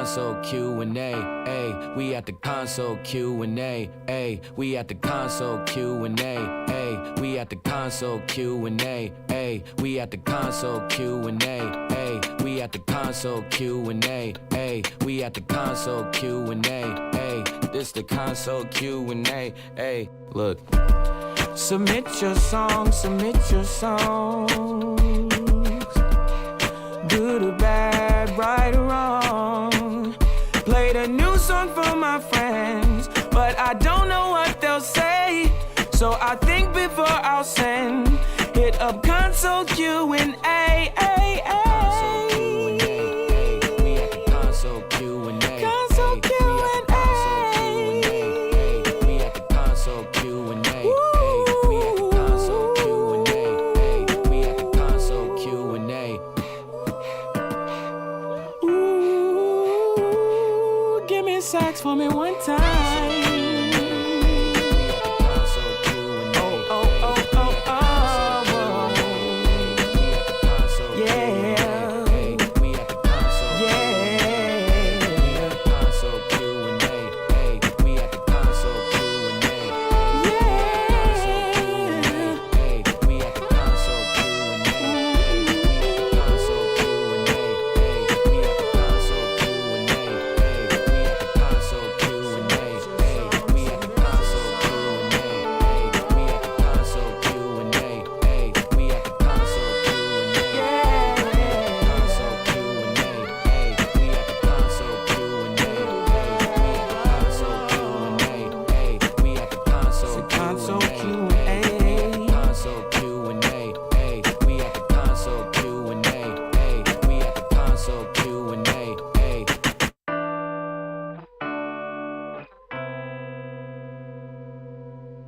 console Q&A, ayy. We at the console Q&A, ayy. We at the console Q&A, ayy. We at the console Q&A, ayy. We at the console Q&A, ayy. We at the console Q&A, ayy. We at the console Q&A, ayy. This the console Q&A, ayy. Look. Submit your songs, submit your songs. Good or bad, right or wrong. Played a new song for my friends, but I don't know what they'll say. So I think before I'll send, hit up console Q&A, ay, ay. Sax for me one time.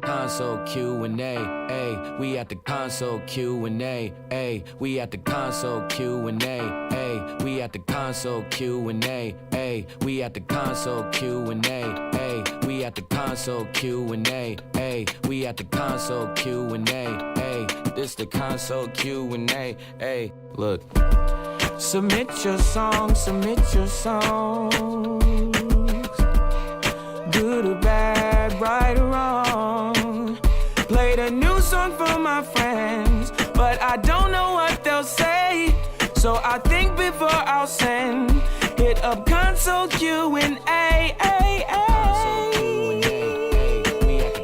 Console Q&A, ayy. We at the console Q&A, ayy. We at the console Q&A, ayy. We at the console Q&A, ayy. We at the console Q&A, ayy. We at the console Q&A, ayy. We at the console Q&A, ayy. This the console Q&A, ayy. Look. Submit your songs, submit your songs. Good or bad, right or wrong. Played a new song for my friends, but I don't know what they'll say. So I think before I'll send, hit up console Q&A, ay, ay.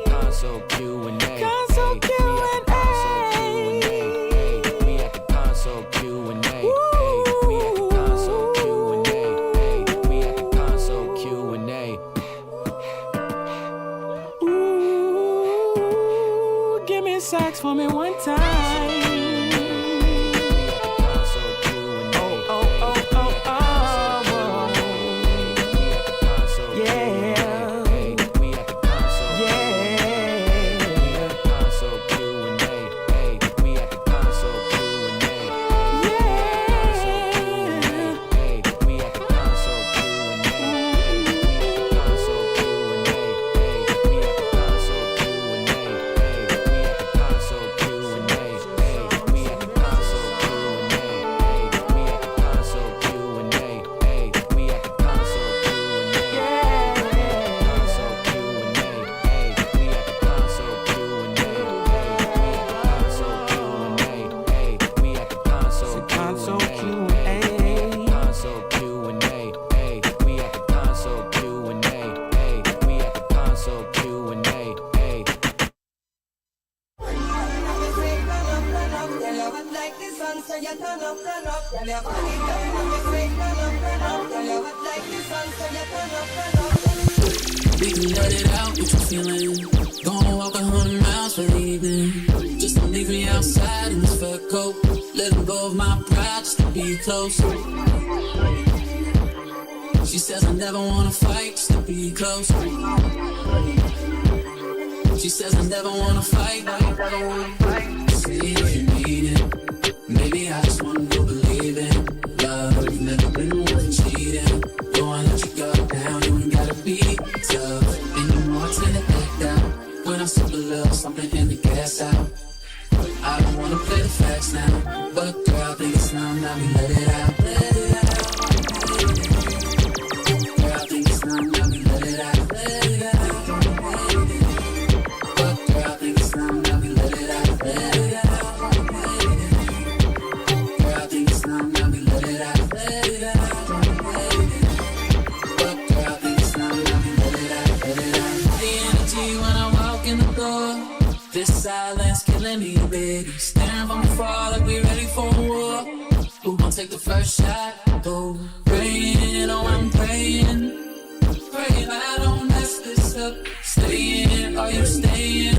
Console Q&A, console Q&A, we at the console Q&A, we at the console Q&A, we at the console Q&A. Give me sax for me one time. We can let it out if you're feeling. Gonna walk 100 miles for the evening. Just don't leave me outside in this fur coat. Letting go of my pride just to be close. She says I never wanna fight just to be close. She says I never wanna fight. Say if you need it. Maybe I just wanna go believe in love. Never been worth cheating. Go and let you go down. You ain't gotta be tough. And you know I tend to act out when I sip a little something in the gas out. I don't wanna play the facts now, but girl, I think it's time that we let it out. Let it out. take the first shot. Go praying, oh I'm praying. Praying I don't mess this up. Staying, are you staying?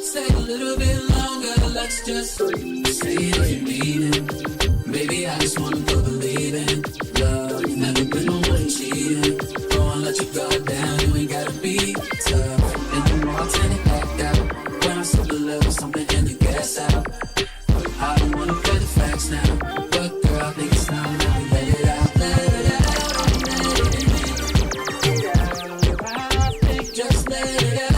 Stay a little bit longer, let's just say if you need it. Baby, I just wanna go believe in love. Never been on one cheating. Don't wanna let you go down, you ain't gotta be tough. And you know I'll turn it back out. When I slip a little something in the gas out. I don't wanna play the facts now, but girl, I think it's time that we let it out. Let it out, let it in. I think just let it out.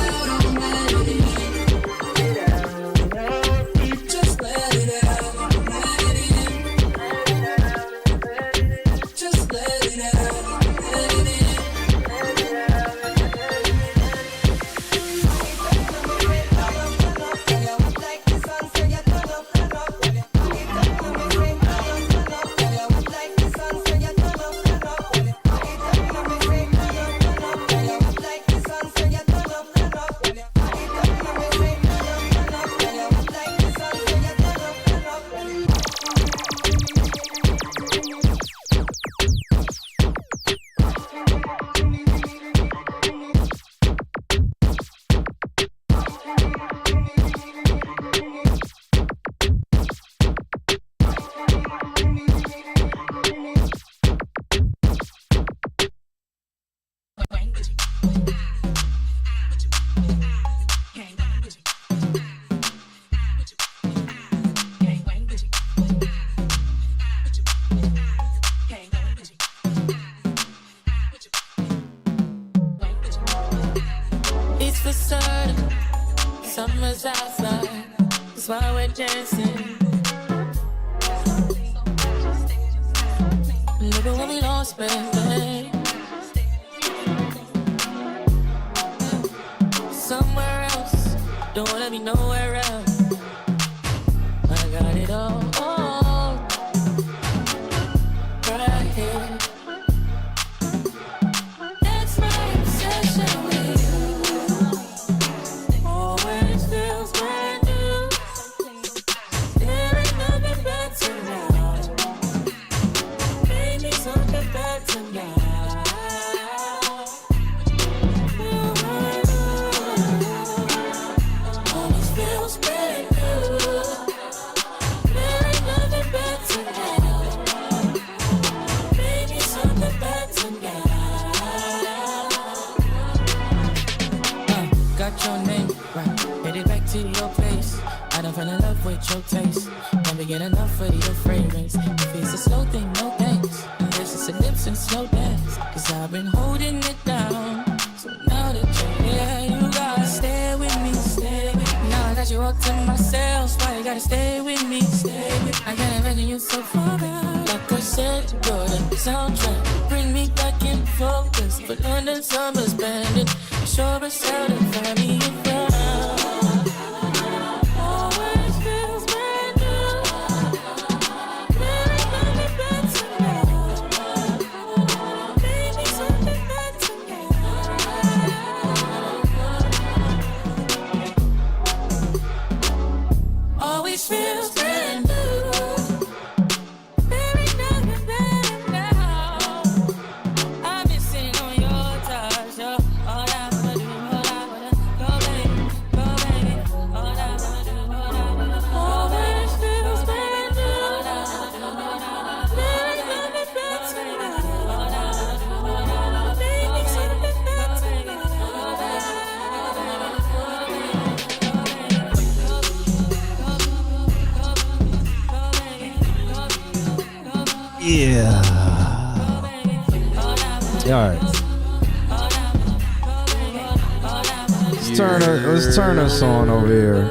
Let's turn this on over here.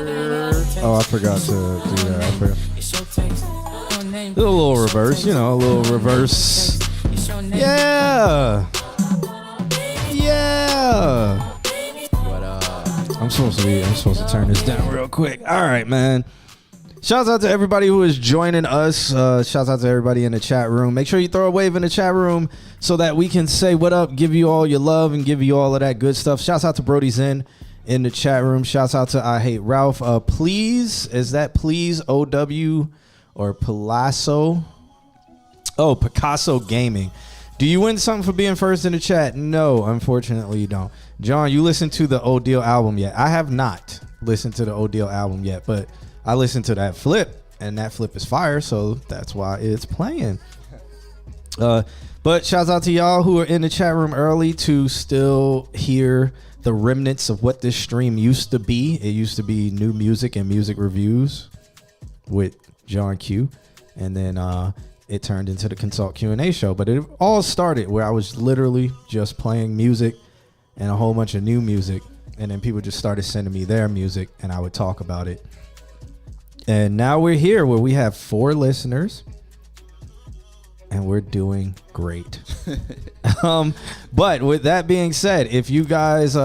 Oh, I forgot to do that. I forgot. Do a little reverse, a little reverse. Yeah. What up? I'm supposed to turn this down real quick. All right, man. Shouts out to everybody who is joining us. Shouts out to everybody in the chat room. Make sure you throw a wave in the chat room so that we can say what up, give you all your love, and give you all of that good stuff. Shouts out to Brody Zen in the chat room. Shouts out to I Hate Ralph. Please, is that please OW or Palazzo? Oh, Picasso Gaming. Do you win something for being first in the chat? No, unfortunately you don't. John, you listened to the Odell album yet? I have not listened to the Odell album yet, but I listened to that flip, and that flip is fire, so that's why it's playing. But shouts out to y'all who are in the chat room early to still hear the remnants of what this stream used to be. It used to be new music and music reviews with John Q, and then it turned into the Consult Q&A show. But it all started where I was literally just playing music and a whole bunch of new music, and then people just started sending me their music, and I would talk about it. And now we're here where we have 4 listeners, and we're doing great. But with that being said, if you guys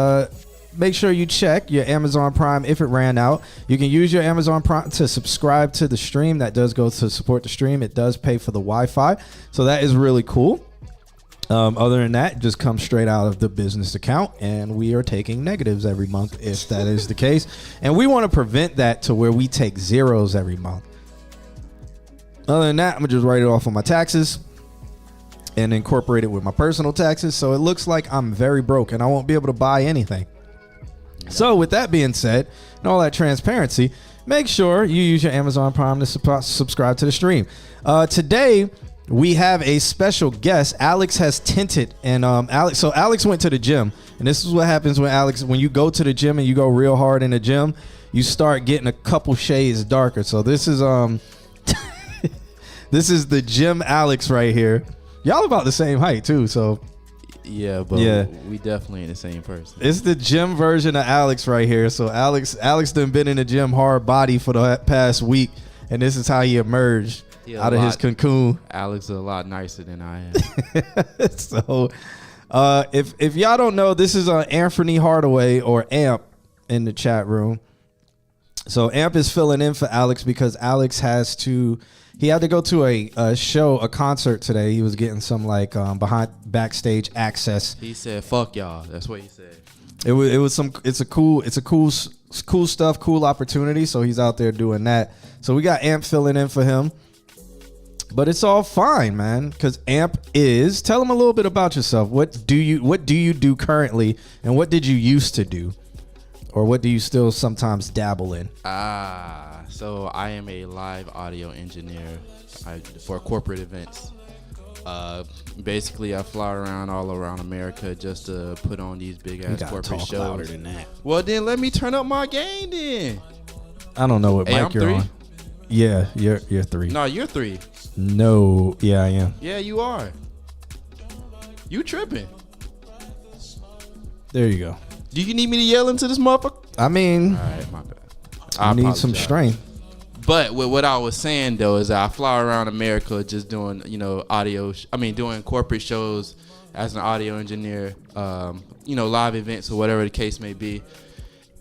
make sure you check your Amazon Prime if it ran out. You can use your Amazon Prime to subscribe to the stream. That does go to support the stream. It does pay for the Wi-Fi, so that is really cool. Other than that, just come straight out of the business account, and we are taking negatives every month if that is the case. And we want to prevent that to where we take zeros every month. Other than that, I'm gonna just write it off on my taxes and incorporate it with my personal taxes. So it looks like I'm very broke and I won't be able to buy anything. So with that being said, and all that transparency, make sure you use your Amazon Prime to subscribe to the stream. Today, we have a special guest. Alex has tinted, and Alex went to the gym, and this is what happens when you go to the gym and you go real hard in the gym, you start getting a couple shades darker. So this is this is the gym Alex right here. Y'all about the same height too, so yeah, but we definitely ain't the same person. It's the gym version of Alex right here. So Alex done been in the gym hard body for the past week, and this is how he emerged out of his cocoon. Alex is a lot nicer than I am. So if y'all don't know, this is Anthony Hardaway, or Amp, in the chat room. So Amp is filling in for Alex because Alex had to go to a concert today. He was getting some behind backstage access. He said, "Fuck y'all." That's what he said. It's cool stuff, cool opportunity. So he's out there doing that. So we got Amp filling in for him. But it's all fine, man, because Amp is. Tell him a little bit about yourself. What do you do currently, and what did you used to do, or what do you still sometimes dabble in? So I am a live audio engineer for corporate events. Basically, I fly around all around America just to put on these big ass corporate shows. Louder than that. Well, then let me turn up my game. Then I don't know what mic I'm you're 3? on. Yeah, you're 3. No, you're 3. No, yeah, I am. Yeah, you are. You tripping? There you go. Do you need me to yell into this motherfucker? I mean, All right, my bad. I need some strength. But with what I was saying though is I fly around America just doing doing corporate shows as an audio engineer, live events or whatever the case may be.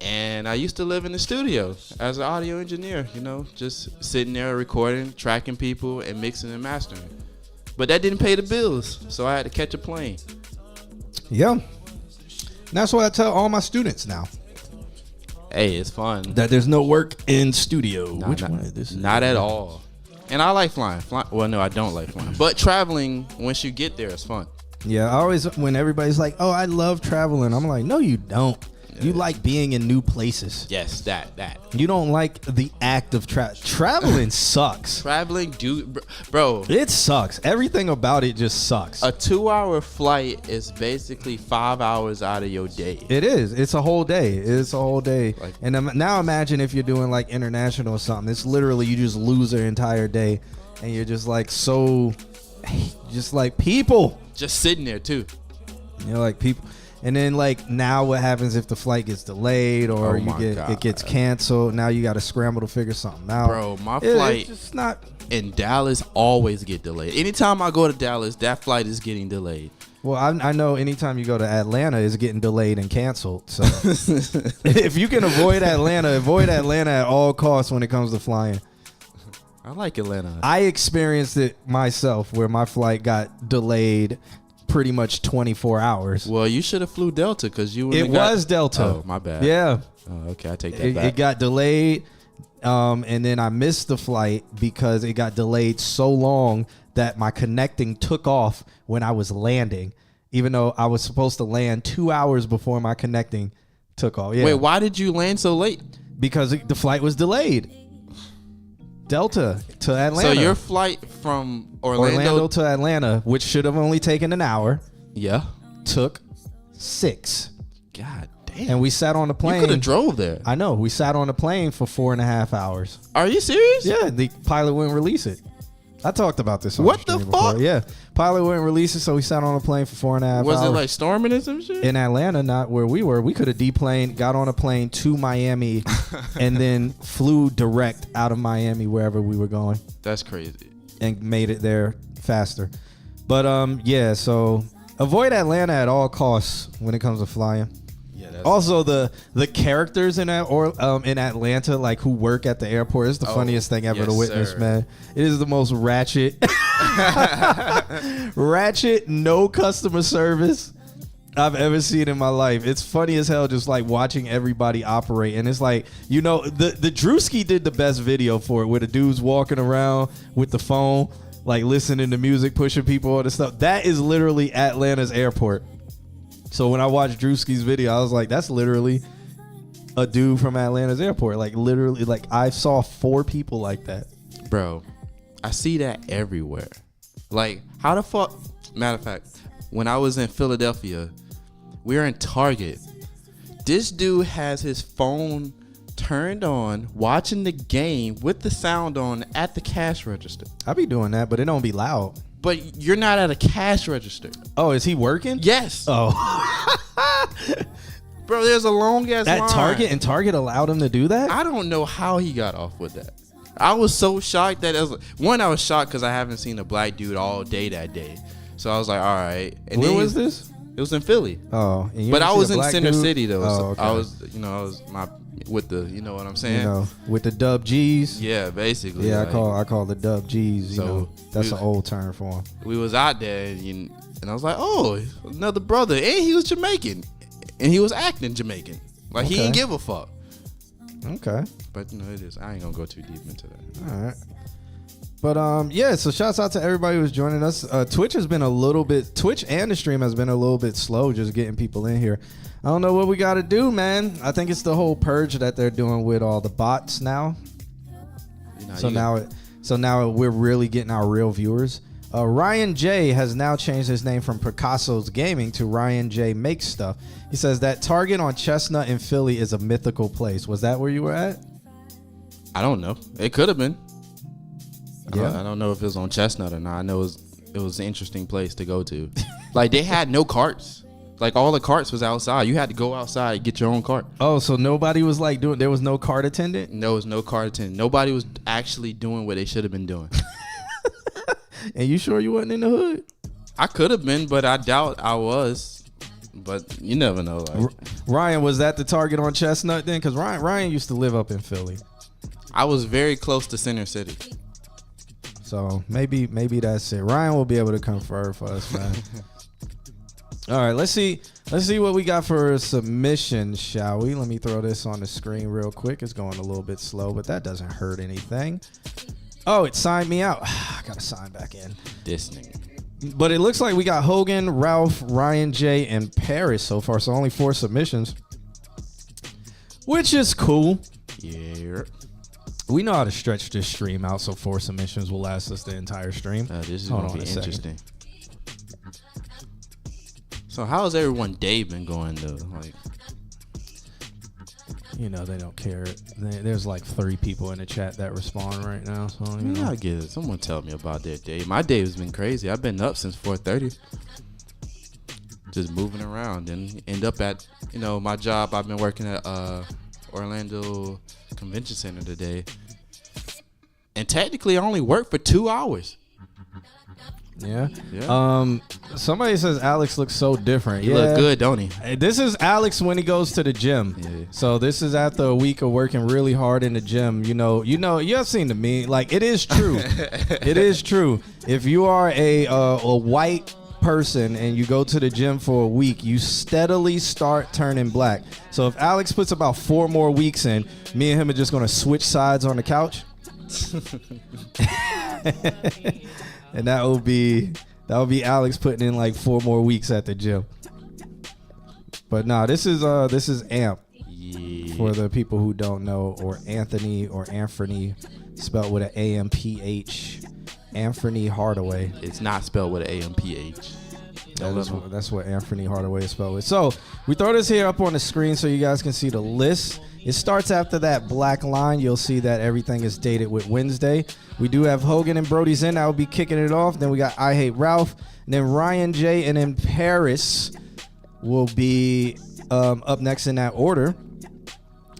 And I used to live in the studio as an audio engineer, just sitting there recording, tracking people, and mixing and mastering. But that didn't pay the bills, so I had to catch a plane. Yeah. That's what I tell all my students now. Hey, it's fun. That there's no work in studio. Which one is this? Not at all. And I like flying. Well, no, I don't like flying. But traveling, once you get there, it's fun. Yeah, I always, when everybody's like, oh, I love traveling, I'm like, no, you don't. You like being in new places. Yes, that. You don't like the act of traveling. Sucks. Traveling, bro. It sucks. Everything about it just sucks. A 2-hour flight is basically 5 hours out of your day. It is. It's a whole day. And now imagine if you're doing like international or something. It's literally you just lose an entire day, and you're just like just like people. Just sitting there too. You're like people. And then now what happens if the flight gets delayed or it gets canceled? Now you got to scramble to figure something out. Bro, my flight just not in Dallas always get delayed. Anytime I go to Dallas, that flight is getting delayed. Well, I know anytime you go to Atlanta, it's getting delayed and canceled. So if you can avoid Atlanta at all costs when it comes to flying. I like Atlanta. I experienced it myself where my flight got delayed pretty much 24 hours. Well, you should have flew Delta because it was Delta. Oh, my bad. Yeah. Oh, okay, I take that back. It got delayed, and then I missed the flight because it got delayed so long that my connecting took off when I was landing, even though I was supposed to land 2 hours before my connecting took off. Yeah. Wait, why did you land so late? Because the flight was delayed. Delta to Atlanta. So your flight from Orlando to Atlanta, which should have only taken an hour, took 6. God damn. And we sat on the plane. You could have drove there. I know. We sat on the plane for 4.5 hours. Are you serious? Yeah, the pilot wouldn't release it. I talked about this on What the the stream fuck? before. Yeah. Pilot wouldn't release it, so we sat on a plane for 4.5 hours. Was it like storming or some shit? In Atlanta, not where we were. We could have deplaned, got on a plane to Miami, and then flew direct out of Miami wherever we were going. That's crazy. And made it there faster. But yeah, so avoid Atlanta at all costs when it comes to flying. Yeah. That's Also, the characters in in Atlanta, like who work at the airport, is the funniest thing ever to witness, sir. man. It is the most ratchet, no customer service I've ever seen in my life. It's funny as hell, just like watching everybody operate, and it's like, you know, the Drewski did the best video for it, where the dude's walking around with the phone, like listening to music, pushing people, all this stuff. That is literally Atlanta's airport. So when I watched Drewski's video, I was like, that's literally a dude from Atlanta's airport. Like literally, like I saw 4 people like that. Bro, I see that everywhere. Like, how the fuck? Matter of fact, when I was in Philadelphia, we were in Target. This dude has his phone turned on, watching the game with the sound on at the cash register. I be doing that, but it don't be loud. But you're not at a cash register. Oh, is he working? Yes. Oh. Bro, there's a long ass line. At Target, and Target allowed him to do that? I don't know how he got off with that. I was so shocked that I was shocked because I haven't seen a black dude all day that day. So I was like, all right. And Where then was this? It was in Philly. Oh, and you But didn't I see was a in black Center dude? City though. Oh, So okay. I was with the, you know what I'm saying? You know, with the dub G's. Yeah, basically. Yeah, like, I call the dub G's. You So, know, that's we- an old term for him. we was out there and I was like, oh, another brother, and he was Jamaican, and he was acting Jamaican. Like he Okay. didn't give a fuck. Okay. But you know, it is. I ain't gonna go too deep into that. All right. But yeah, so shouts out to everybody who's joining us. Twitch and the stream has been a little bit slow just getting people in here. I don't know what we got to do, man. I think it's the whole purge that they're doing with all the bots now. You know, So now we're really getting our real viewers. Ryan J has now changed his name from Picasso's Gaming to Ryan J Makes Stuff. He says that Target on Chestnut in Philly is a mythical place. Was that where you were at? I don't know. It could have been. Yeah. I don't know if it was on Chestnut or not. I know it was an interesting place to go to. Like they had no carts. Like all the carts was outside. You had to go outside and get your own cart. Oh, so nobody was like there was no cart attendant? There was no cart attendant. Nobody was actually doing what they should have been doing. And you sure you wasn't in the hood? I could have been, but I doubt I was. But you never know. Like, Ryan, was that the Target on Chestnut then? Because Ryan used to live up in Philly. I was very close to Center City. So maybe that's it. Ryan will be able to confirm for us, man. All right, let's see what we got for submissions, shall we? Let me throw this on the screen real quick. It's going a little bit slow, but that doesn't hurt anything. Oh, it signed me out. I gotta sign back in. This nigga. But it looks like we got Hogan, Ralph, Ryan J, and Paris so far. So only 4 submissions, which is cool. Yeah. We know how to stretch this stream out, so 4 submissions will last us the entire stream. This is Hold gonna on be a second. interesting. So how's everyone day been going though? Like, You know, they don't care. There's like 3 people in the chat that respond right now. So, you know. I get it. Someone tell me about their day. My day has been crazy. I've been up since 4:30. Just moving around and end up at, my job. I've been working at Orlando Convention Center today. And technically I only work for 2 hours. Yeah. Yeah. Somebody says Alex looks so different. He Yeah. look good, don't he? Hey, this is Alex when he goes to the gym. Yeah. So this is after a week of working really hard in the gym. You have seen the meme. Like, it is true. It is true. If you are a white person and you go to the gym for a week, you steadily start turning black. So if Alex puts about 4 more weeks in, me and him are just going to switch sides on the couch. And that will be Alex putting in like 4 more weeks at the gym. But nah, this is Amp. Yeah. For the people who don't know, or Anthony or Anthony, spelled with an AMPH. Anthony Hardaway. It's not spelled with an AMPH. That's what Anthony Hardaway is spelled with. So we throw this here up on the screen so you guys can see the list. It starts after that black line. You'll see that everything is dated with Wednesday. We do have Hogan and Brody's in. I will be kicking it off. Then we got I Hate Ralph. And then Ryan J. And then Paris will be up next in that order.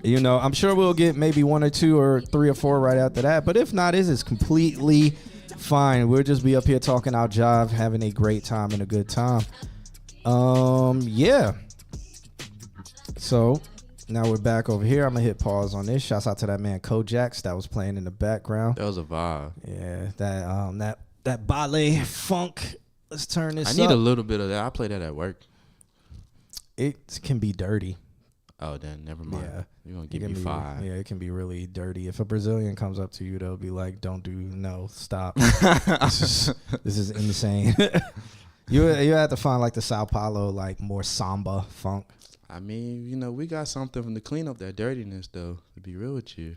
You know, I'm sure we'll get maybe 1 or 2 or 3 or 4 right after that. But if not, this is completely fine. We'll just be up here talking our job, having a great time and a good time. Yeah. So now we're back over here. I'm gonna hit pause on this. Shouts out to that man Kojax that was playing in the background. That was a vibe. Yeah, that ballet funk. Let's turn this. I need a little bit of that. I play that at work. It can be dirty. Oh, then never mind. Yeah. You're gonna give me 5. Yeah, it can be really dirty. If a Brazilian comes up to you, they'll be like, stop. This is insane. You have to find like the Sao Paulo, like more samba funk. I mean, you know, we got something to clean up that dirtiness, though, to be real with you.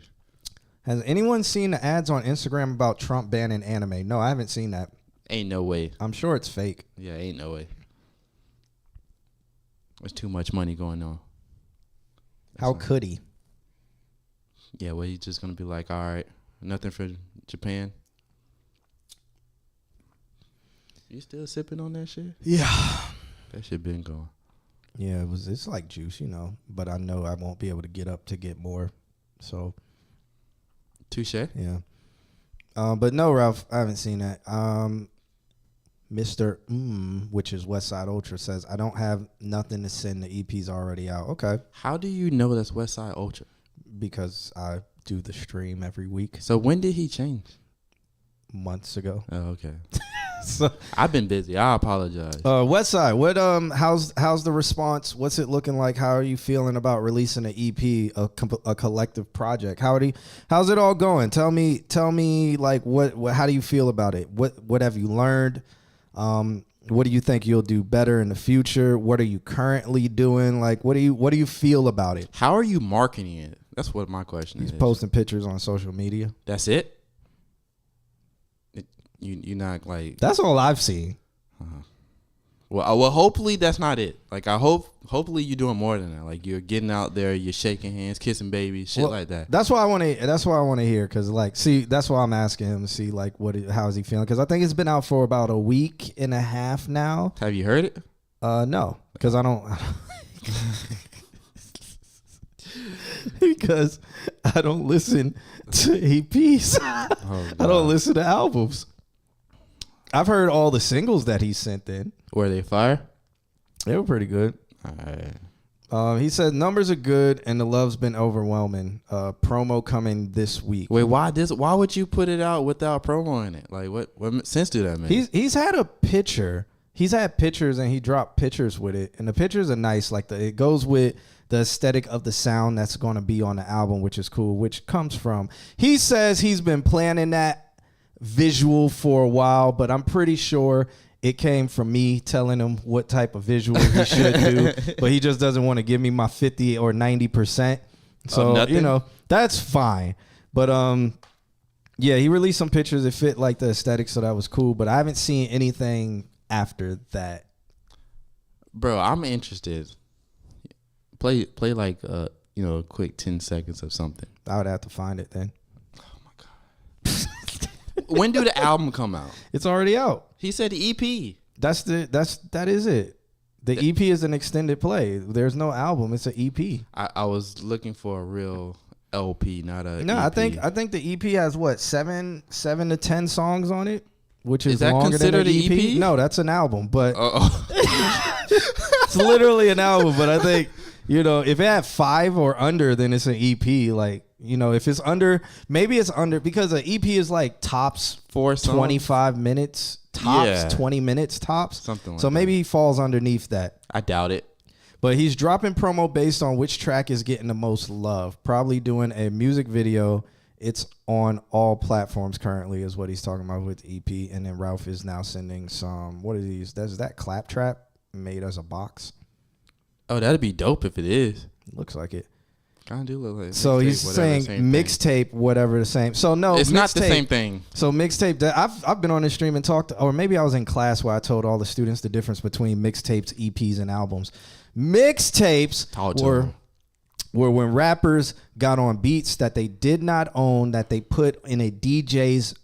Has anyone seen the ads on Instagram about Trump banning anime? No, I haven't seen that. Ain't no way. I'm sure it's fake. Yeah, ain't no way. There's too much money going on. How could he? Yeah, well, he's just going to be like, all right, nothing for Japan. You still sipping on that shit? Yeah. That shit been going. Yeah, it's like juice, you know, but I know I won't be able to get up to get more. So. Touche. Yeah. But no, Ralph, I haven't seen that. Mr. Which is Westside Ultra, says, I don't have nothing to send. The EP's already out. Okay. How do you know that's Westside Ultra? Because I do the stream every week. So when did he change? Months ago. Oh, okay. So I've been busy. I apologize. Westside, what how's the response? What's it looking like? How are you feeling about releasing an EP, a collective project? How's it all going? Tell me like what how do you feel about it? What have you learned? What do you think you'll do better in the future? What are you currently doing? Like what do you feel about it? How are you marketing it? That's what my question is. He's posting pictures on social media. That's it? You're not like... That's all I've seen. Well, hopefully that's not it. Like hopefully you're doing more than that. Like you're getting out there, you're shaking hands, kissing babies, shit like that. That's why I want to hear, because like, see, that's why I'm asking him to see like how is he feeling, because I think it's been out for about a week and a half now. Have you heard it? No, because I don't because I don't listen to EPs. I don't listen to albums. I've heard all the singles that he sent in. Were they fire? They were pretty good. All right. He said numbers are good and the love's been overwhelming. Promo coming this week. Wait, why would you put it out without promo in it? Like what sense do that make? He's had a picture. He's had pictures and he dropped pictures with it, and the pictures are nice. Like it goes with the aesthetic of the sound that's going to be on the album, which is cool. Which comes from, he says he's been planning that visual for a while, but I'm pretty sure it came from me telling him what type of visual he should do, but he just doesn't want to give me my 50 or 90%. So, you know, that's fine. But yeah, he released some pictures that fit like the aesthetic, so that was cool, but I haven't seen anything after that. Bro, I'm interested. Play like a quick 10 seconds of something. I would have to find it then. When do the album come out? It's already out. He said the EP. That is it. The EP is an extended play. There's no album. It's an EP. I was looking for a real LP, not a No, EP. I think the EP has what, 7 to 10 songs on it, which is that longer than considered an an EP? No, that's an album, but it's literally an album. But I think, if it had 5 or under, then it's an EP. Like, if it's under, maybe it's under, because an EP is like tops 25 minutes, tops 20 minutes, tops. Something like so that. maybe he falls underneath that. I doubt it. But he's dropping promo based on which track is getting the most love. Probably doing a music video It's on all platforms currently, is what he's talking about with EP. And then Ralph is now sending some. What are these? Is that Claptrap made as a box? Oh, that'd be dope if it is. Looks like it. Kind of do look like. So he's saying mixtape, whatever the same. So no, it's not the same thing. So mixtape. I've been on this stream and talked, or maybe I was in class where I told all the students the difference between mixtapes, EPs, and albums. Mixtapes were when rappers got on beats that they did not own, that they put in a DJ's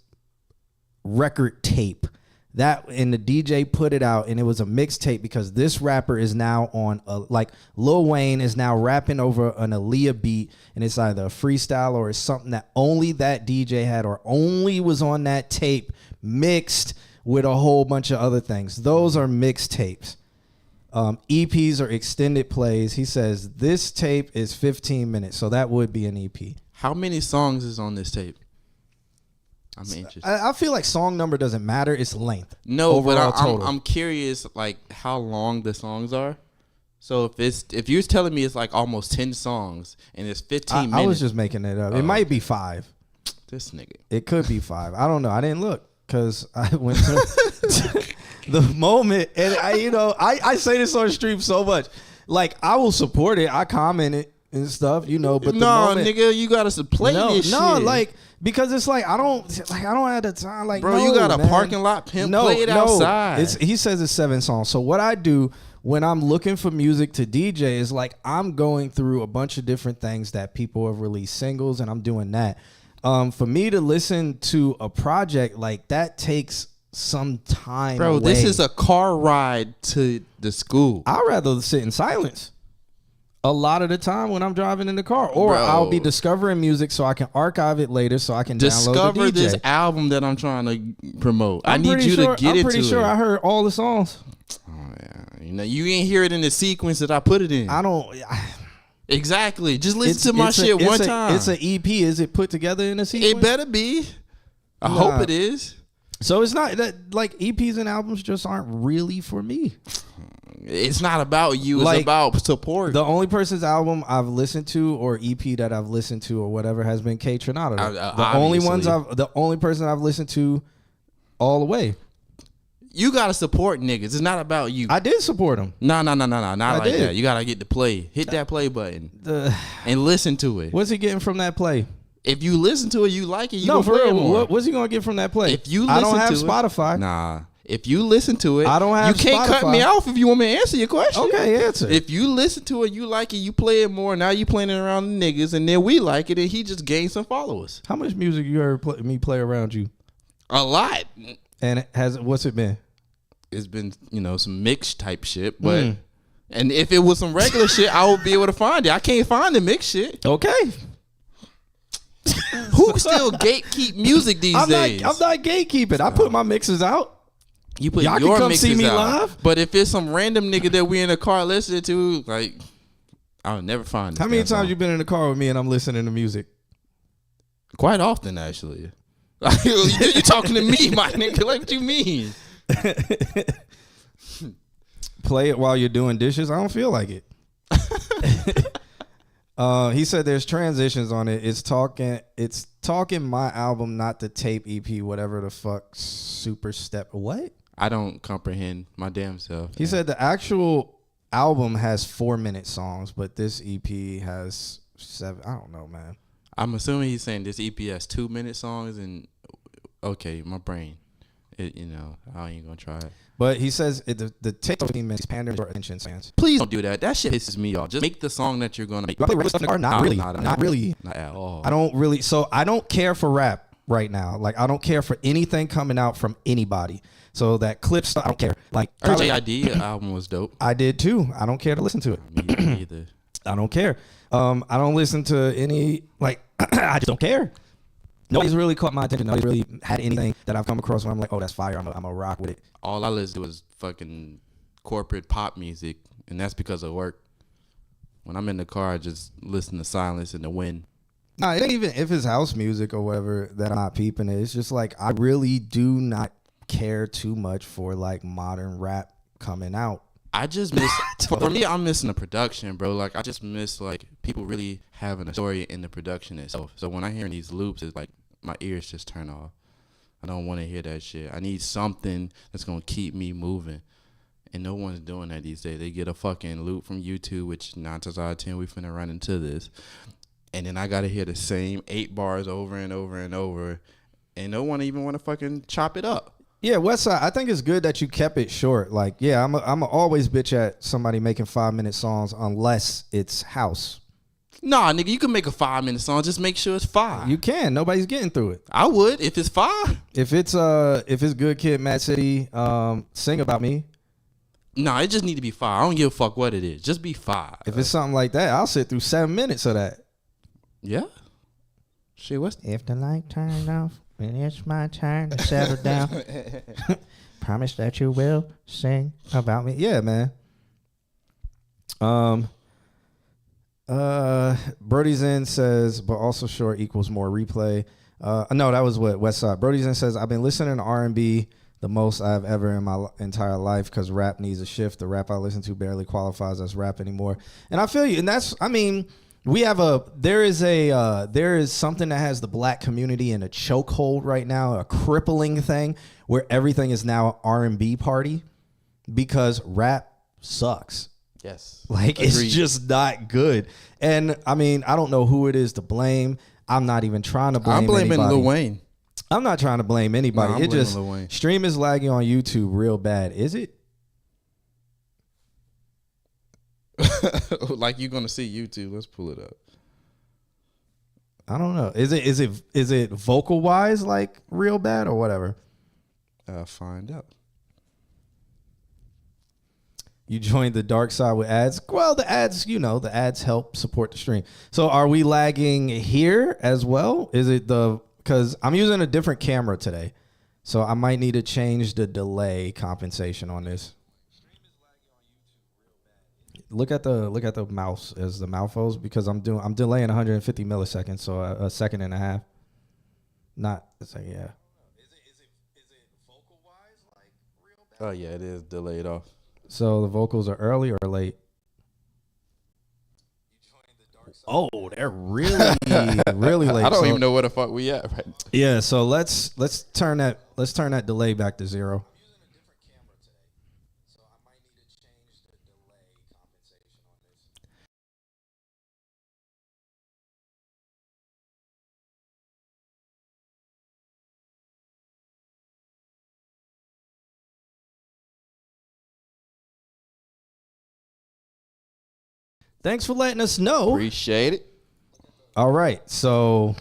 record tape. And the DJ put it out, and it was a mixtape because this rapper is now on like Lil Wayne is now rapping over an Aaliyah beat, and it's either a freestyle or it's something that only that DJ had or only was on that tape, mixed with a whole bunch of other things. Those are mixtapes. EPs are extended plays. He says this tape is 15 minutes, so that would be an EP. How many songs is on this tape? I'm interested. I feel like song number doesn't matter. It's length. No, but I'm curious, like how long the songs are. So if you're telling me it's like almost 10 songs and it's 15 minutes, I was just making it up. It might be 5. This nigga. It could be 5. I don't know. I didn't look because I went to the moment, and I say this on stream so much. Like I will support it. I comment it and stuff, But nigga, you gotta play this shit. No, like because it's like I don't have the time. Like, bro, you got a parking lot pimp. Play it outside. He says it's 7 songs. So what I do when I'm looking for music to DJ is like I'm going through a bunch of different things that people have released singles, and I'm doing that. For me to listen to a project like that takes some time. Bro, away. This is a car ride to the school. I'd rather sit in silence a lot of the time when I'm driving in the car, or Bro. I'll be discovering music so I can archive it later so I can discover download the DJ. This album that I'm trying to promote. I need you to get into it. I'm pretty sure I heard all the songs. Oh yeah, you ain't hear it in the sequence that I put it in. Exactly. Just listen to my shit one time. It's an EP. Is it put together in a sequence? It better be. I hope it is. So it's not that like EPs and albums just aren't really for me. It's not about you. It's like, about support. The only person's album I've listened to or EP that I've listened to or whatever has been K Tronado. The only person I've listened to all the way. You gotta support niggas. It's not about you. I did support him. No, not like that. You gotta get the play. Hit that play button and listen to it. What's he getting from that play? If you listen to it, you like it. You no, for real. More. What's he gonna get from that play? If you, I don't have Spotify. Nah. If you listen to it, I don't have. You can't Spotify. cut me off if you want me to answer your question. Okay, answer. If you listen to it, you like it, you play it more. Now you playing it around the niggas, and then we like it, and he just gained some followers. How much music you heard me play around you? A lot. And what's it been? It's been some mixed type shit, but and if it was some regular shit, I would be able to find it. I can't find the mixed shit. Okay. Who still gatekeep music these days? I'm not gatekeeping. I put my mixes out. You put Y'all your can come mixes see me out. live. But if it's some random nigga that we in the car listening to, like, I'll never find it. How many times you been in the car with me and I'm listening to music? Quite often, actually. You talking to me, my nigga? Like, what you mean? Play it while you're doing dishes. I don't feel like it. He said there's transitions on it. It's talking my album, not the tape EP, whatever the fuck. Super step. What? I don't comprehend my damn self. He said the actual album has 4-minute songs, but this EP has 7. I don't know, man. I'm assuming he's saying this EP has 2-minute songs, and okay, my brain. I ain't gonna try it. But he says the tape 15 minutes pandering for attention spans. Please don't do that. That shit pisses me off. Just make the song that you're gonna make. Do I play regular stuff in the car? Not really. Not really. Not at all. I don't really. So I don't care for rap right now. Like I don't care for anything coming out from anybody. So that clip stuff, I don't care. Like JID album was dope. I did too. I don't care to listen to it. Me either. I don't care. I don't listen to any I just don't care. Nobody's really caught my attention. Nobody's really had anything that I've come across where I'm like, oh, that's fire. I'm a rock with it. All I listen to is fucking corporate pop music, and that's because of work. When I'm in the car, I just listen to silence and the wind. Nah, it ain't even if it's house music or whatever that I'm not peeping it. It's just like I really do not care too much for like modern rap coming out. I just miss for me. I'm missing the production, bro. Like I just miss like people really having a story in the production itself. So when I hear these loops, it's like my ears just turn off. I don't want to hear that shit. I need something that's gonna keep me moving. And no one's doing that these days. They get a fucking loop from YouTube, which 9 times out of 10 we finna run into this. And then I gotta hear the same 8 bars over and over and over. And no one even wanna fucking chop it up. Yeah, Westside, I think it's good that you kept it short. Like, yeah, I'm always bitch at somebody making 5-minute songs unless it's house. Nah, nigga, you can make a 5-minute song. Just make sure it's 5. You can. Nobody's getting through it. I would if it's 5. If it's Good Kid, Mad City, Sing About Me. Nah, it just need to be 5. I don't give a fuck what it is. Just be 5. If it's something like that, I'll sit through 7 minutes of that. Yeah. Shit, what's If the light turned off, when it's my turn to settle down, promise that you will sing about me. Yeah, man. Brody's in says, but also short equals more replay. No, that was what Westside. Brody's in says, I've been listening to R&B the most I've ever in my entire life because rap needs a shift. The rap I listen to barely qualifies as rap anymore. And I feel you. And that's, I mean, there is something that has the black community in a chokehold right now, a crippling thing where everything is now R&B party because rap sucks. Yes. Like, Agreed. It's just not good. And I mean, I don't know who it is to blame. I'm not even trying to blame I'm blaming anybody. Lil Wayne. I'm not trying to blame anybody. No, I'm it just blaming Lil Wayne. stream is lagging on YouTube real bad. Is it? Like you're gonna see YouTube. Let's pull it up. I don't know. Is it vocal wise like real bad or whatever? I'll find out. You joined the dark side with ads. Well, the ads help support the stream. So are we lagging here as well? Is it because I'm using a different camera today, so I might need to change the delay compensation on this. Look at the mouse as the mouthfuls because I'm delaying 150 milliseconds, so a second and a half. Not it's like, yeah. Is it vocal wise like real bad? Oh yeah, it is delayed off. So the vocals are early or late? Oh, they're really really late. I don't So, even know where the fuck we at right now. yeah, so let's turn that delay back to 0. Thanks for letting us know. Appreciate it. All right, so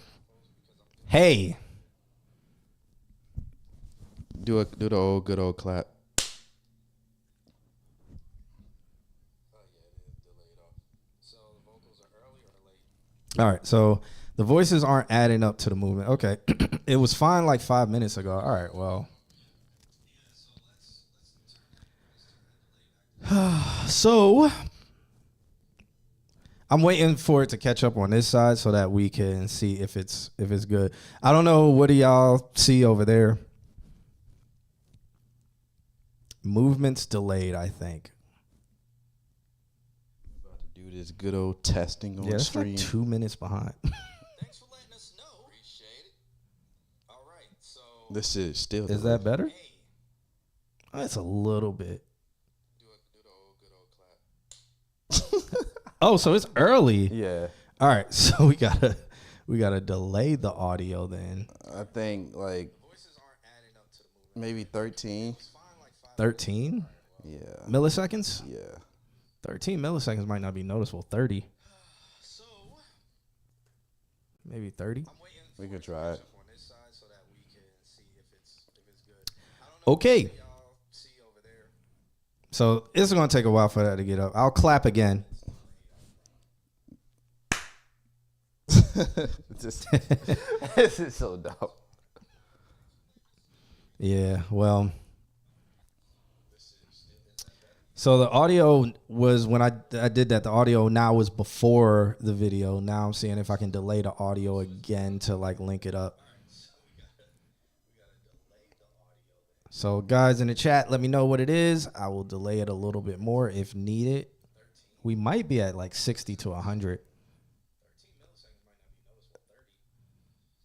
hey, Do the good old clap. all right, so the voices aren't adding up to the movement. Okay, it was fine like 5 minutes ago. All right, well, so I'm waiting for it to catch up on this side so that we can see if it's good. I don't know, what do y'all see over there? Movement's delayed, I think. About to do this good old testing on Yeah, it's stream. like 2 minutes behind. Thanks for letting us know. Appreciate it. All right, so This is still. Is that better? Oh, it's a little bit. Do the old good old clap. Oh, so it's early. Yeah, All right, so we gotta delay the audio then. I think like maybe 13. 13 Yeah, milliseconds. yeah. 13 milliseconds might not be noticeable. 30, maybe 30. We could try it. Okay. So it's gonna take a while for that to get up. I'll clap again. This is so dope. Yeah, well. So the audio was when I did that. The audio now was before the video. Now I'm seeing if I can delay the audio again to like link it up. So, guys in the chat, let me know what it is. I will delay it a little bit more if needed. We might be at like 60 to 100.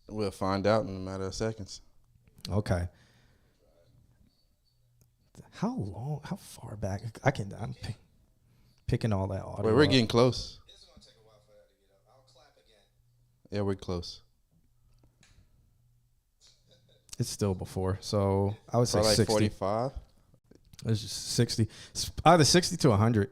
We'll find out in a matter of seconds. Okay. How far back? I'm picking all that audio. Wait, we're up. getting close. This is gonna take a while for that to get up. I'll clap again. Yeah, we're close. It's still before, so I would say Probably like 60. 45. It's just 60. It's either 60 to 100.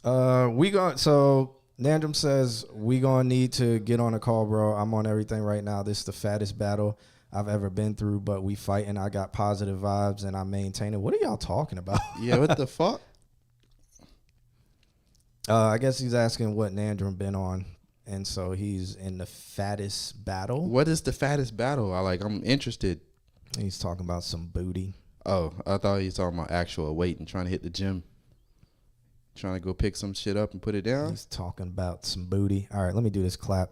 So Nandrum says we gonna need to get on a call, bro. I'm on everything right now. This is the fattest battle I've ever been through, but we fighting. I got positive vibes and I'm maintaining. What are y'all talking about? Yeah, what the fuck? I guess he's asking what Nandrum been on, and so he's in the fattest battle. What is the fattest battle? I'm interested. He's talking about some booty. Oh, I thought he was talking about actual weight and trying to hit the gym. Trying to go pick some shit up and put it down. He's talking about some booty. All right, let me do this clap.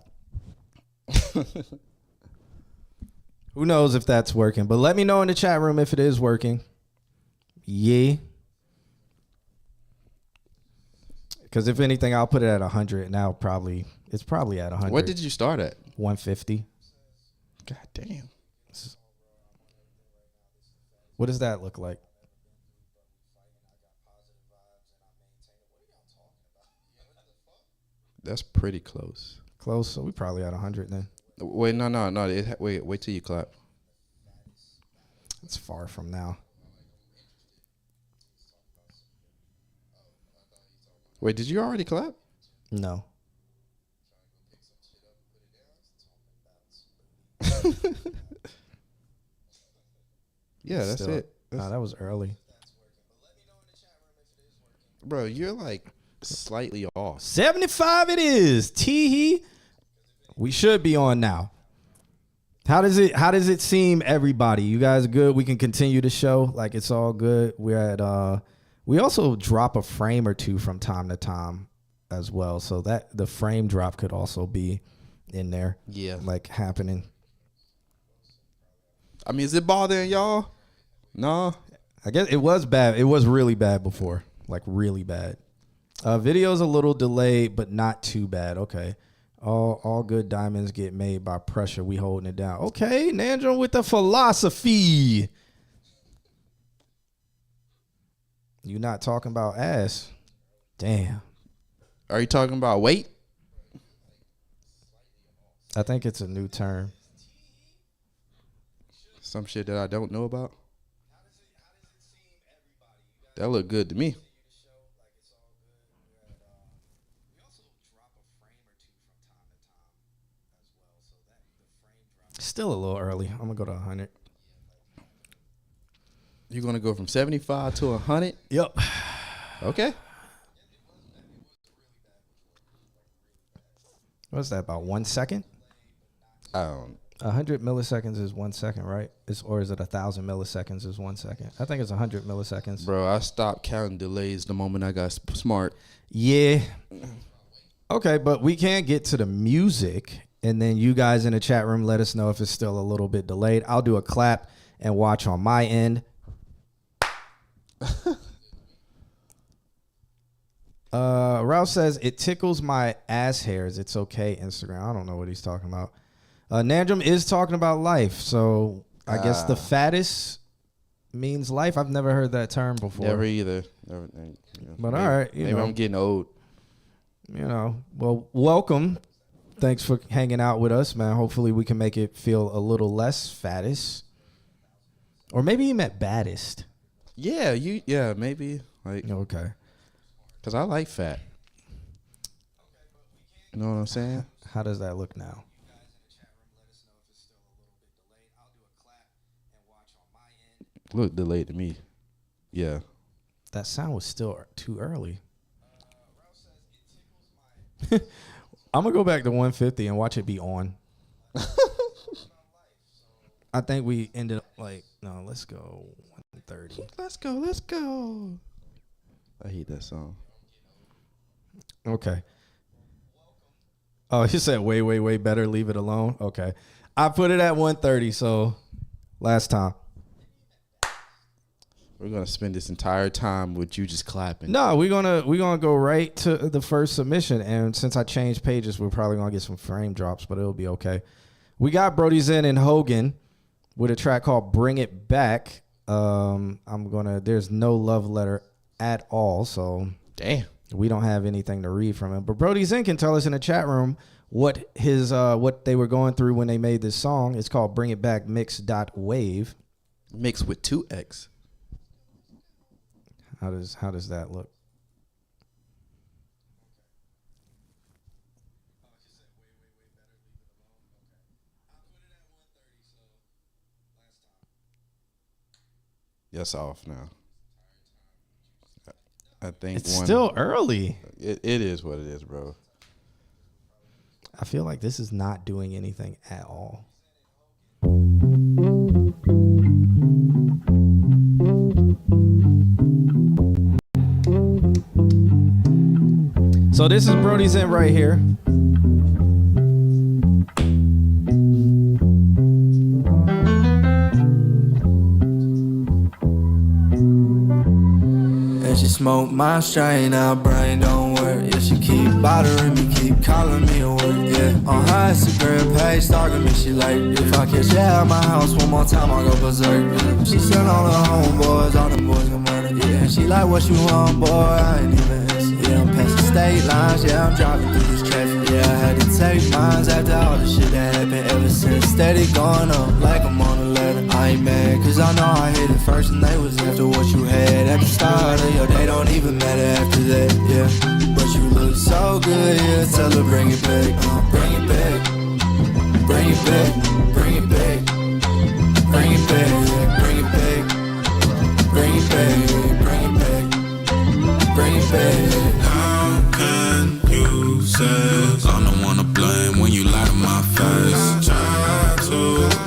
Who knows if that's working, but let me know in the chat room if it is working. Yeah. Because if anything, I'll put it at 100. Now it's probably at 100. What did you start at? 150. God damn. What does that look like? That's pretty close. Close. So we probably at 100 then. Wait, no. Wait till you clap. It's far from now. Wait, did you already clap? No. Yeah, that's Still- it. Nah, that was early. Bro, you're like slightly off. 75 it is. Teehee. We should be on now. How does it seem, everybody? You guys good? We can continue the show. Like, it's all good. We're at we also drop a frame or two from time to time as well. So that the frame drop could also be in there. Yeah. Like happening. I mean, is it bothering y'all? No. I guess it was bad. It was really bad before. Like really bad. Video's a little delayed, but not too bad. Okay. All good diamonds get made by pressure. We holding it down. Okay, Nandro with the philosophy. You not talking about ass. Damn. Are you talking about weight? I think it's a new term. Some shit that I don't know about? That look good to me. Still a little early. I'm gonna go to 100. You're going to go from 75 to 100? Yep. Okay. What's that, about 1 second? 100 milliseconds is 1 second, right? Or is it 1,000 milliseconds is 1 second? I think it's 100 milliseconds. Bro, I stopped counting delays the moment I got smart. Yeah. Okay, but we can get to the music, and then you guys in the chat room let us know if it's still a little bit delayed. I'll do a clap and watch on my end. Ralph says it tickles my ass hairs. It's okay, Instagram. I don't know what he's talking about. Nandrum is talking about life, so I guess the fattest means life. I've never heard that term before. Never either. Never, But all right, maybe I'm getting old. You know, well, welcome. Thanks for hanging out with us, man. Hopefully we can make it feel a little less fattest. Or maybe he meant baddest. Yeah, maybe. Like, Okay. because I like fat. You know what I'm saying? How does that look now? Look delayed to me. Yeah. That sound was still too early. I'm going to go back to 150 and watch it be on. I think we ended up no, let's go 130. Let's go. I hate that song. Okay. Oh, he said way better. Leave it alone. Okay. I put it at 130, so last time. We're gonna spend this entire time with you just clapping. No, we're gonna go right to the first submission, and since I changed pages, we're probably gonna get some frame drops, but it'll be okay. We got Brody Zen and Hogan with a track called "Bring It Back." There's no love letter at all, so Damn. we don't have anything to read from him. But Brody Zen can tell us in the chat room what they were going through when they made this song. It's called "Bring It Back" mix.wave. Mixed with 2X. How does that look? Yes, off now. I think It's still early. It is what it is, bro. I feel like this is not doing anything at all. So this is Brody's in right here. And she smoke my strain, our brain don't work. Yeah, she keep bothering me, keep calling me at work. Yeah, on her Instagram page, stalking me. She like, if I catch you at my house one more time, I'll go berserk. Yeah, she sent all her homeboys, all them boys gon' murder. Yeah, she like, what you want, boy? I ain't even answer. Yeah, I'm passing state lines. Yeah, I'm driving through this traffic. Yeah, I had to take mines after all the shit that happened. Ever since, steady going up like I'm on a ladder. I ain't mad, cause I know I hit it first, and they was after what you had at the start of your day. Don't even matter after that, yeah. But you look so good, yeah. Tell her bring it back, bring it back, bring it back, bring it back, bring it back, yeah. Bring it back, bring it back, bring it back, bring it back. How can you say I'm the one to blame when you lie to my face? Try to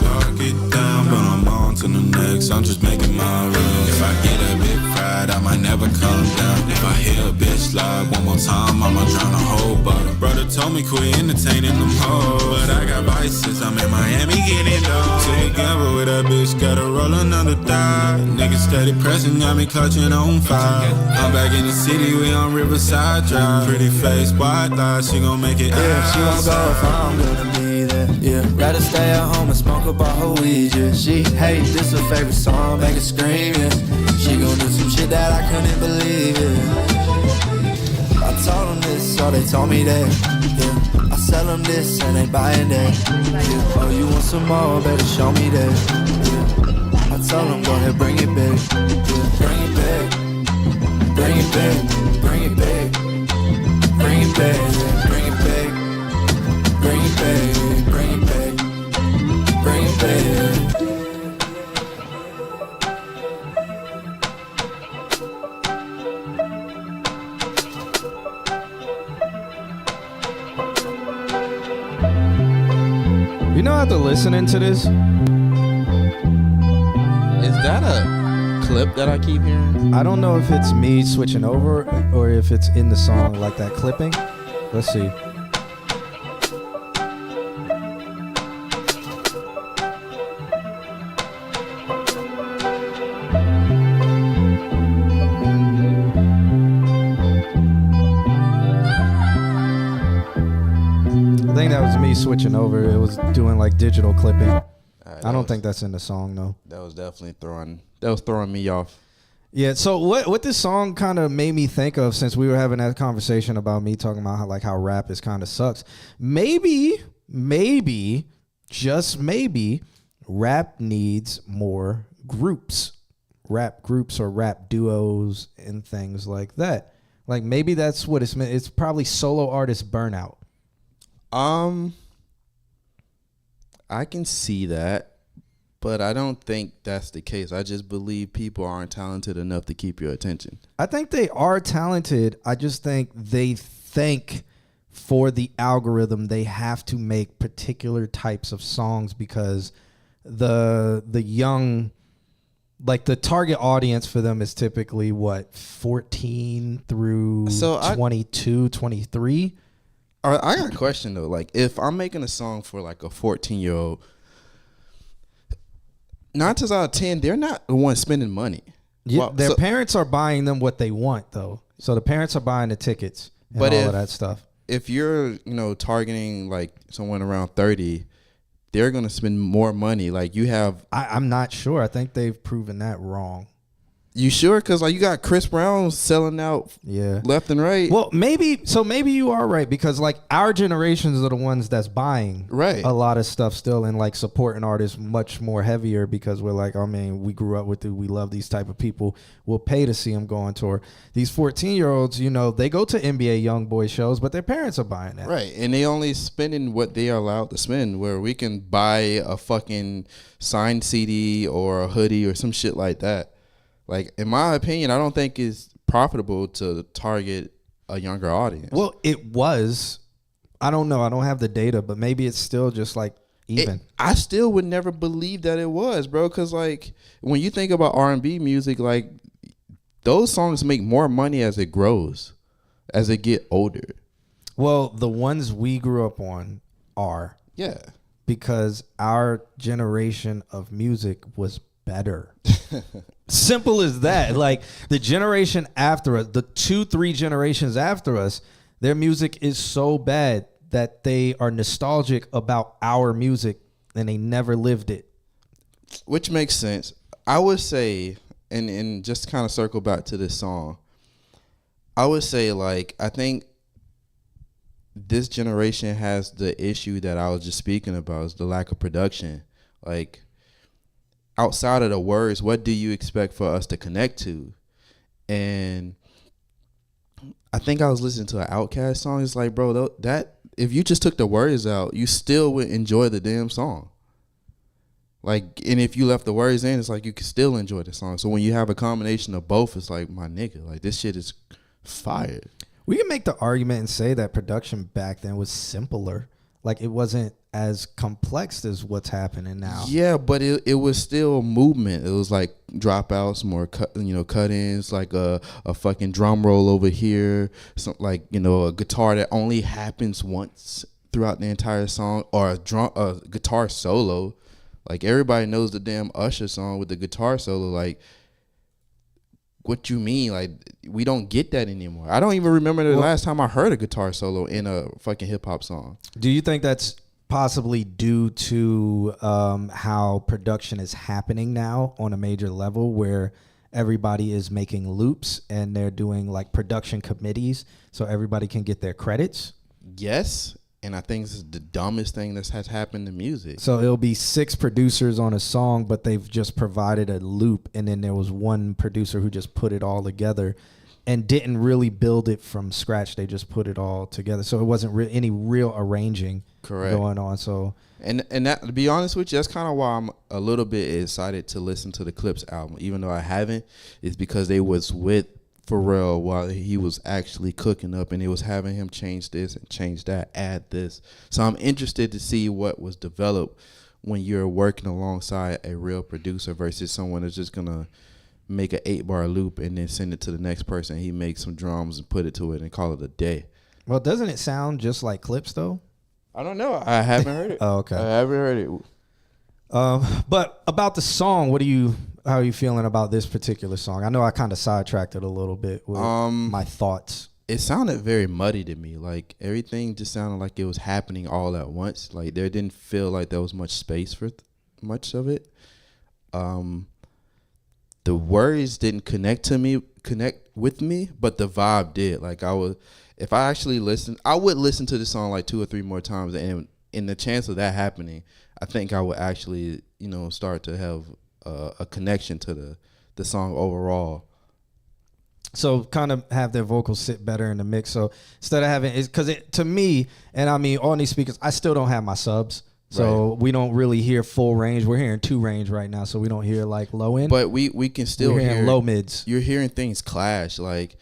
lock it down, but I'm on to the next. I'm just making my rules. If I get a bit fried, I might never come down. If I hear a bitch slide one more time, I'ma drown a whole bottle. Brother told me quit entertaining them hoes, but I got vices. I'm in Miami getting low. Take a gamble with that bitch, gotta roll another die. Niggas steady pressing, got me clutching on fire. I'm back in the city, we on Riverside Drive. Pretty face, white lies, she gon' make it. Yeah, she won't go if I'm gonna be there. Yeah, rather stay at home and smoke up all her weed. Yeah, she hate this her favorite song, make her scream. Yeah, she gon' do some shit that I couldn't believe. Yeah, I told them this, so they told me that. Yeah, I sell them this and they buying that. Yeah, oh, you want some more? Better show me that. Yeah, I told them go ahead, bring it back. Yeah, bring it back, bring it back, bring it back, bring it back, yeah, bring it back. Bring it back, bring it back, bring it back. You know, after listening to this, Is that a clip that I keep hearing? I don't know if it's me switching over or if it's in the song like that clipping. Let's see. I think that was me switching over. It was doing like digital clipping. I don't think that's in the song though. That was definitely throwing me off. Yeah, so what this song kind of made me think of, since we were having that conversation about me talking about how rap is kind of sucks. Maybe, just maybe, rap needs more groups, rap groups or rap duos and things like that. Like maybe that's what it's meant. It's probably solo artist burnout. I can see that, but I don't think that's the case. I just believe people aren't talented enough to keep your attention. I think they are talented. I just think they think for the algorithm they have to make particular types of songs because the young, like the target audience for them is typically what, 14 through 22, 23. I got a question though. Like, if I'm making a song for like a 14-year-old, 9 times out of 10, they're not the one spending money. Yeah, Well, their so- parents are buying them what they want, though. So the parents are buying the tickets and But all if- of that stuff. If you're, targeting like someone around 30, they're gonna spend more money. Like you have, I'm not sure. I think they've proven that wrong. you sure? Because like you got Chris Brown selling out Yeah. left and right. Well, maybe you are right, because like our generations are the ones that's buying Right. a lot of stuff still, and like supporting artists much more heavier, because we're like, I mean, we grew up with it. We love these type of people. We'll pay to see them go on tour. These 14-year-olds, they go to NBA YoungBoy shows, but their parents are buying that. Right, and they only spending what they are allowed to spend. Where we can buy a fucking signed CD or a hoodie or some shit like that. Like, in my opinion, I don't think it's profitable to target a younger audience. Well, it was. I don't know. I don't have the data, but maybe it's still just like even. I still would never believe that it was, bro. Because like when you think about R&B music, like those songs make more money as it grows, as it get older. Well, the ones we grew up on are, Yeah. because our generation of music was better. Simple as that. Like the generation after us, the 2-3 generations after us, their music is so bad that they are nostalgic about our music and they never lived it. Which makes sense. I would say, and just kind of circle back to this song, I would say, like, I think this generation has the issue that I was just speaking about, is the lack of production. Like, outside of the words, what do you expect for us to connect to? And I think I was listening to an Outkast song. It's like, bro, that if you just took the words out, you still would enjoy the damn song. Like, and if you left the words in, it's like you could still enjoy the song. So when you have a combination of both, it's like, my nigga, like this shit is fire. We can make the argument and say that production back then was simpler. Like it wasn't as complex as what's happening now. Yeah, but it was still movement. It was like dropouts, more cut-ins, like a fucking drum roll over here, some like a guitar that only happens once throughout the entire song, or a guitar solo. Like everybody knows the damn Usher song with the guitar solo. Like, what you mean? Like, we don't get that anymore. I don't even remember the last time I heard a guitar solo in a fucking hip hop song. Do you think that's possibly due to how production is happening now on a major level, where everybody is making loops and they're doing like production committees so everybody can get their credits? Yes. And I think this is the dumbest thing that has happened to music. So it'll be 6 producers on a song, but they've just provided a loop, and then there was one producer who just put it all together and didn't really build it from scratch. They just put it all together. So it wasn't any real arranging going on. So and that, to be honest with you, that's kind of why I'm a little bit excited to listen to the Clips album, even though I haven't, is because they was with Pharrell while he was actually cooking up, and it was having him change this and change that, add this. So I'm interested to see what was developed when you're working alongside a real producer versus someone that's just gonna make an 8-bar loop and then send it to the next person. He makes some drums and put it to it and call it a day. Well, doesn't it sound just like Clips though? I don't know. I haven't heard it. Oh, okay. I haven't heard it. But about the song, how are you feeling about this particular song? I know I kind of sidetracked it a little bit with my thoughts. It sounded very muddy to me. Like everything just sounded like it was happening all at once. Like there didn't feel like there was much space for much of it. The words didn't connect with me, but the vibe did. Like if I actually listened, I would listen to the song like 2 or 3 more times, and in the chance of that happening, I think I would actually, start to have a connection to the song overall. So kind of have their vocals sit better in the mix. So instead of having, because to me, and I mean on these speakers, I still don't have my subs. So we don't really hear full range. We're hearing 2 range right now, so we don't hear like low end. But we can still We're hear hearing low mids. You're hearing things clash, like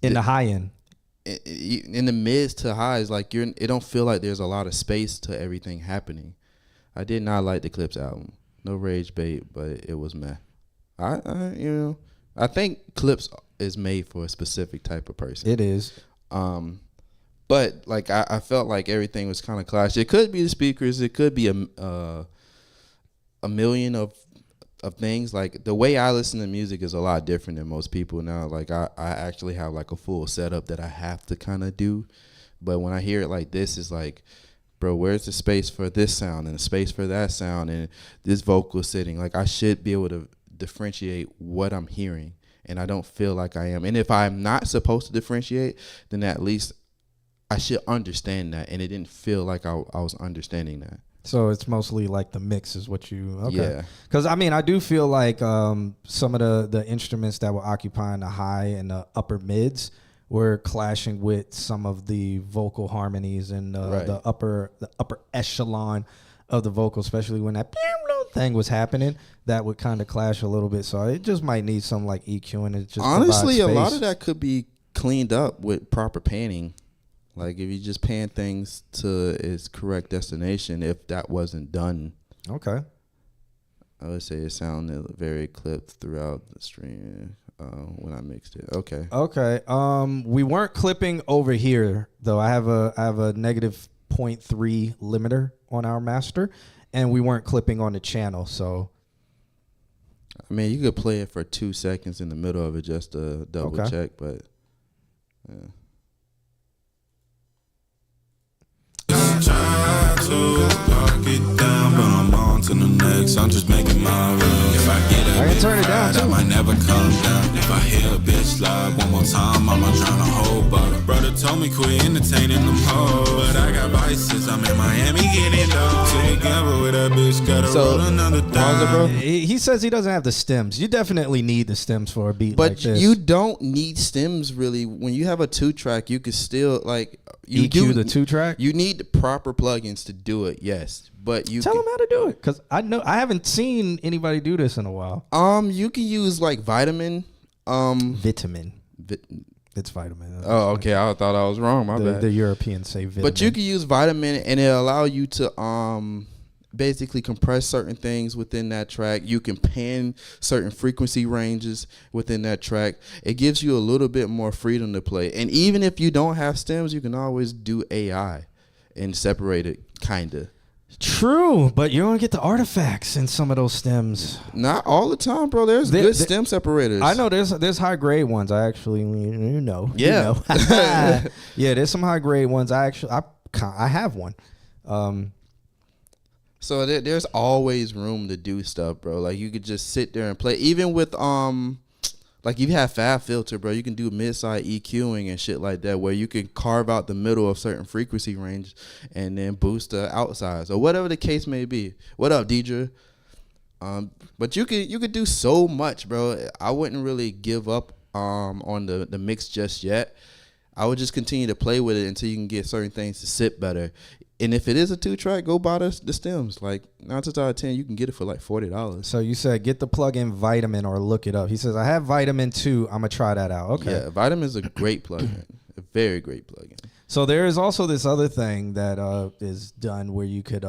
in the high end. In the mids to highs, like it don't feel like there's a lot of space to everything happening. I did not like the Clips album. No rage bait, but it was meh. I think Clips is made for a specific type of person. It is. But like I felt like everything was kind of clashed. It could be the speakers. It could be a million of of things. Like the way I listen to music is a lot different than most people now. Like I actually have like a full setup that I have to kind of do. But when I hear it like this, it's like, bro, where's the space for this sound and the space for that sound and this vocal sitting? Like I should be able to differentiate what I'm hearing, and I don't feel like I am. And if I'm not supposed to differentiate, then at least I should understand that. And it didn't feel like I was understanding that. So it's mostly like the mix is what you, okay. Yeah. Because, I mean, I do feel like some of the instruments that were occupying the high and the upper mids were clashing with some of the vocal harmonies and the upper echelon of the vocal, especially when that thing was happening. That would kind of clash a little bit. So it just might need some like EQ, and it just honestly, a space. lot of that could be cleaned up with proper panning. Like if you just pan things to its correct destination, if that wasn't done. Okay. I would say it sounded very clipped throughout the stream when I mixed it. Okay. Okay. We weren't clipping over here though. I have a negative 0.3 limiter on our master, and we weren't clipping on the channel. So, I mean, you could play it for 2 seconds in the middle of it just to double check, but yeah. Try to lock it down, but I'm on to the next. I'm just making my rounds. If I get a I can bit turn it down, fried, I too. might never come down. If I hear a bitch slide one more time, I'ma drown a whole bottle. Brother told me quit entertaining them hoes, but I got vices. I'm in Miami getting dough. So together with that bitch, gotta roll another down. He says he doesn't have the stems. You definitely need the stems for a beat like But this. you don't need stems really. When you have a 2-track, you could still like you EQ the 2-track. You need the proper plugins to do it. Yes, but you Tell him how to do it, because I haven't seen anybody do this in a while. you can use like vitamin. Vitamin. It's vitamin. Oh, okay. I thought I was wrong. My bad. The Europeans say vitamin. But you can use vitamin, and it allow you to basically compress certain things within that track. You can pan certain frequency ranges within that track. It gives you a little bit more freedom to play. And even if you don't have stems, you can always do AI and separate it, kinda. True, but you're gonna get the artifacts in some of those stems. Not all the time, bro. There's good stem separators. I know there's high grade ones. I actually, you know. Yeah. Yeah, there's some high grade ones. I have one. So there's always room to do stuff, bro. Like you could just sit there and play. Even with like if you have Fab Filter, bro, you can do mid-side EQing and shit like that, where you can carve out the middle of certain frequency range and then boost the outsides or whatever the case may be. What up, Deidre? But you could do so much, bro. I wouldn't really give up on the mix just yet. I would just continue to play with it until you can get certain things to sit better. And if it is a 2-track, go buy the stems. Like 9 times out of 10, you can get it for like $40. So you said get the plug-in Vitamin or look it up. He says I have Vitamin 2. I'm gonna try that out. Okay. Yeah, Vitamin is a great plugin, a very great plugin. So there is also this other thing that is done where you could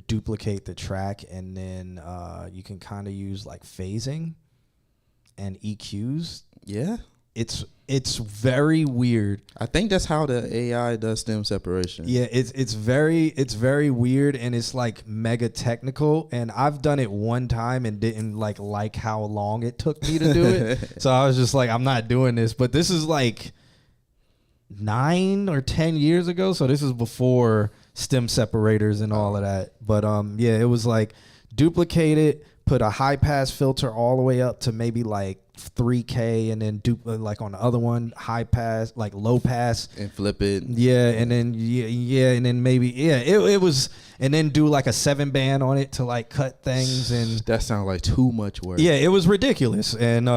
duplicate the track, and then you can kind of use like phasing and EQs. Yeah. It's very weird. I think that's how the AI does stem separation. Yeah, it's very weird, and it's like mega technical. And I've done it one time and didn't like how long it took me to do it. So I was just like, I'm not doing this. But this is like 9 or 10 years ago, so this is before stem separators and all of that. But yeah, it was like duplicate it, put a high pass filter all the way up to maybe like 3K, and then like on the other one high pass, like low pass, and flip it. Yeah, and then and then maybe it was, and then do like a 7-band on it to like cut things, and that sounds like too much work. Yeah, it was ridiculous, and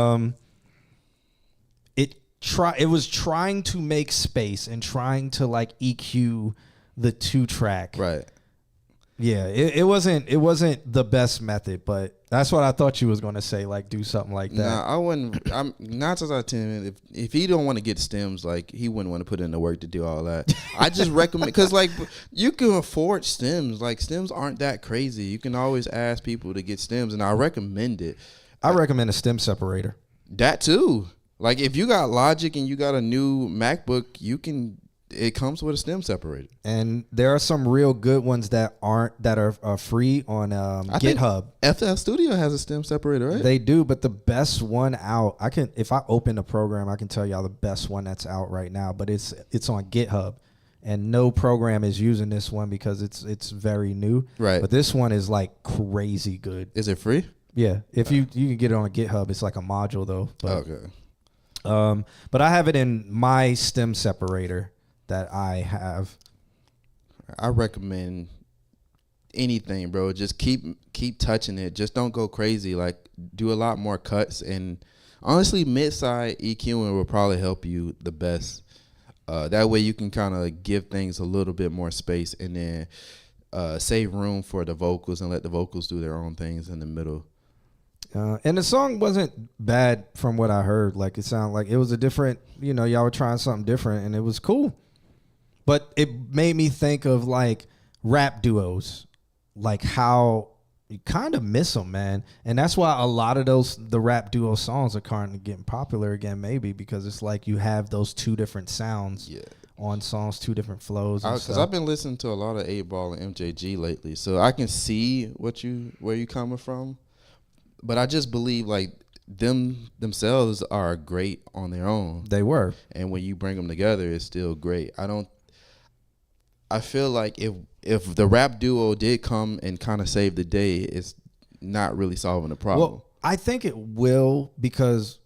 it was trying to make space and trying to like EQ the 2-track. Right. Yeah, it wasn't the best method, but that's what I thought you was gonna say, like do something like that. Nah, I wouldn't. I'm 9 times out of 10. If he don't want to get stems, like he wouldn't want to put in the work to do all that. I just recommend, because like you can afford stems. Like stems aren't that crazy. You can always ask people to get stems, and I recommend it. I recommend a stem separator. That too. Like if you got Logic and you got a new MacBook, you can it comes with a stem separator. And there are some real good ones that are free on I think GitHub. FL Studio has a stem separator, right? They do, but the best one out, if I open the program, I can tell y'all the best one that's out right now. But it's on GitHub, and no program is using this one because it's very new. Right. But this one is like crazy good. Is it free? Yeah, if you can get it on GitHub, it's like a module though. But, Okay. But I have it in my stem separator that I have. I recommend anything, bro. Just keep touching it. Just don't go crazy. Like, do a lot more cuts, and honestly, mid-side EQing will probably help you the best. That way you can kind of give things a little bit more space, and then save room for the vocals and let the vocals do their own things in the middle. And the song wasn't bad from what I heard. Like, it sounded like it was a different, y'all were trying something different, and it was cool. But it made me think of like rap duos, like how you kind of miss them, man. And that's why a lot of the rap duo songs are kind of getting popular again, maybe because it's like you have those two different sounds on songs, two different flows. Because I've been listening to a lot of 8Ball and MJG lately, so I can see where you coming from. But I just believe like themselves are great on their own. They were. And when you bring them together, it's still great. I feel like if the rap duo did come and kind of save the day, it's not really solving the problem. Well, I think it will, because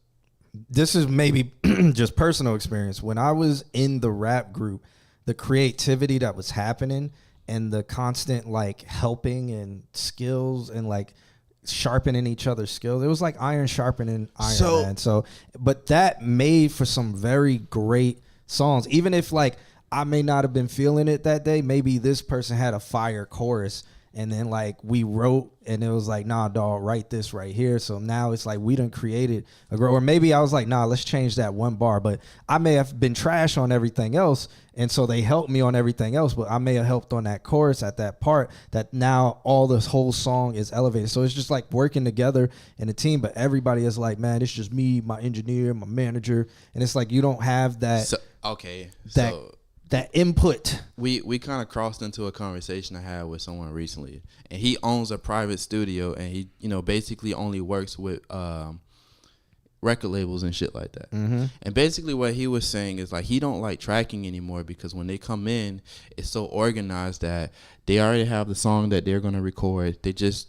this is maybe just personal experience. When I was in the rap group, the creativity that was happening and the constant like helping and skills and like sharpening each other's skills. It was like iron sharpening iron, man. So, but that made for some very great songs. Even if like I may not have been feeling it that day, maybe this person had a fire chorus, and then like we wrote, and it was like, nah, dog, write this right here. So now it's like we done created a grow. Or maybe I was like, nah, let's change that one bar. But I may have been trash on everything else, and so they helped me on everything else. But I may have helped on that chorus at that part that now all this whole song is elevated. So it's just like working together in a team. But everybody is like, man, it's just me, my engineer, my manager, and it's like you don't have that. That input. We kind of crossed into a conversation I had with someone recently, and he owns a private studio, and he basically only works with record labels and shit like that. Mm-hmm. And basically what he was saying is like he don't like tracking anymore, because when they come in, it's so organized that they already have the song that they're gonna record. They just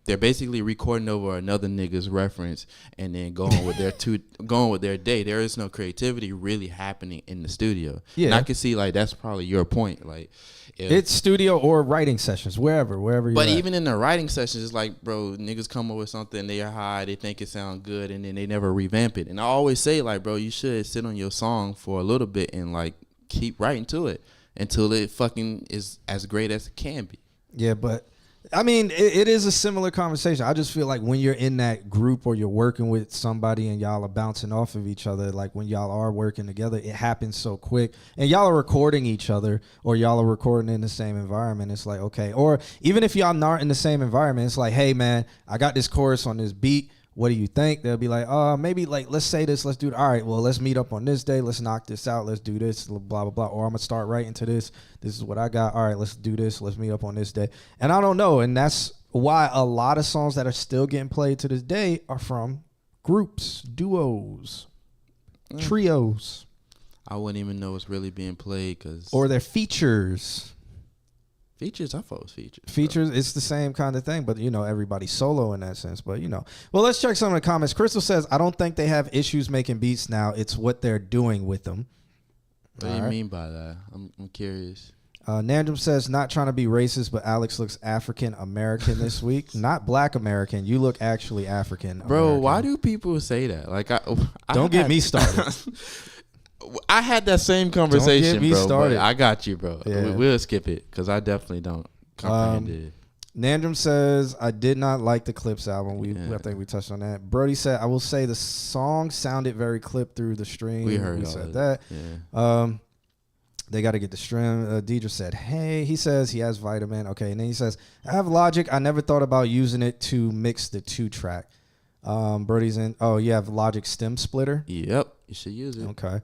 they're basically recording over another nigga's reference and then going with their day. There is no creativity really happening in the studio. Yeah, and I can see like that's probably your point. Like, it's studio or writing sessions, wherever you're But at. even in the writing sessions, it's like, bro, niggas come up with something, they are high, they think it sounds good, and then they never revamp it. And I always say, like, bro, you should sit on your song for a little bit and like keep writing to it until it fucking is as great as it can be. Yeah, but I mean, it is a similar conversation. I just feel like when you're in that group or you're working with somebody and y'all are bouncing off of each other, like when y'all are working together, it happens so quick. And y'all are recording each other, or y'all are recording in the same environment. It's like, okay. Or even if y'all not in the same environment, it's like, hey, man, I got this chorus on this beat. What do you think? They'll be like, maybe like, let's say this, let's do it. All right, well, let's meet up on this day. Let's knock this out. Let's do this, blah, blah, blah. Or I'm going to start writing to this. This is what I got. All right, let's do this. Let's meet up on this day. And I don't know. And that's why a lot of songs that are still getting played to this day are from groups, duos, trios. I wouldn't even know it's really being played or they're features. Features, I thought it was features. Features, it's the same kind of thing, but everybody's solo in that sense. But well, let's check some of the comments. Crystal says, I don't think they have issues making beats now. It's what they're doing with them. What do you mean by that? I'm curious. Nandrum says, not trying to be racist, but Alex looks African American this week. Not Black American. You look actually African American. Bro, why do people say that? Like, don't get me started. I had that same conversation, bro. Started. I got you, bro. Yeah. We'll skip it because I definitely don't comprehend it. Nandrum says, I did not like the Clips album. I think we touched on that. Brody said, I will say the song sounded very clipped through the stream. We said that. Yeah. They got to get the stream. Deidre said, hey. He says he has Vitamin. Okay. And then he says, I have Logic. I never thought about using it to mix the 2-track. Brody's in. Oh, you have Logic Stem Splitter? Yep. You should use it. Okay.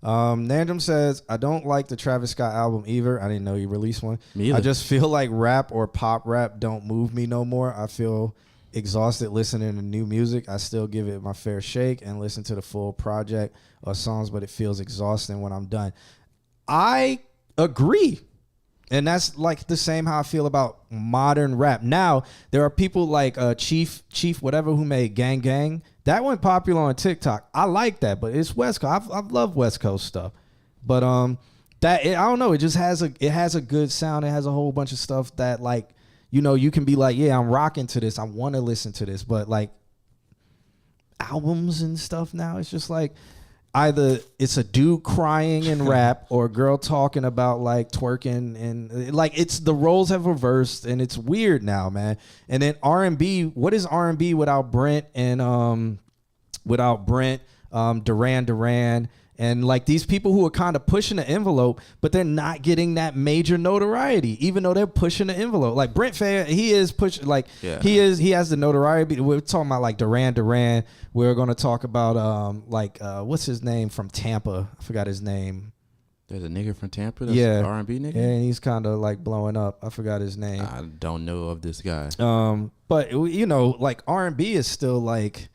Nandrum says, I don't like the Travis Scott album either. I didn't know he released one. Me either. I just feel like rap or pop rap don't move me no more. I feel exhausted listening to new music. I still give it my fair shake and listen to the full project or songs, but it feels exhausting when I'm done. I agree. And that's like the same how I feel about modern rap. Now, there are people like Chief whatever who made Gang Gang. That went popular on TikTok. I like that, but it's West Coast. I love West Coast stuff. But I don't know. It just has a good sound. It has a whole bunch of stuff that like, you know, you can be like, yeah, I'm rocking to this. I want to listen to this. But like albums and stuff now, it's just like either it's a dude crying in rap or a girl talking about like twerking, and like it's the roles have reversed and it's weird now, man. And then R&B, what is R&B without Brent and Duran Duran and like these people who are kind of pushing the envelope, but they're not getting that major notoriety, even though they're pushing the envelope. Like Brent Faiyaz, he is pushing, like he has the notoriety. We're talking about like Duran Duran. We're going to talk about what's his name from Tampa? I forgot his name. There's a nigga from Tampa that's an R&B nigga? Yeah, and he's kind of like blowing up. I forgot his name. I don't know of this guy. But you know, like R&B is still like,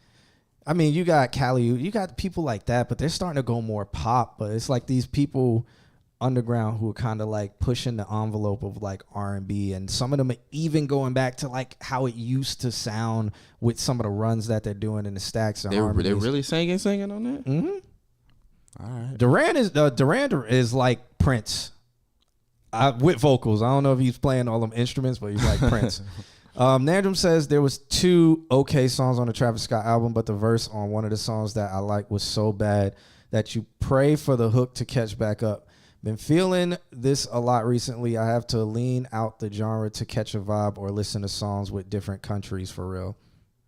I mean, you got Cali, you got people like that, but they're starting to go more pop. But it's like these people underground who are kind of like pushing the envelope of like R&B, and some of them are even going back to like how it used to sound with some of the runs that they're doing in the stacks. They're really singing on that? Mm-hmm. All right. Duran is like Prince with vocals. I don't know if he's playing all them instruments, but he's like Prince. Nandrum says there was 2 okay songs on the Travis Scott album, but the verse on one of the songs that I like was so bad that you pray for the hook to catch back up. Been feeling this a lot recently. I have to lean out the genre to catch a vibe or listen to songs with different countries for real.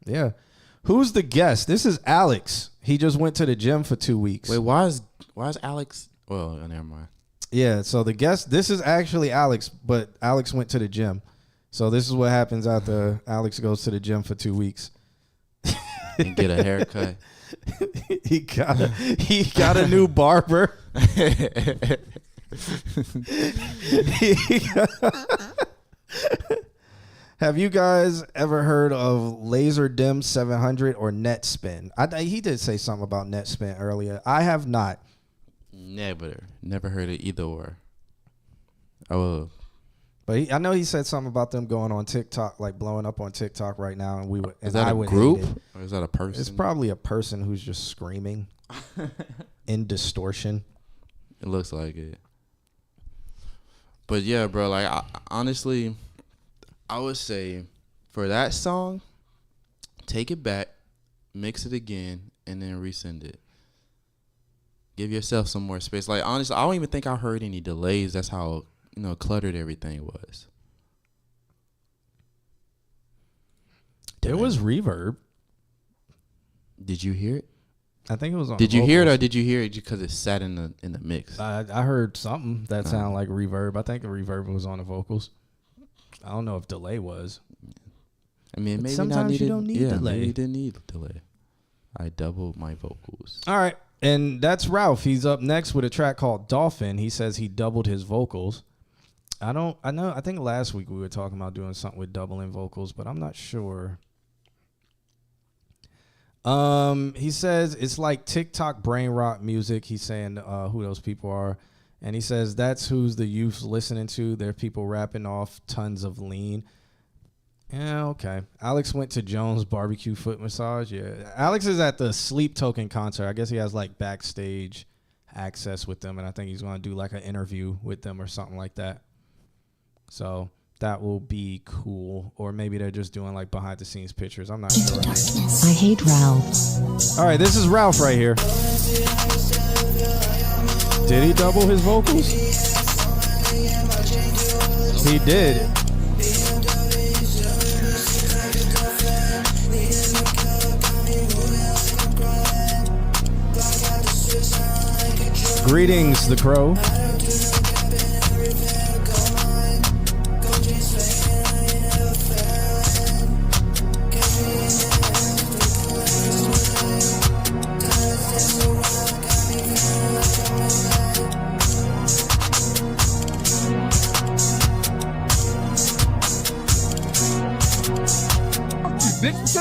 Yeah. Who's the guest? This is Alex. He just went to the gym for 2 weeks. Wait, why is Alex? Well, never mind. Yeah, so the guest, this is actually Alex, but Alex went to the gym. So this is what happens after Alex goes to the gym for 2 weeks. And get a haircut. He got a new barber. Have you guys ever heard of LaserDim 700 or NetSpin? He did say something about NetSpin earlier. I have not. Never heard of either or. Oh. But I know he said something about them going on TikTok, like blowing up on TikTok right now, and we would. Is that a group or is that a person? It's probably a person who's just screaming in distortion. It looks like it. But yeah, bro. Like honestly, I would say for that song, take it back, mix it again, and then resend it. Give yourself some more space. Like honestly, I don't even think I heard any delays. That's how, you know, cluttered everything was. There was reverb. Did you hear it? I think it was on. Did you hear it, or did you hear it because it sat in the mix? I heard something that sounded like reverb. I think the reverb was on the vocals. I don't know if delay was. I mean, maybe sometimes you don't need delay. Maybe you didn't need delay. I doubled my vocals. All right, and that's Ralph. He's up next with a track called Dolphin. He says he doubled his vocals. I think last week we were talking about doing something with doubling vocals, but I'm not sure. He says it's like TikTok brain rot music. He's saying who those people are. And he says that's who's the youth listening to. They're people rapping off tons of lean. Yeah, okay. Alex went to Jones Barbecue Foot Massage. Yeah. Alex is at the Sleep Token concert. I guess he has like backstage access with them, and I think he's going to do like an interview with them or something like that. So that will be cool. Or maybe they're just doing like behind the scenes pictures. I'm not sure. I hate Ralph. All right, this is Ralph right here. Did he double his vocals? He did. Greetings, the Crow.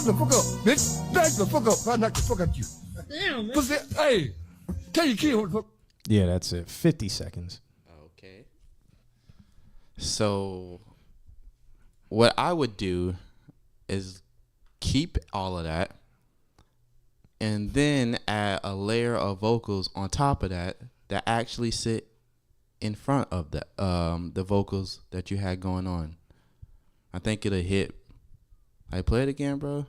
the fuck up, bitch. Back the fuck up. I knock the fuck out you. Damn, man. Pussy, hey, tell your kid what the fuck. Yeah, that's it. 50 seconds. Okay. So, what I would do is keep all of that and then add a layer of vocals on top of that actually sit in front of the vocals that you had going on. I think it'll hit. I play it again, bro.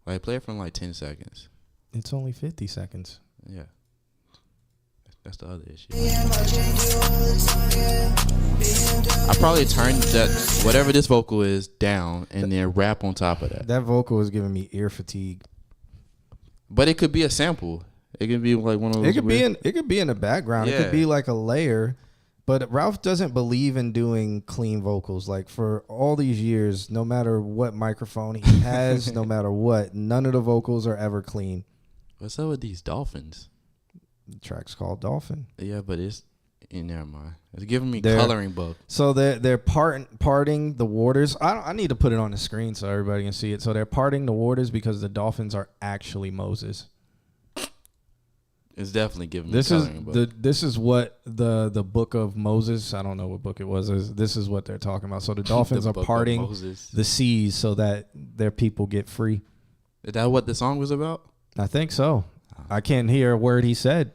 I play it from like 10 seconds. It's only 50 seconds. Yeah. That's the other issue. I probably turn that whatever this vocal is down and then rap on top of that. That vocal is giving me ear fatigue. But it could be a sample. It could be like one of those. It could be in the background. Yeah. It could be like a layer. But Ralph doesn't believe in doing clean vocals. Like for all these years, no matter what microphone he has, no matter what, none of the vocals are ever clean. What's up with these dolphins? The track's called Dolphin. Yeah, but it's in there, man. It's giving me coloring book. So they're parting the waters. I need to put it on the screen so everybody can see it. So they're parting the waters because the dolphins are actually Moses. It's definitely giving me coloring book. This is what the book of Moses. I don't know what book it was. This is what they're talking about. So the dolphins are parting the seas so that their people get free. Is that what the song was about? I think so. I can't hear a word he said.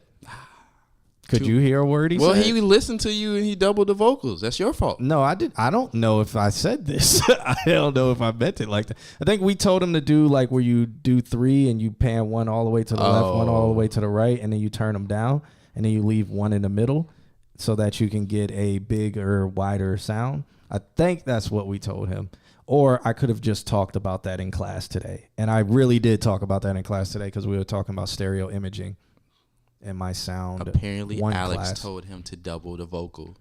Could you hear a word he said? Well, he listened to you and he doubled the vocals. That's your fault. No, I did. I don't know if I said this. I don't know if I meant it like that. I think we told him to do like where you do 3 and you pan one all the way to the left, one all the way to the right, and then you turn them down, and then you leave one in the middle so that you can get a bigger, wider sound. I think that's what we told him. Or I could have just talked about that in class today. And I really did talk about that in class today because we were talking about stereo imaging. And my sound. Apparently, Alex told him to double the vocal.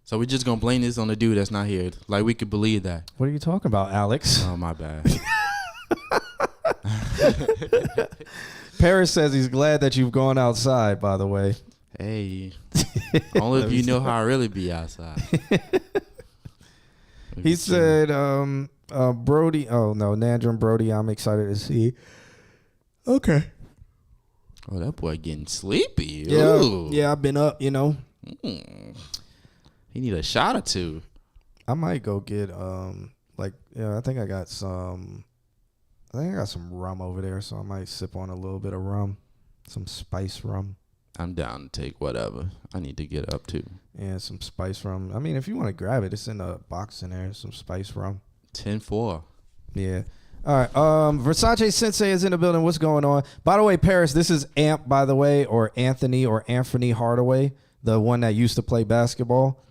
So we're just going to blame this on the dude that's not here. Like, we could believe that. What are you talking about, Alex? Oh, my bad. Paris says he's glad that you've gone outside, by the way. Hey. Only if you know how I really be outside. He said, Brody. Oh, no, Nandrum Brody, I'm excited to see. Okay. Oh, that boy getting sleepy. Yeah, Ooh. yeah, I've been up, you know. He need a shot or two. I might go get I think I got some rum over there, so I might sip on a little bit of rum, some spice rum. I'm down to take whatever. I need to get up too. Yeah, some spice rum. I mean, if you want to grab it, it's in a box in there. Some spice rum. 10-4. Yeah. All right. Versace Sensei is in the building. What's going on? By the way, Paris, this is Amp, by the way, or Anthony Hardaway, the one that used to play basketball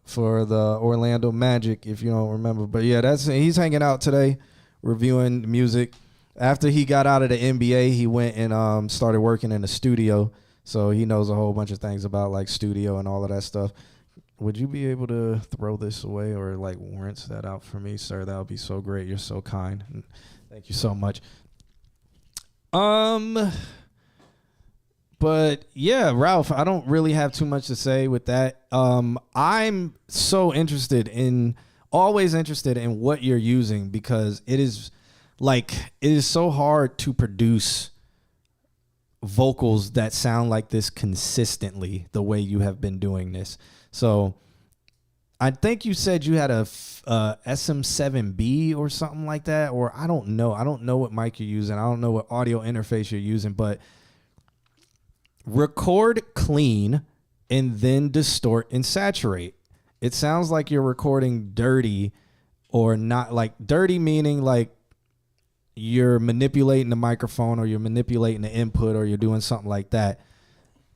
for the Orlando Magic, if you don't remember. But yeah, he's hanging out today, reviewing music. After he got out of the NBA, he went and started working in the studio. So he knows a whole bunch of things about like studio and all of that stuff. Would you be able to throw this away or like rinse that out for me, sir? That would be so great. You're so kind. Thank you so much. But yeah, Ralph, I don't really have too much to say with that. I'm so always interested in what you're using because it is so hard to produce vocals that sound like this consistently the way you have been doing this. So I think you said you had a SM7B or something like that, or I don't know. I don't know what mic you're using. I don't know what audio interface you're using, but record clean and then distort and saturate. It sounds like you're recording dirty or not, like dirty meaning like you're manipulating the microphone or you're manipulating the input or you're doing something like that.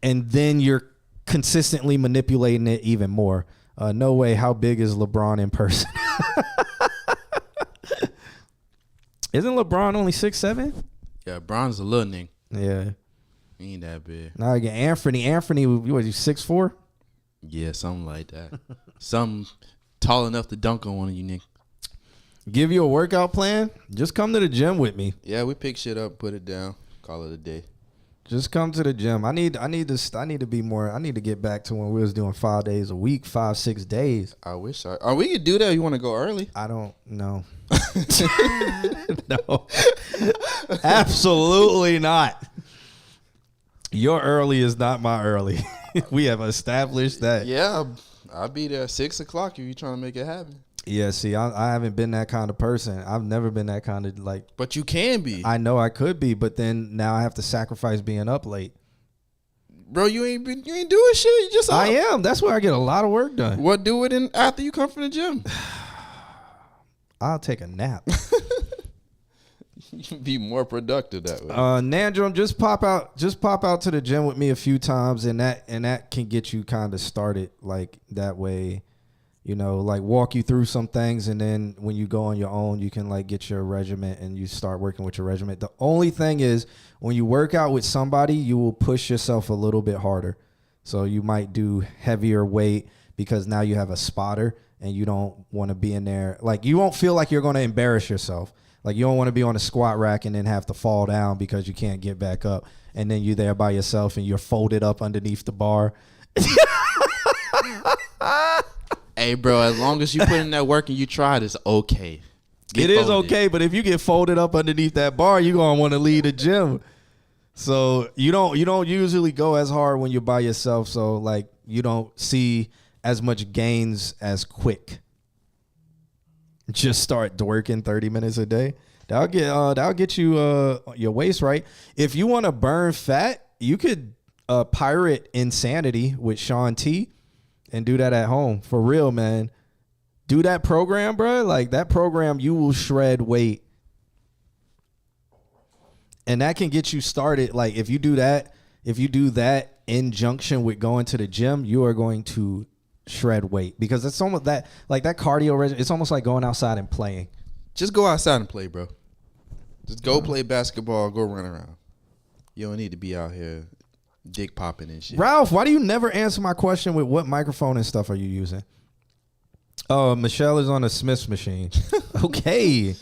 And then you're consistently manipulating it even more. No way. How big is LeBron in person? Isn't LeBron only 6'7"? Yeah, Bron's a little nigga. Yeah. He ain't that big. Now again, Anthony, what, you 6'4"? Yeah, something like that. Something tall enough to dunk on one of you niggas. Give you a workout plan? Just come to the gym with me. Yeah, we pick shit up, put it down, call it a day. Just come to the gym. I need to be more. I need to get back to when we was doing 5 days a week, 5-6 days. I wish we could do that. You want to go early? I don't know. No, absolutely not. Your early is not my early. We have established that. Yeah, I'll be there at 6 o'clock if you're trying to make it happen. Yeah, see, I haven't been that kind of person. I've never been that kind of like. But you can be. I know I could be, but then now I have to sacrifice being up late. Bro, you ain't doing shit. You just up. I am. That's where I get a lot of work done. What do it after you come from the gym? I'll take a nap. You be more productive that way. Nandrum, just pop out to the gym with me a few times, and that can get you kind of started like that way. You know, like walk you through some things, and then when you go on your own, you can like get your regiment and you start working with your regiment. The only thing is when you work out with somebody, you will push yourself a little bit harder. So you might do heavier weight because now you have a spotter and you don't want to be in there. Like you won't feel like you're going to embarrass yourself. Like you don't want to be on a squat rack and then have to fall down because you can't get back up. And then you're there by yourself and you're folded up underneath the bar. Hey, bro, as long as you put in that work and you try it, it's okay. It is okay, but if you get folded up underneath that bar, you're going to want to leave the gym. So you don't usually go as hard when you're by yourself. So like you don't see as much gains as just start working 30 minutes a day. That'll get you your waist right. If you want to burn fat, you could pirate Insanity with Sean T and do that at home. For real, man. Do that program, bro. Like that program, you will shred weight. And that can get you started. Like if you do that in junction with going to the gym, you are going to shred weight because it's almost that like that cardio regimen. It's almost like going outside and playing. Just go outside and play, bro. Just go play basketball, go run around. You don't need to be out here dick popping and shit. Ralph, why do you never answer my question with what microphone and stuff are you using? Oh, Michelle is on a Smith's machine. Okay.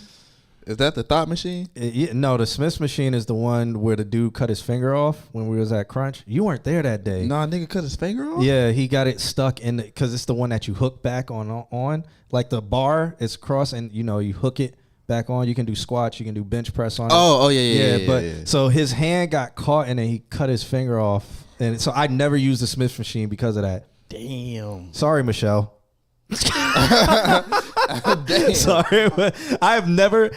Is that the thought machine? No, the Smith's machine is the one where the dude cut his finger off when we was at Crunch. You weren't there that day. Nah, nigga cut his finger off? Yeah, he got it stuck in because it's the one that you hook back on. Like the bar, it's cross and you hook it back on. You can do squats, you can do bench press on it. Oh, yeah. So his hand got caught and then he cut his finger off. And so I never used the Smith's machine because of that. Damn. Sorry, Michelle. Damn. Sorry, but I have never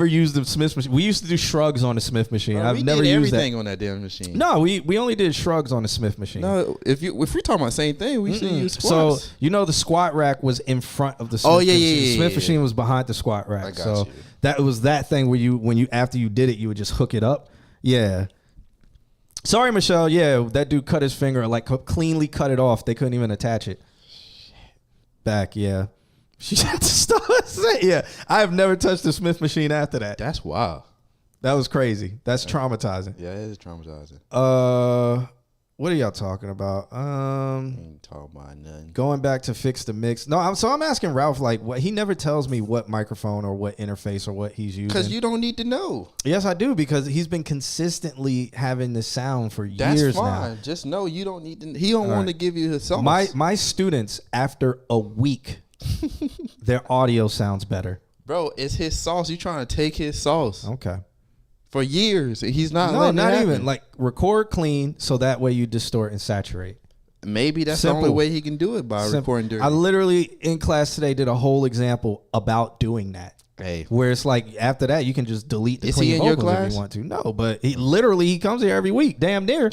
used the Smith machine. We used to do shrugs on the Smith machine. Bro, I've never did used everything that on that damn machine. No, we only did shrugs on the Smith machine. No, if we're talking about the same thing, we should use So squats. the squat rack was in front of the Smith machine. The Smith machine was behind the squat rack. I got So you. that was that thing where when you after you did it, you would just hook it up. Yeah. Sorry, Michelle. Yeah, that dude cut his finger, like cleanly cut it off. They couldn't even attach it. Back, yeah. She had to stop saying, yeah. I have never touched the Smith machine after that. That's wild. That was crazy. That's traumatizing. Yeah, it is traumatizing. What are y'all talking about? Ain't talking about nothing. Going back to fix the mix. No, I'm asking Ralph, like, what he never tells me what microphone or what interface or what he's using. Because you don't need to know. Yes, I do, because he's been consistently having this sound for That's years fine. now. Just know you don't need to. He don't want to give you his sauce. My students, after a week, their audio sounds better. Bro, it's his sauce. You trying to take his sauce. Okay. For years. He's not No, letting it not happen. even. Like, record clean so that way you distort and saturate. Maybe that's Simple. the only way he can do it, by recording dirty. I literally, in class today, did a whole example about doing that. Hey. Where it's like, after that, you can just delete the Is clean he in your vocals if class? you want to. No, but he comes here every week. Damn near.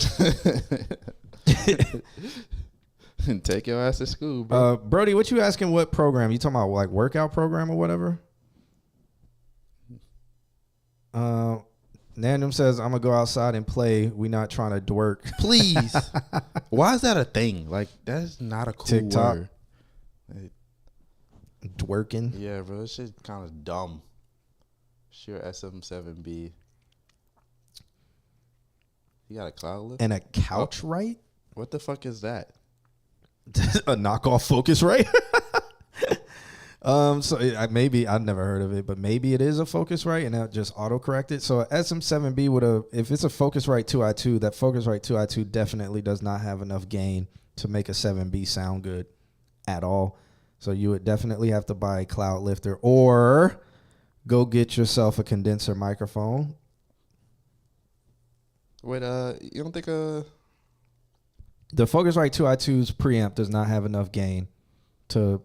Take your ass to school, bro. Brody, what you asking what program? You talking about like workout program or whatever? Nandum says, I'm going to go outside and play. We not trying to dwork. Please. Why is that a thing? Like, that's not a cool TikTok. word. Dworking. Yeah, bro. This shit kind of dumb. Sure, SM7B. You got a cloud lift? And a couch right? What the fuck is that? A knockoff Focusrite. So maybe I've never heard of it, but maybe it is a Focusrite and that just auto-correct it. So a SM7B if it's a Focusrite 2i2, that Focusrite 2i2 definitely does not have enough gain to make a 7B sound good at all. So you would definitely have to buy a cloud lifter or go get yourself a condenser microphone. Wait, you don't think The Focusrite 2i2's preamp does not have enough gain to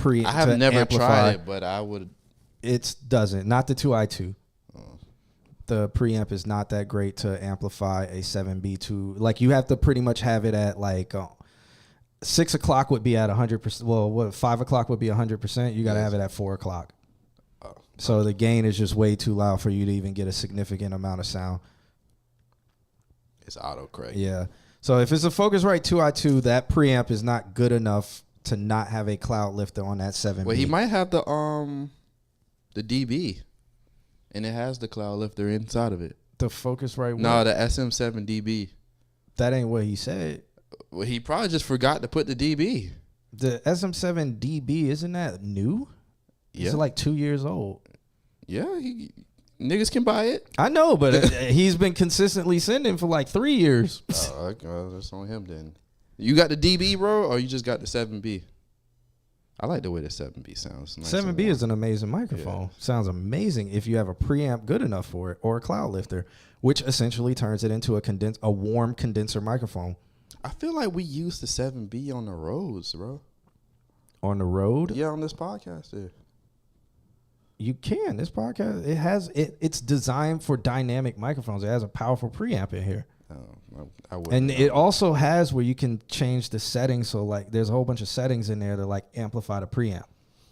I have never amplify. tried it, but I would. It doesn't. Not the 2i2. The preamp is not that great to amplify a 7B to. Like, you have to pretty much have it at like 6 o'clock would be at 100%. Well, 5 o'clock would be 100%. You got to have it at 4 o'clock. So the gain is just way too loud for you to even get a significant amount of sound. It's autocorrect. Yeah. So if it's a Focusrite 2i2, that preamp is not good enough to not have a cloud lifter on that 7B. Well, he might have the DB, and it has the cloud lifter inside of it. The Focusrite. No, the SM7 DB. That ain't what he said. Well, he probably just forgot to put the DB. The SM7 DB, isn't that new? Yeah. It's like 2 years old. Yeah, niggas can buy it. I know, but he's been consistently sending for like 3 years. Oh, that's on him then. You got the DB, bro, or you just got the 7B? I like the way the 7B sounds. Nice 7B is an amazing microphone. Yeah. Sounds amazing if you have a preamp good enough for it or a cloud lifter, which essentially turns it into a warm condenser microphone. I feel like we use the 7B on the roads, bro. On the road? Yeah, on this podcast. Yeah. You can. This podcast, it's designed for dynamic microphones. It has a powerful preamp in here. I wouldn't And know. it also has where you can change the settings. So like there's a whole bunch of settings in there to like amplify the preamp,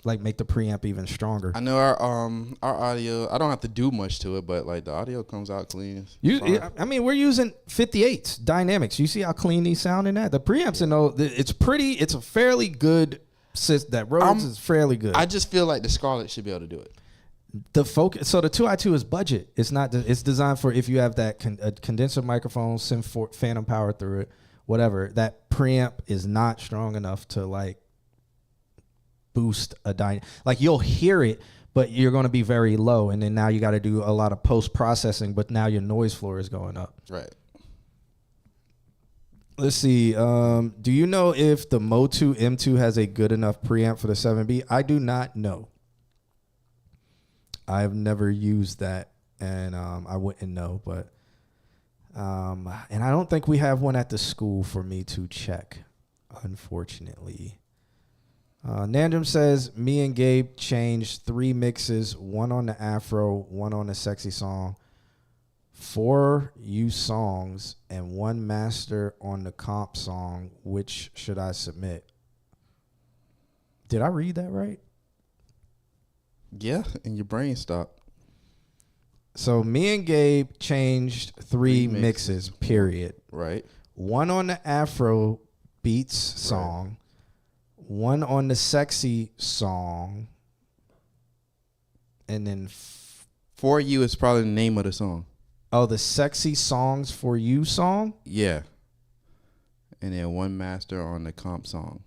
like make the preamp even stronger. I know our audio, I don't have to do much to it, but like the audio comes out clean. Fine. I mean, we're using 58s dynamics. You see how clean these sound in that? The preamps it's a fairly good that Rhodes is fairly good. I just feel like the Scarlett should be able to do it. The focus, so the 2i2 is budget. It's not. It's designed for if you have that condenser microphone, send phantom power through it, whatever. That preamp is not strong enough to like boost a like you'll hear it, but you're going to be very low, and then now you got to do a lot of post processing. But now your noise floor is going up. Right. Let's see. Do you know if the Motu M2 has a good enough preamp for the 7B? I do not know. I've never used that, and I wouldn't know. But and I don't think we have one at the school for me to check, unfortunately. Nandrum says, me and Gabe changed 3 mixes, one on the Afro, one on the Sexy Song, 4 U songs, and 1 master on the comp song. Which should I submit? Did I read that right? Yeah, and your brain stopped. So me and Gabe changed 3 mixes, period. Right. 1 on the Afro Beats song, 1 on the Sexy Song, and then For You is probably the name of the song. Oh, the Sexy Songs for You song? Yeah. And then 1 master on the comp song.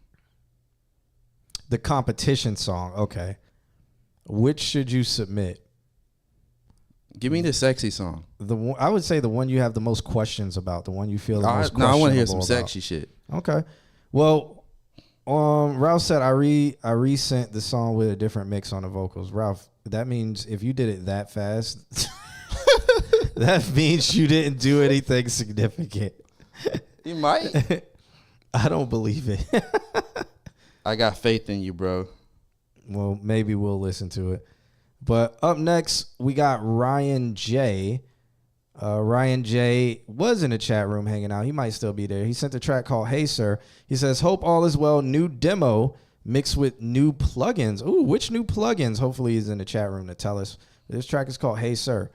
The competition song, okay. Which should you submit? Give me the Sexy Song. I would say the one you have the most questions about, the one you feel the most No, I want to hear some questionable sexy shit. Okay. Well, Ralph said I resent the song with a different mix on the vocals. Ralph, that means if you did it that fast, that means you didn't do anything significant. You might. I don't believe it. I got faith in you, bro. Well, maybe we'll listen to it. But up next, we got Ryan J. Ryan J was in the chat room hanging out. He might still be there. He sent a track called Hey Sir. He says, hope all is well. New demo mixed with new plugins. Ooh, which new plugins? Hopefully he's in the chat room to tell us. This track is called Hey Sir.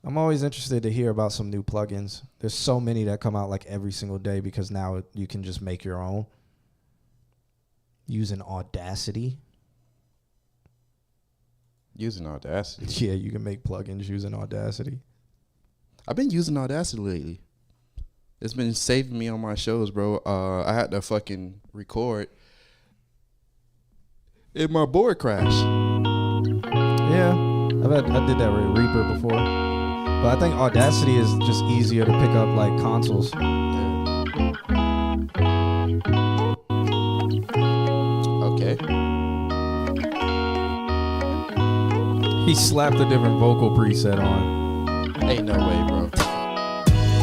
I'm always interested to hear about some new plugins. There's so many that come out like every single day because now you can just make your own using Audacity. Using Audacity. Yeah, you can make plugins using Audacity. I've been using Audacity lately. It's been saving me on my shows, bro. I had to fucking record And my board crashed. Yeah, I did that with Reaper before, but I think Audacity is just easier to pick up like consoles. Okay. He slapped a different vocal preset on. Ain't no way, bro.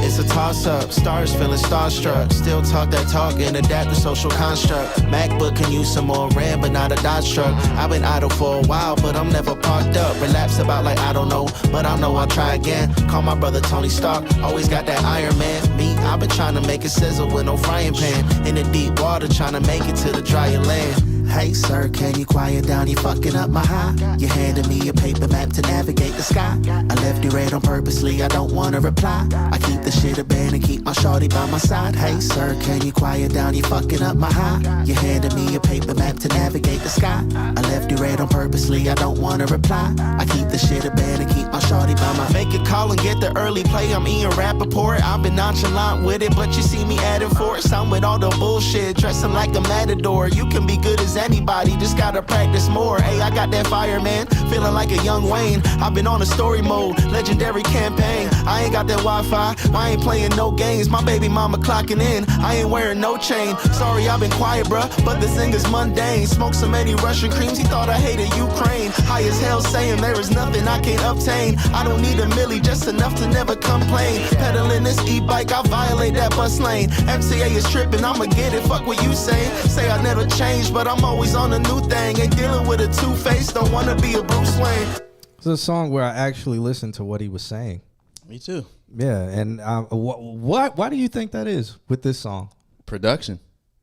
It's a toss-up, stars feeling starstruck. Still talk that talk and adapt the social construct. MacBook can use some more RAM, but not a Dodge truck. I've been idle for a while, but I'm never parked up. Relapse about like I don't know, but I know I'll try again. Call my brother Tony Stark, always got that Iron Man. Me, I've been trying to make it sizzle with no frying pan. In the deep water, trying to make it to the drier land. Hey sir, can you quiet down? You fucking up my high. You handed me a paper map to navigate the sky. I left it red on purposely, I don't wanna reply. I keep the shit a band and keep my shorty by my side. Hey sir, can you quiet down? You fucking up my high. You handed me a paper map to navigate the sky. I left it red on purposely, I don't wanna reply. I keep the shit a band and keep my shorty by my. Make a call and get the early play. I'm Ian Rappaport. I've been nonchalant with it, but you see me adding force. I'm with all the bullshit, dressing like a matador. You can be good as anybody, just gotta practice more. Hey, I got that fire, man, feeling like a young Wayne. I've been on a story mode, legendary campaign. I ain't got that Wi-Fi, I ain't playing no games. My baby mama clocking in, I ain't wearing no chain. Sorry, I've been quiet, bruh, but this thing is mundane. Smoked so many Russian creams, he thought I hated Ukraine. High as hell saying there is nothing I can't obtain. I don't need a milli, just enough to never complain. Pedaling this e-bike, I violate that bus lane. MTA is tripping, I'ma get it, fuck what you say. Say I never changed, but I'm always on a new thing. Ain't dealing with a two-face, don't wanna be a Bruce Wayne. It's a song where I actually listened to what he was saying. Me too. Yeah, and why do you think that is with this song? Production.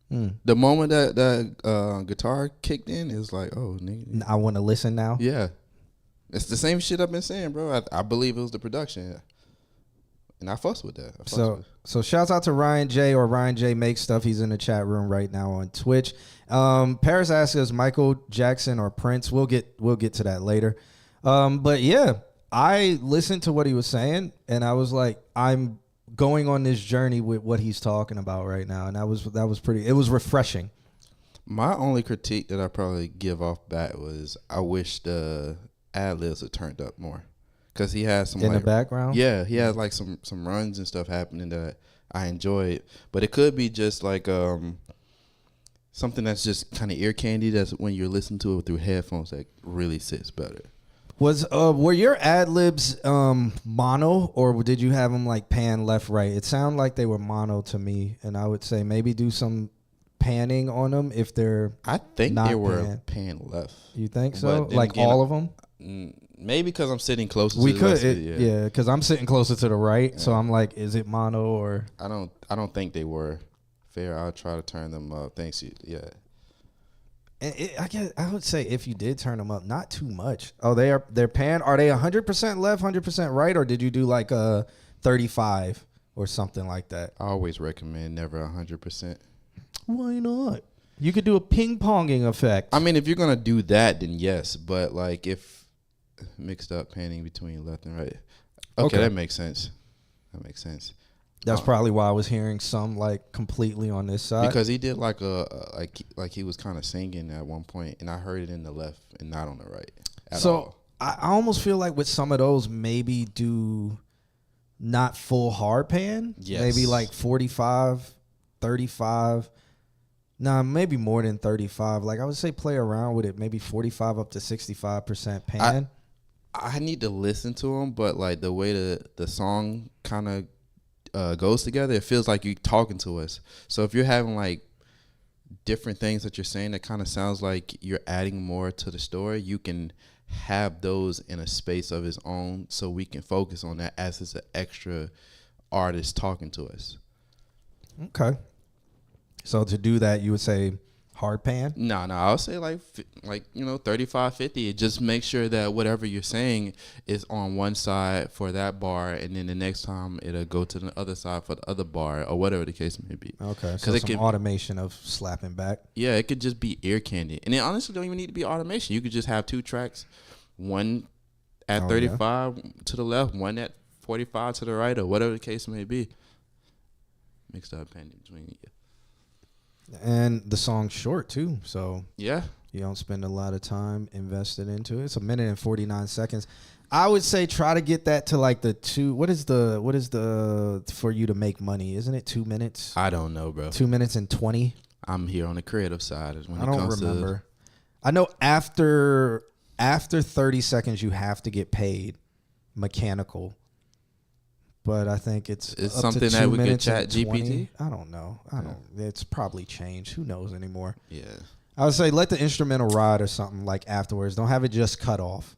The moment that guitar kicked in, it was like, oh, nigga. I want to listen now. Yeah. It's the same shit I've been saying, bro. I believe it was the production. And I fuss with that. So shouts out to Ryan J, or Ryan J Makes Stuff. He's in the chat room right now on Twitch. Paris asks us Michael Jackson or Prince. We'll get to that later. But yeah, I listened to what he was saying and I was like, I'm going on this journey with what he's talking about right now. And that was pretty, it was refreshing. My only critique that I probably give off back was I wish the ad-libs had turned up more. Because he has some in the background. Yeah, he has like some runs and stuff happening that I enjoyed, but it could be just like something that's just kind of ear candy. That's when you're listening to it through headphones that really sits better. Were your ad libs mono, or did you have them like pan left right? It sounded like they were mono to me, and I would say maybe do some panning on them if they're. I think not they were pan left. You think so? Like again, all of them? Maybe because I'm sitting closer. We to could, the yeah, because I'm sitting closer to the right, so I'm like, is it mono or? I don't think they were. Fair. I'll try to turn them up. Thanks. Yeah. I would say if you did turn them up, not too much. Oh, they're pan. Are they 100% left, 100% right, or did you do like a 35 or something like that? I always recommend never 100%. Why not? You could do a ping ponging effect. I mean, if you're gonna do that, then yes. But like if mixed up panning between left and right, okay. That makes sense. That's probably why I was hearing some like completely on this side, because he did like like he was kind of singing at one point, and I heard it in the left and not on the right at all. I almost feel like with some of those, maybe do not full hard pan. Yes. Maybe like 45, 35. Nah, maybe more than 35. Like I would say play around with it. Maybe 45 up to 65% pan. I need to listen to him, but like the way the song kind of goes together, it feels like you're talking to us. So if you're having like different things that you're saying that kind of sounds like you're adding more to the story, you can have those in a space of its own, so we can focus on that as it's an extra artist talking to us. Okay. So to do that, you would say hard pan? No, I'll say like 35, 50. Just make sure that whatever you're saying is on one side for that bar, and then the next time it'll go to the other side for the other bar, or whatever the case may be. Okay, so some automation of slapping back. Yeah, it could just be ear candy. And it honestly don't even need to be automation. You could just have two tracks, one at 35 to the left, one at 45 to the right, or whatever the case may be. Mixed up in between. And the song's short too, so Yeah. you don't spend a lot of time invested into it. It's 1:49. I would say try to get that to like the 2. What is the for you to make money? Isn't it 2 minutes? I don't know, bro. 2 minutes and 20. I'm here on the creative side. When I don't remember. I know after 30 seconds you have to get paid mechanical. But I think it's up something to 2 that we could minutes chat and 20. GPT. I don't know. It's probably changed. Who knows anymore? Yeah. I would say let the instrumental ride or something like afterwards. Don't have it just cut off.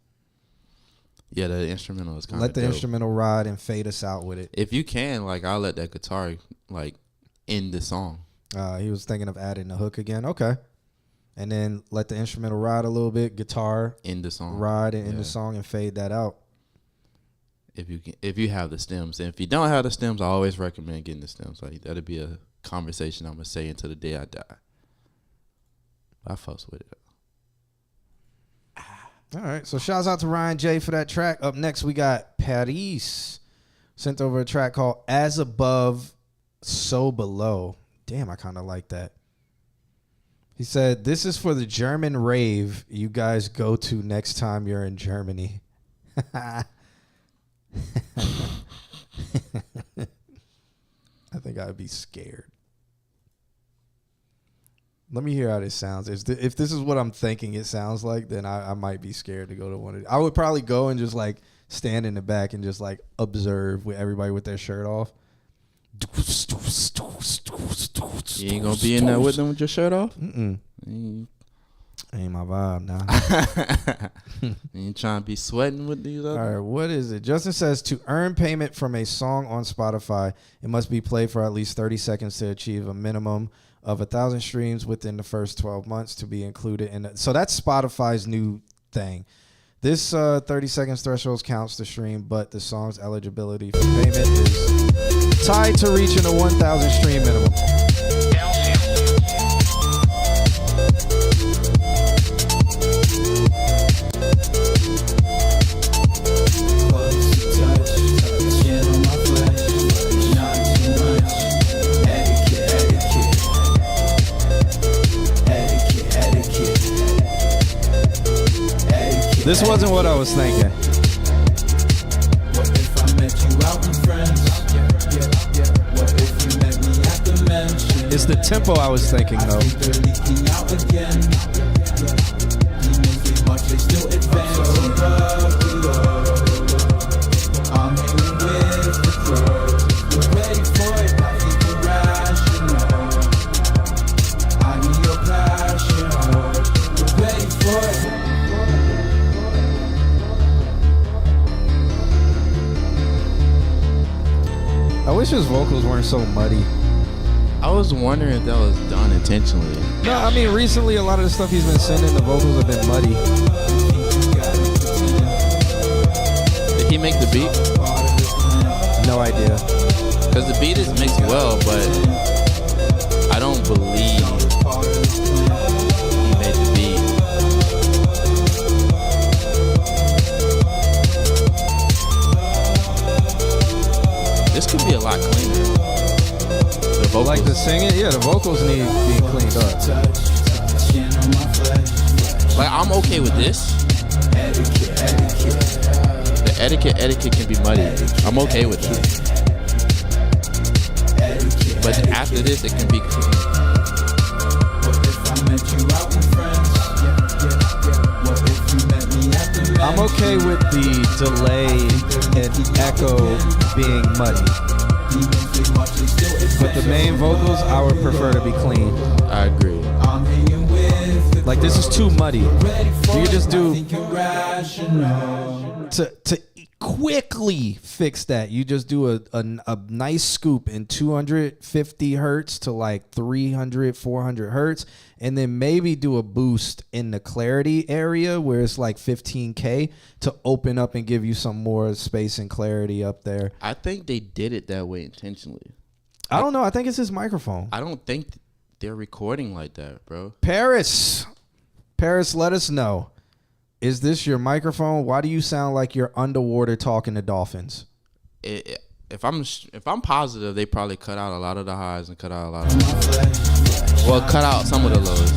Yeah, the instrumental is kind of Let the instrumental ride and fade us out with it. If you can, like, I'll let that guitar like end the song. He was thinking of adding the hook again. Okay. And then let the instrumental ride a little bit. Guitar End the song. ride and end the song and fade that out. If you have the stems, and if you don't have the stems, I always recommend getting the stems. Like that'll be a conversation I'm gonna say until the day I die. I fucks with it. All right. So shouts out to Ryan J for that track. Up next we got Paris sent over a track called As Above, So Below. Damn, I kind of like that. He said, "This is for the German rave you guys go to next time you're in Germany." I think I'd be scared. Let me hear how this sounds. If this is what I'm thinking it sounds like, then I might be scared to go to one of these. I would probably go and just like stand in the back and just like observe with everybody with their shirt off. You ain't gonna be in there with them with your shirt off? Mm-mm. Ain't my vibe now. You ain't trying to be sweating with these other. All right, what is it? Justin says to earn payment from a song on Spotify, it must be played for at least 30 seconds to achieve a minimum of 1,000 streams within the first 12 months to be included in it. So that's Spotify's new thing. This 30 seconds threshold counts the stream, but the song's eligibility for payment is tied to reaching a 1,000 stream minimum. This wasn't what I was thinking. It's the tempo I was thinking, though. I wish his vocals weren't so muddy. I was wondering if that was done intentionally. No, I mean, recently a lot of the stuff he's been sending, the vocals have been muddy. Did he make the beat? No idea. Because the beat is mixed well, but I don't believe he made the beat. This could be a lot cleaner. The vocals. Like the singing, yeah, the vocals need being cleaned up. Like, I'm okay with this. The etiquette can be muddy. I'm okay with that. But after this, it can be clean. I'm okay with the delay and echo being muddy. But the main vocals, I would prefer to be clean. I agree. Like, this is too muddy. You can just do to quickly fix that. You just do a nice scoop in 250 hertz to like 300, 400 hertz, and then maybe do a boost in the clarity area where it's like 15K to open up and give you some more space and clarity up there. I think they did it that way intentionally. I don't know. I think it's his microphone. I don't think they're recording like that, bro. Paris, let us know. Is this your microphone? Why do you sound like you're underwater talking to dolphins? if I'm positive, they probably cut out a lot of the highs and cut out a lot of the lows. Well, cut out some of the lows.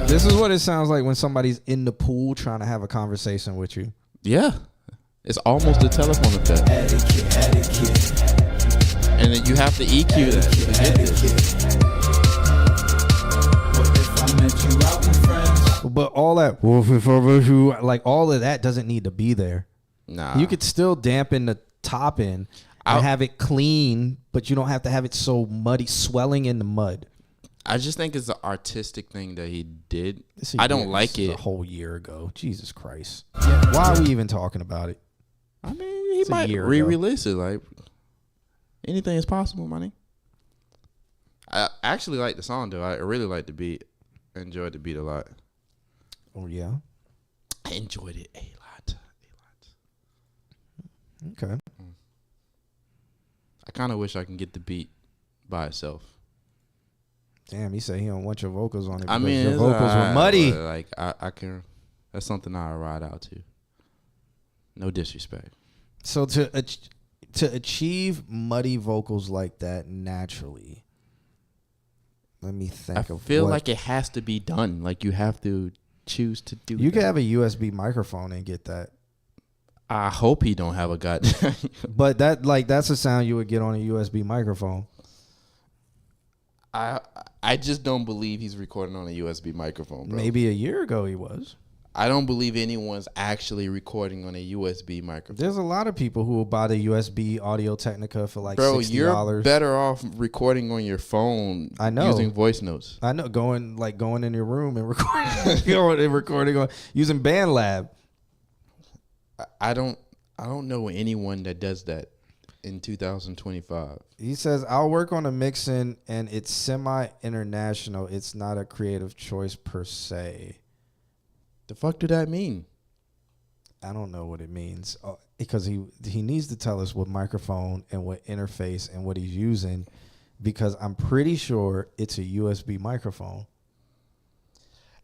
This is what it sounds like when somebody's in the pool trying to have a conversation with you. Yeah, it's almost a telephone effect. And then you have to EQ that to get this. But all that, like all of that doesn't need to be there. Nah. You could still dampen the top end and have it clean, but you don't have to have it so muddy, swelling in the mud. I just think it's an artistic thing that he did. I don't like it. A whole year ago. Jesus Christ. Why are we even talking about it? I mean, he might re-release it. Like, anything is possible, money. I actually like the song, though. I really like the beat. I enjoyed the beat a lot. Oh, yeah? I enjoyed it a lot. Okay. I kind of wish I can get the beat by itself. Damn, he said he don't want your vocals on it. I mean, your vocals were muddy. Like I can. That's something I'll ride out to. No disrespect. So to achieve muddy vocals like that naturally, let me think. I feel like it has to be done. Like you have to choose to do. You can have a USB microphone and get that. I hope he don't have a goddamn. But that's a sound you would get on a USB microphone. I just don't believe he's recording on a USB microphone, bro. Maybe a year ago he was. I don't believe anyone's actually recording on a USB microphone. There's a lot of people who will buy the USB Audio Technica for like $60. You're better off recording on your phone. I know. Using voice notes. I know. Going in your room and recording on using BandLab. I don't know anyone that does that in 2025. He says, I'll work on a mixing and it's semi-international. It's not a creative choice per se. The fuck do that mean? I don't know what it means because he needs to tell us what microphone and what interface and what he's using because I'm pretty sure it's a USB microphone.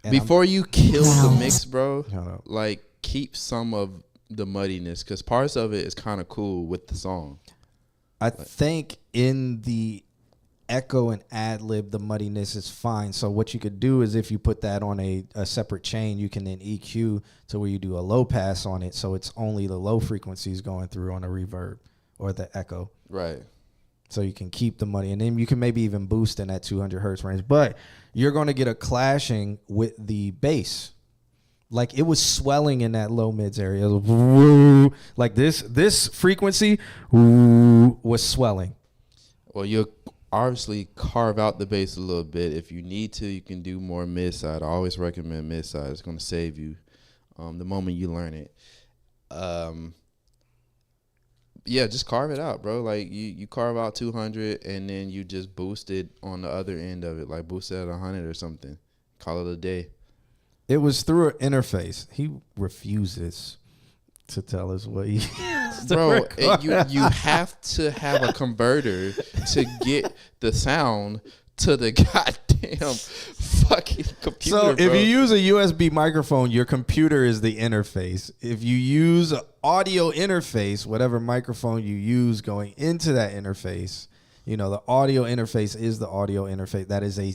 And before you kill the mix, bro, like keep some of the muddiness because parts of it is kind of cool with the song. I think in the echo and ad lib, the muddiness is fine. So what you could do is if you put that on a separate chain, you can then EQ to where you do a low pass on it. So it's only the low frequencies going through on the reverb or the echo. Right. So you can keep the muddy. And then you can maybe even boost in that 200 hertz range. But you're going to get a clashing with the bass. Like it was swelling in that low mids area. Like this frequency was swelling. Well, you'll obviously carve out the bass a little bit. If you need to, you can do more mid side. I always recommend mid side. It's going to save you the moment you learn it. Yeah, just carve it out, bro. Like you carve out 200 and then you just boost it on the other end of it. Like boost it at 100 or something. Call it a day. It was through an interface. He refuses to tell us what he bro, you have to have a converter to get the sound to the goddamn fucking computer. So if you use a USB microphone, your computer is the interface. If you use an audio interface, whatever microphone you use going into that interface, the audio interface is the audio interface. That is a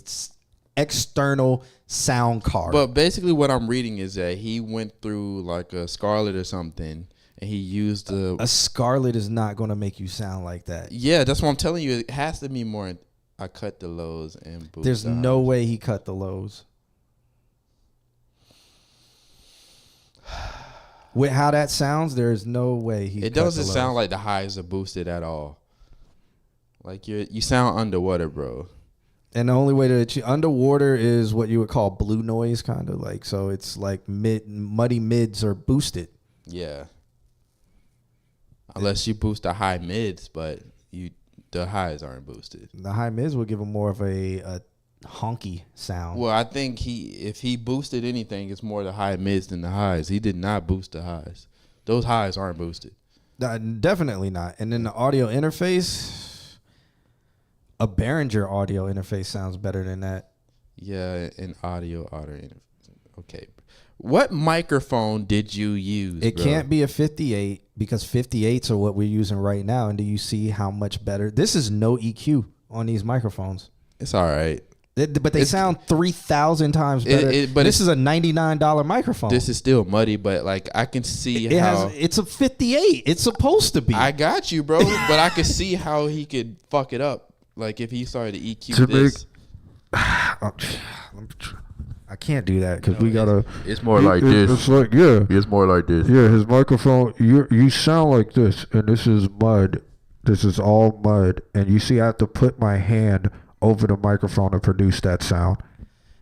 external sound card. But basically what I'm reading is that he went through like a Scarlett or something and he used a Scarlett is not going to make you sound like that. Yeah, that's what I'm telling you. It has to be more. I cut the lows and boost. There's no way he cut the lows. With how that sounds, there is no way he. It doesn't sound like the highs are boosted at all. Like you sound underwater, bro. And the only way to achieve underwater is what you would call blue noise, kind of like. So it's like muddy mids are boosted. Yeah. Unless you boost the high mids, but the highs aren't boosted. The high mids will give him more of a honky sound. Well, I think if he boosted anything, it's more the high mids than the highs. He did not boost the highs. Those highs aren't boosted. Definitely not. And then the audio interface. A Behringer audio interface sounds better than that. Yeah, an audio interface. Okay. What microphone did you use? It can't be a 58 because 58s are what we're using right now. And do you see how much better? This is no EQ on these microphones. It's all right. But they sound 3,000 times better. But this is a $99 microphone. This is still muddy, but like I can see it's a 58. It's supposed to be. I got you, bro. But I could see how he could fuck it up. Like if he started to EQ this. I can't do that because we gotta. It's more like this. It's like It's more like this. Yeah, his microphone. You sound like this, and this is mud. This is all mud, and you see, I have to put my hand over the microphone to produce that sound.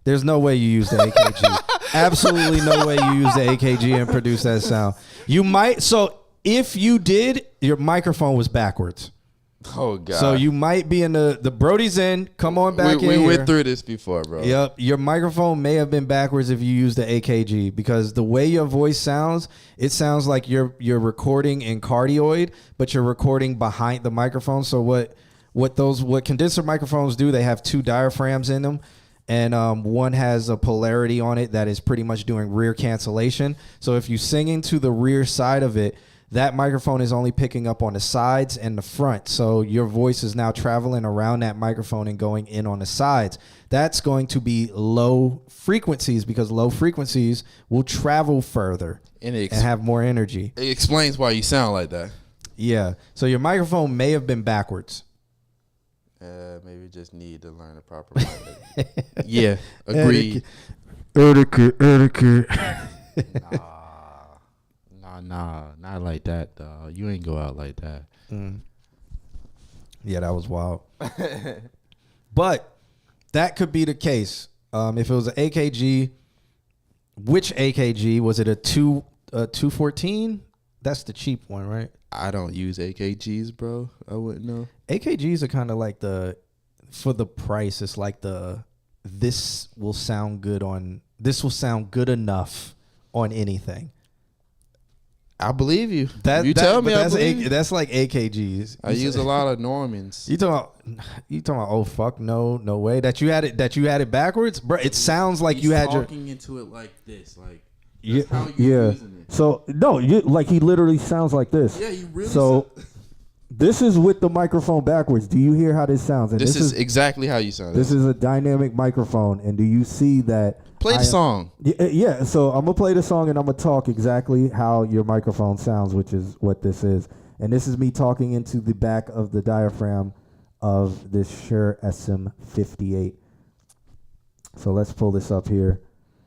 There's no way you use the AKG. Absolutely no way you use the AKG and produce that sound. You might. So if you did, your microphone was backwards. Oh God. So you might be in the Brody's in. Come on back in. We here. went through this before, bro. Yep. Your microphone may have been backwards if you use the AKG because the way your voice sounds, it sounds like you're recording in cardioid, but you're recording behind the microphone. So what condenser microphones do, they have two diaphragms in them, and one has a polarity on it that is pretty much doing rear cancellation. So if you sing into the rear side of it, that microphone is only picking up on the sides and the front. So your voice is now traveling around that microphone and going in on the sides. That's going to be low frequencies because low frequencies will travel further and have more energy. It explains why you sound like that. Yeah. So your microphone may have been backwards. Maybe just need to learn the proper way. Yeah, agreed. Etiquette. Nah, not like that, dog. You ain't go out like that. Yeah, that was wild. But that could be the case. If it was an AKG, which AKG? Was it a 214? That's the cheap one, right? I don't use AKGs, bro. I wouldn't know. AKGs are kind of like for the price, it's like this will sound good enough on anything. I believe you. You tell me. That's like AKGs. I use a lot of Normans. You talking about? Oh fuck no way that you had it backwards, bro. It sounds like you had talking into it like this, like how you using it. So no, like he literally sounds like this. Yeah, you really. So this is with the microphone backwards. Do you hear how this sounds? And this is exactly how you sound. This is a dynamic microphone, and do you see that? Play the song. Yeah, so I'm going to play the song and I'm going to talk exactly how your microphone sounds, which is what this is. And this is me talking into the back of the diaphragm of this Shure SM58. So let's pull this up here.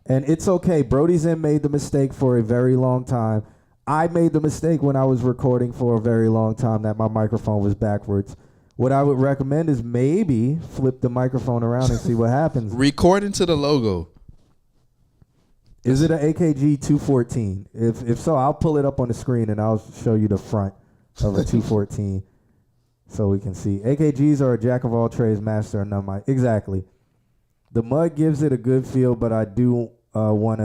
And it's okay. Brody's in made the mistake for a very long time. I made the mistake when I was recording for a very long time that my microphone was backwards. What I would recommend is maybe flip the microphone around and see what happens. Record into the logo. Is it an AKG 214? If so, I'll pull it up on the screen and I'll show you the front of a 214 so we can see. AKGs are a jack of all trades, master of none. Exactly. The mud gives it a good feel, but I do want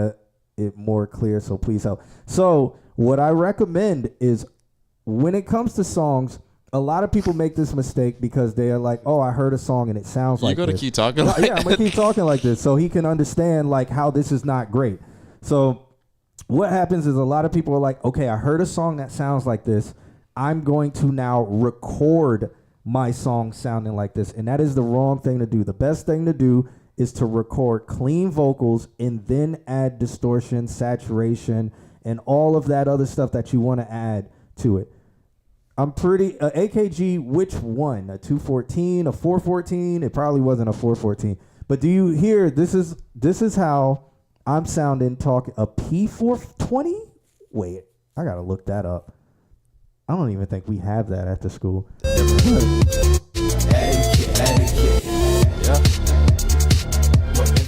it more clear, so please help. So what I recommend is when it comes to songs, a lot of people make this mistake because they are like, oh, I heard a song and it sounds like this. You're going to keep talking like Yeah, I'm going to keep talking like this so he can understand like how this is not great. So what happens is a lot of people are like, okay, I heard a song that sounds like this. I'm going to now record my song sounding like this. And that is the wrong thing to do. The best thing to do is to record clean vocals and then add distortion, saturation, and all of that other stuff that you want to add to it. I'm pretty AKG, which one? A 214, a 414? It probably wasn't a 414. But do you hear this is how I'm sounding talking a P420? Wait, I got to look that up. I don't even think we have that at the school.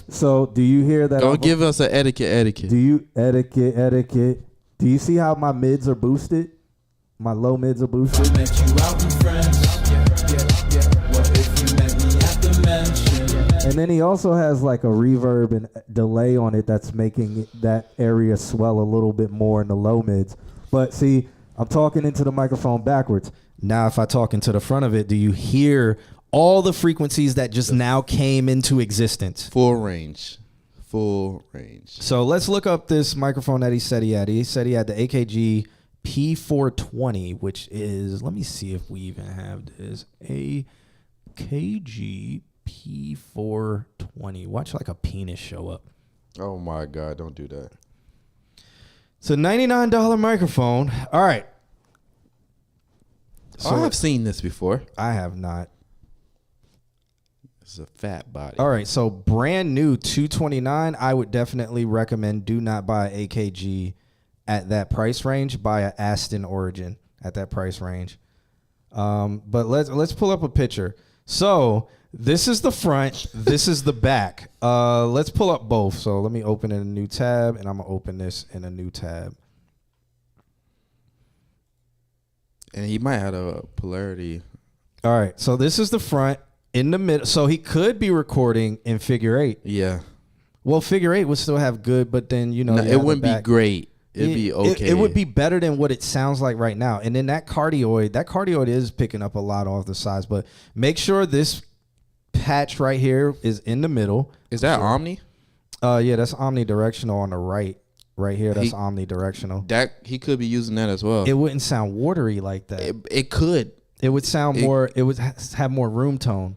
So, do you hear that? Don't give us an etiquette. Do you etiquette? Do you see how my mids are boosted? My low mids are boosted. I met you out in friends. What if you met me at the mansion? And then he also has like a reverb and delay on it that's making that area swell a little bit more in the low mids. But see, I'm talking into the microphone backwards. Now, if I talk into the front of it, do you hear all the frequencies that just now came into existence? Full range. full range. So let's look up this microphone that he said he had. He said he had the AKG P420, which is, let me see if we even have this. AKG P420. Watch like a penis show up. Oh my God, don't do that. It's a $99 microphone. All right. So I've seen this before. I have not. It's a fat body. All right, so brand new $229. I would definitely recommend do not buy AKG at that price range. Buy an Aston Origin at that price range. But let's pull up a picture. So this is the front. This is the back. Let's pull up both. So let me open in a new tab, and I'm gonna open this in a new tab. And he might have a polarity. All right, so this is the front. In the middle, so he could be recording in figure 8. Yeah. Well, figure 8 would still have good, but then, you know. No, it wouldn't be great. It'd be okay. It would be better than what it sounds like right now. And then that cardioid is picking up a lot off the sides. But make sure this patch right here is in the middle. Is that Omni? Yeah, that's omnidirectional on the right. Right here, that's omnidirectional. That he could be using that as well. It wouldn't sound watery like that. It could. It would sound more, it would have more room tone.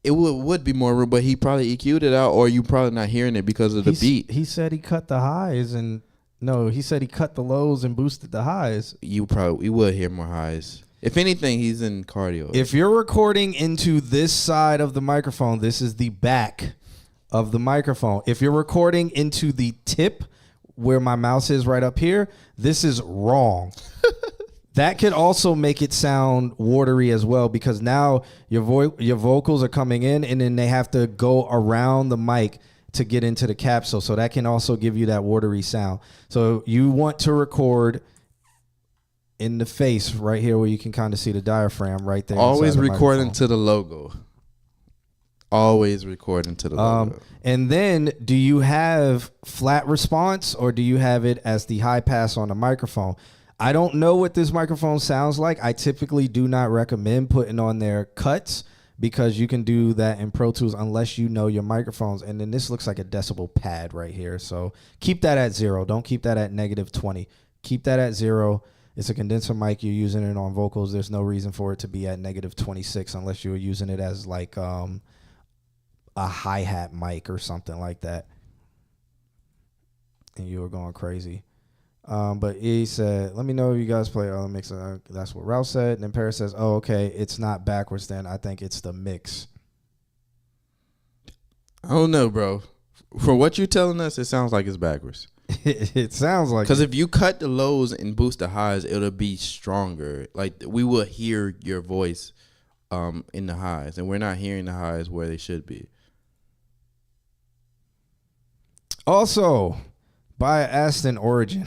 It would be more room, but he probably EQ'd it out, or you probably not hearing it because of the beat. He said he cut the highs and he said he cut the lows and boosted the highs. You would hear more highs. If anything, he's in cardio. If you're recording into this side of the microphone, this is the back of the microphone. If you're recording into the tip where my mouse is right up here, this is wrong. That could also make it sound watery as well, because now your vocals are coming in and then they have to go around the mic to get into the capsule. So that can also give you that watery sound. So you want to record in the face right here where you can kind of see the diaphragm right there. Always recording to the logo. Always recording to the logo. And then do you have flat response or do you have it as the high pass on the microphone? I don't know what this microphone sounds like. I typically do not recommend putting on their cuts because you can do that in Pro Tools unless you know your microphones. And then this looks like a decibel pad right here. So keep that at 0. Don't keep that at -20. Keep that at 0. It's a condenser mic. You're using it on vocals. There's no reason for it to be at -26 unless you're using it as like a hi-hat mic or something like that. And you were going crazy. But he said, let me know if you guys play other mix. That's what Ralph said. And then Paris says, oh, okay, it's not backwards then. I think it's the mix. I don't know, bro. For what you're telling us, it sounds like it's backwards. It sounds like because if you cut the lows and boost the highs, it'll be stronger. Like we will hear your voice in the highs, and we're not hearing the highs where they should be. Also, buy an Aston Origin.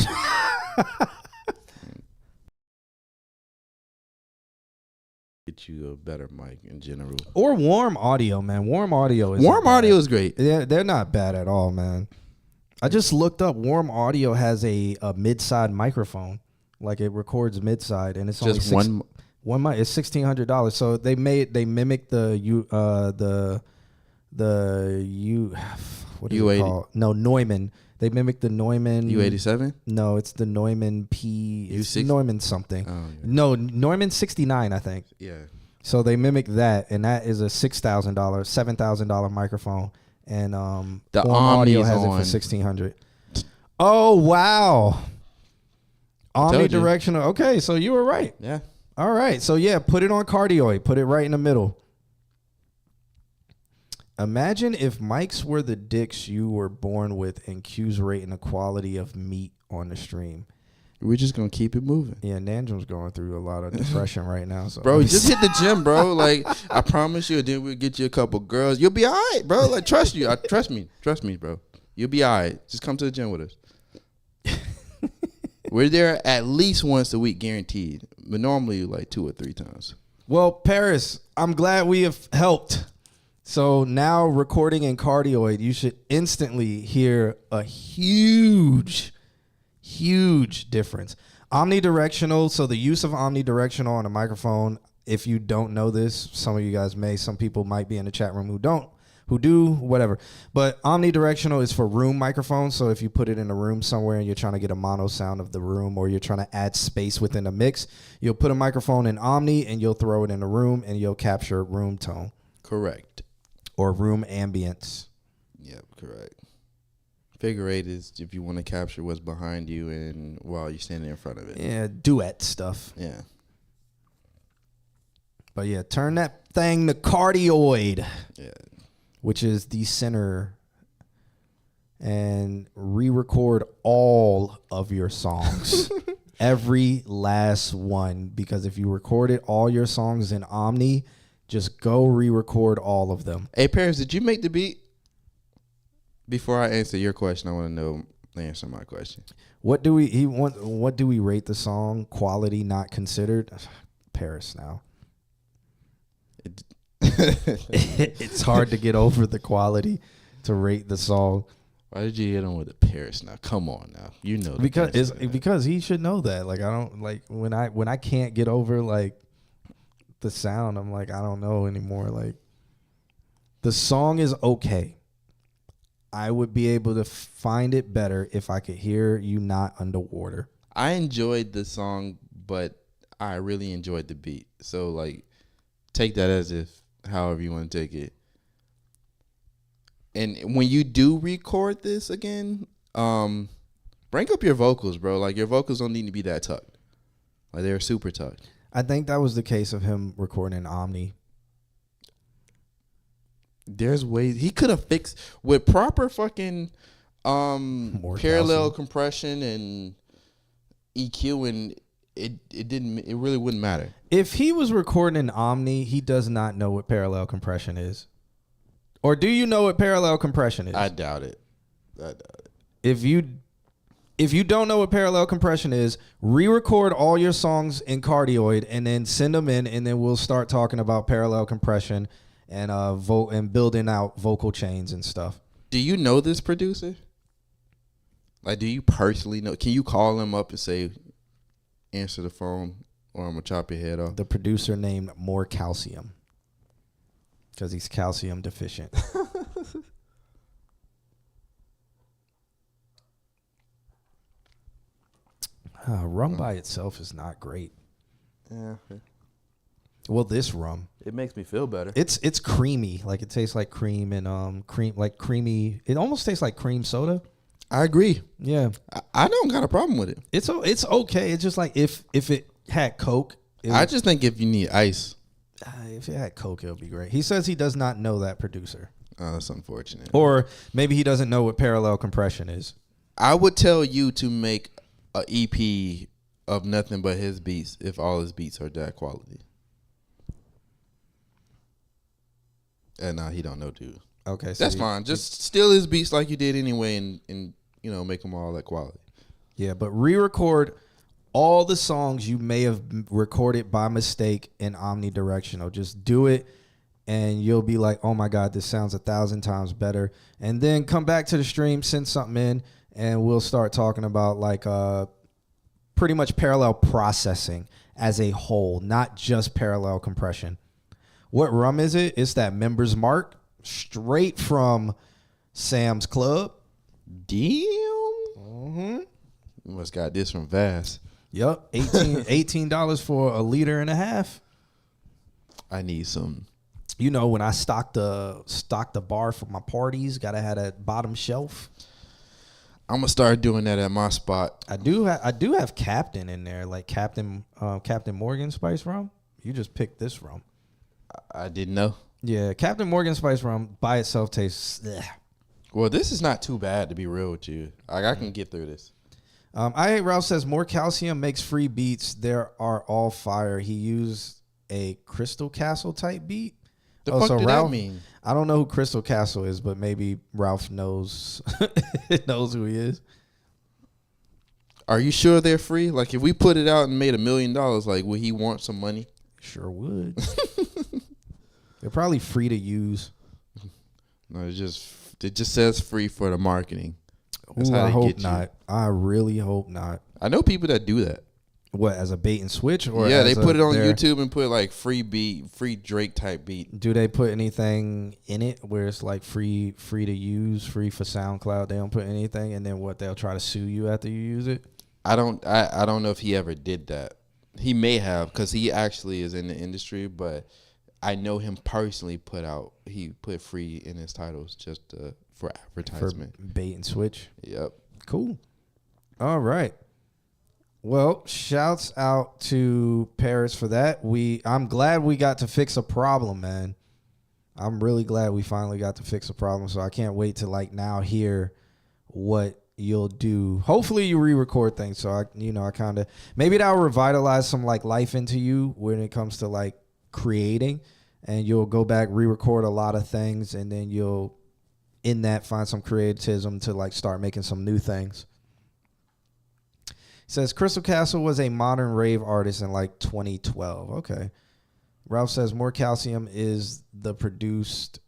Get you a better mic in general. Or Warm Audio, man. Warm Audio is great. Yeah, they're not bad at all, man. I just looked up. Warm Audio has a mid-side microphone, like it records mid-side, and it's just only one mic. It's $1,600. So they mimicked the what do you call it? No, Neumann. They mimicked the Neumann U87. No, it's the Neumann It's U6? Neumann something. Oh, yeah. No, Neumann 69, I think. Yeah. So they mimicked that, and that is a $6,000, $7,000 microphone. And the Warm Audio has it for $1,600. Oh wow! Omnidirectional. Okay, so you were right. Yeah. All right, so yeah, put it on cardioid. Put it right in the middle. Imagine if mics were the dicks you were born with and Q's rating the quality of meat on the stream. We're just gonna keep it moving. Yeah, Nandrum's going through a lot of depression right now. So bro, just hit the gym, bro. Like I promise you, then we'll get you a couple girls. You'll be all right, bro. Like trust you. Trust me, bro. You'll be all right. Just come to the gym with us. We're there at least once a week, guaranteed. But normally like 2 or 3 times. Well, Paris, I'm glad we have helped. So now recording in cardioid, you should instantly hear a huge difference. Omnidirectional, so the use of omnidirectional on a microphone, if you don't know this, some of you guys may, some people might be in the chat room who don't, who do whatever. But omnidirectional is for room microphones. So if you put it in a room somewhere and you're trying to get a mono sound of the room, or you're trying to add space within a mix, you'll put a microphone in omni and you'll throw it in a room and you'll capture room tone. Correct. Or room ambience. Yep, correct. Figure 8 is if you want to capture what's behind you and while you're standing in front of it. Yeah, duet stuff. Yeah. But yeah, turn that thing to cardioid. Yeah. Which is the center, and re-record all of your songs. Every last one. Because if you recorded all your songs in Omni, just go re-record all of them. Hey, Paris, did you make the beat? Before I answer your question, I want to know answer my question. What do we rate the song? Quality not considered? Paris now. It's hard to get over the quality to rate the song. Why did you hit him with a Paris now? Come on now. You know because he should know that. Like, I don't like when I can't get over like the sound, I'm like, I don't know anymore. Like, the song is okay. I would be able to find it better if I could hear you not underwater. I enjoyed the song, but I really enjoyed the beat. So like, take that as if however you want to take it. And when you do record this again, bring up your vocals, bro. Like, your vocals don't need to be that tucked. Like, they're super tucked. I think that was the case of him recording Omni. There's ways he could have fixed with proper fucking parallel compression and EQ, and it really wouldn't matter. If he was recording in Omni, he does not know what parallel compression is. Or do you know what parallel compression is? I doubt it. If you don't know what parallel compression is, re-record all your songs in cardioid and then send them in, and then we'll start talking about parallel compression and and building out vocal chains and stuff. Do you know this producer? Like, do you personally know? Can you call him up and say, answer the phone, or I'm gonna chop your head off? The producer named More Calcium, because he's calcium deficient. Rum by itself is not great. Yeah. Well, this rum, it makes me feel better. It's creamy, like it tastes like cream and creamy. It almost tastes like cream soda. I agree. Yeah, I don't got a problem with it. It's okay. It's just like if it had Coke. I just think if you need ice. If it had Coke, it would be great. He says he does not know that producer. Oh, that's unfortunate. Or maybe he doesn't know what parallel compression is. I would tell you to make an EP of nothing but his beats if all his beats are that quality. And now he don't know, dude. Okay, so that's fine. Just steal his beats like you did anyway, and make them all that quality. Yeah, but re-record all the songs you may have recorded by mistake in omnidirectional. Just do it, and you'll be like, "Oh my God, this sounds 1,000 times better." And then come back to the stream, send something in, and we'll start talking about like pretty much parallel processing as a whole, not just parallel compression. What rum is it? It's that Members Mark, straight from Sam's Club. Damn. You must got this from Vass. Yep, $18 for a liter and a half. I need some. You know, when I stock the bar for my parties, gotta have that bottom shelf. I'm gonna start doing that at my spot. I do have Captain in there, like Captain Morgan Spice rum. You just picked this rum. I didn't know. Yeah, Captain Morgan Spice rum by itself tastes. Ugh. Well, this is not too bad, to be real with you. I can get through this. I Hate Ralph says More Calcium makes free beats. There are all fire. He used a Crystal Castle type beat. The fuck did Ralph, that mean? I don't know who Crystal Castle is, but maybe Ralph knows who he is. Are you sure they're free? Like, if we put it out and made $1 million, like, would he want some money? Sure would. They're probably free to use. No, it just says free for the marketing. That's Ooh, how I they hope get you. not. I really hope not. I know people that do that. What, as a bait and switch? Or yeah, they as put it on their- YouTube and put like free beat, free Drake type beat. Do they put anything in it where it's like free to use, free for SoundCloud? They don't put anything, and then what? They'll try to sue you after you use it. I don't know if he ever did that. He may have, because he actually is in the industry, but I know him personally he put free in his titles just for advertisement. For bait and switch. Yep. Cool. All right. Well, shouts out to Paris for that. I'm glad we got to fix a problem, man. I'm really glad we finally got to fix a problem. So I can't wait to like now hear what you'll do. Hopefully you re-record things. So I kind of, maybe that'll revitalize some like life into you when it comes to like creating, and you'll go back, re-record a lot of things, and then you'll in that find some creatism to like start making some new things. Says Crystal Castle was a modern rave artist in like 2012. Okay. Ralph says More Calcium is the produced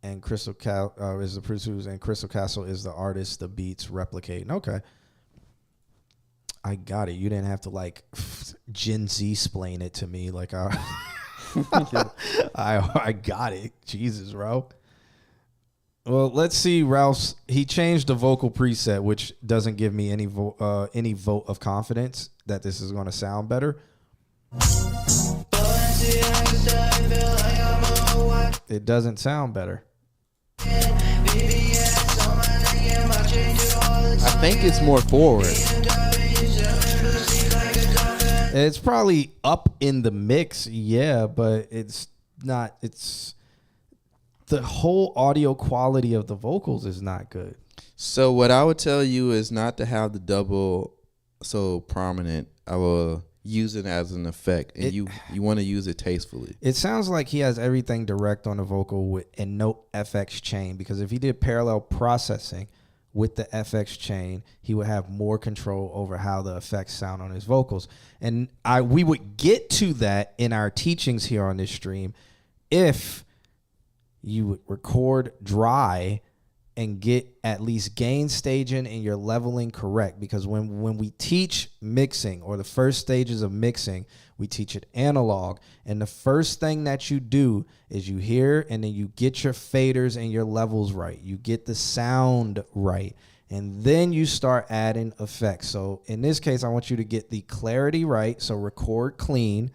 and Crystal is the producer, and Crystal Castle is the artist the beats replicating. Okay. I got it. You didn't have to like Gen Z explain it to me. Like I got it. Jesus, Ralph. Well, let's see. He changed the vocal preset, which doesn't give me any vote of confidence that this is going to sound better. It doesn't sound better. I think it's more forward. It's probably up in the mix, yeah, but it's not. It's the whole audio quality of the vocals is not good. So what I would tell you is not to have the double so prominent. I will use it as an effect, and you want to use it tastefully. It sounds like he has everything direct on the vocal and no FX chain, because if he did parallel processing with the FX chain, he would have more control over how the effects sound on his vocals. And we would get to that in our teachings here on this stream if you would record dry and get at least gain staging and your leveling correct. Because when we teach mixing, or the first stages of mixing, we teach it analog. And the first thing that you do is you hear, and then you get your faders and your levels right. You get the sound right. And then you start adding effects. So in this case, I want you to get the clarity right. So record clean,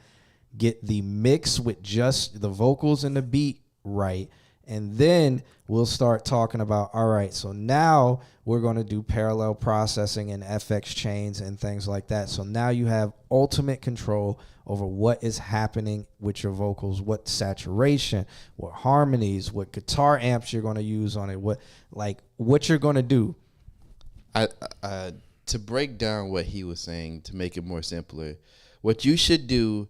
get the mix with just the vocals and the beat right. And then we'll start talking about, all right, so now we're going to do parallel processing and FX chains and things like that. So now you have ultimate control over what is happening with your vocals, what saturation, what harmonies, what guitar amps you're going to use on it, what you're going to do. To break down what he was saying, to make it more simpler, what you should do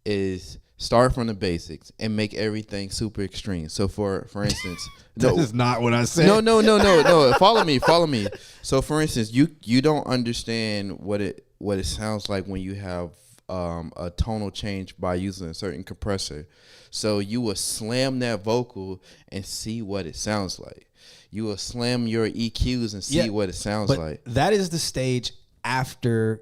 is start from the basics and make everything super extreme. So for instance, that is not what I said. No. Follow me. So for instance, you don't understand what it sounds like when you have a tonal change by using a certain compressor. So you will slam that vocal and see what it sounds like. You will slam your EQs and see what it sounds like. That is the stage after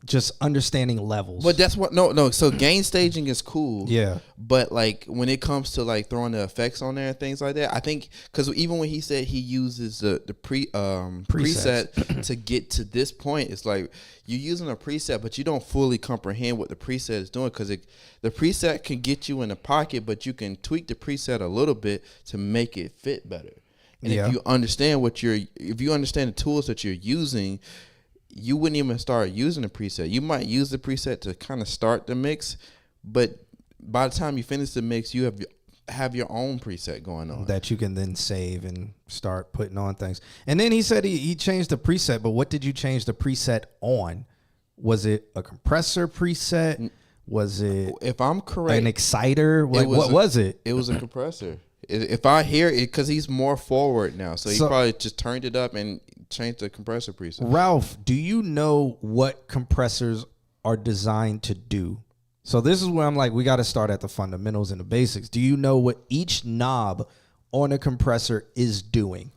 just understanding levels. But that's what no. So gain staging is cool. Yeah. But like when it comes to like throwing the effects on there and things like that, I think because even when he said he uses the preset to get to this point, it's like you're using a preset, but you don't fully comprehend what the preset is doing, because the preset can get you in the pocket, but you can tweak the preset a little bit to make it fit better. And if you understand if you understand the tools that you're using, you wouldn't even start using the preset. You might use the preset to kind of start the mix, but by the time you finish the mix, you have your own preset going on that you can then save and start putting on things. And then he said he changed the preset, but what did you change the preset on? Was it a compressor preset? Was it, if I'm correct, an exciter? What was it? It was a compressor. If I hear it, because he's more forward now, so he probably just turned it up and changed the compressor preset. Ralph, do you know what compressors are designed to do? So this is where I'm like, we got to start at the fundamentals and the basics. Do you know what each knob on a compressor is doing?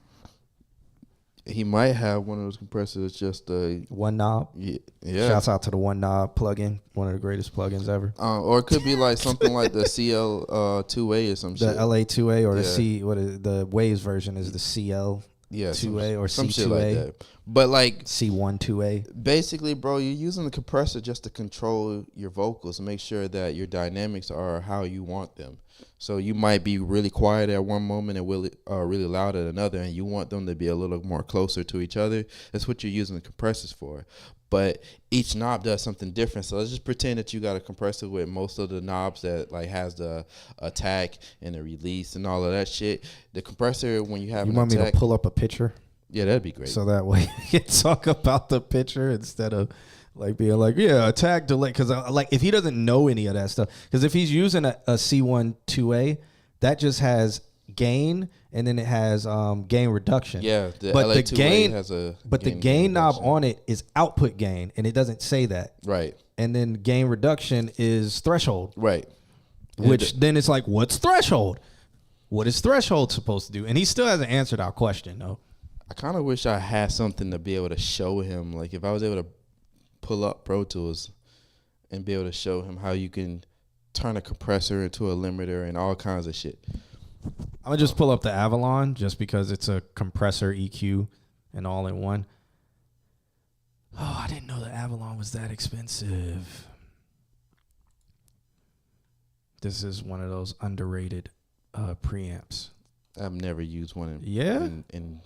He might have one of those compressors, just one knob. Yeah. Shouts out to the one knob plugin, one of the greatest plugins ever. Or it could be like something like the CL 2A or some shit. The LA 2A or the Waves version is the CL 2A or some C2A. Shit like that. But like C1 2A. Basically, bro, you're using the compressor just to control your vocals and make sure that your dynamics are how you want them. So you might be really quiet at one moment and really loud at another, and you want them to be a little more closer to each other. That's what you're using the compressors for. But each knob does something different. So let's just pretend that you got a compressor with most of the knobs that like has the attack and the release and all of that shit. The compressor, when you have me to pull up a picture? Yeah, that'd be great. So that way we can talk about the picture instead of like being like, yeah, attack, delay. Because like if he doesn't know any of that stuff, because if he's using a C1 2A, that just has gain and then it has gain reduction. Yeah, but LA the 2A gain has a but the gain knob on it is output gain, and it doesn't say that. Right. And then gain reduction is threshold. Right. Which then it's like, what's threshold? What is threshold supposed to do? And he still hasn't answered our question though. I kind of wish I had something to be able to show him. Like if I was able to pull up Pro Tools and be able to show him how you can turn a compressor into a limiter and all kinds of shit. I'm going to just pull up the Avalon just because it's a compressor EQ and all in one. Oh, I didn't know the Avalon was that expensive. This is one of those underrated preamps. I've never used one. In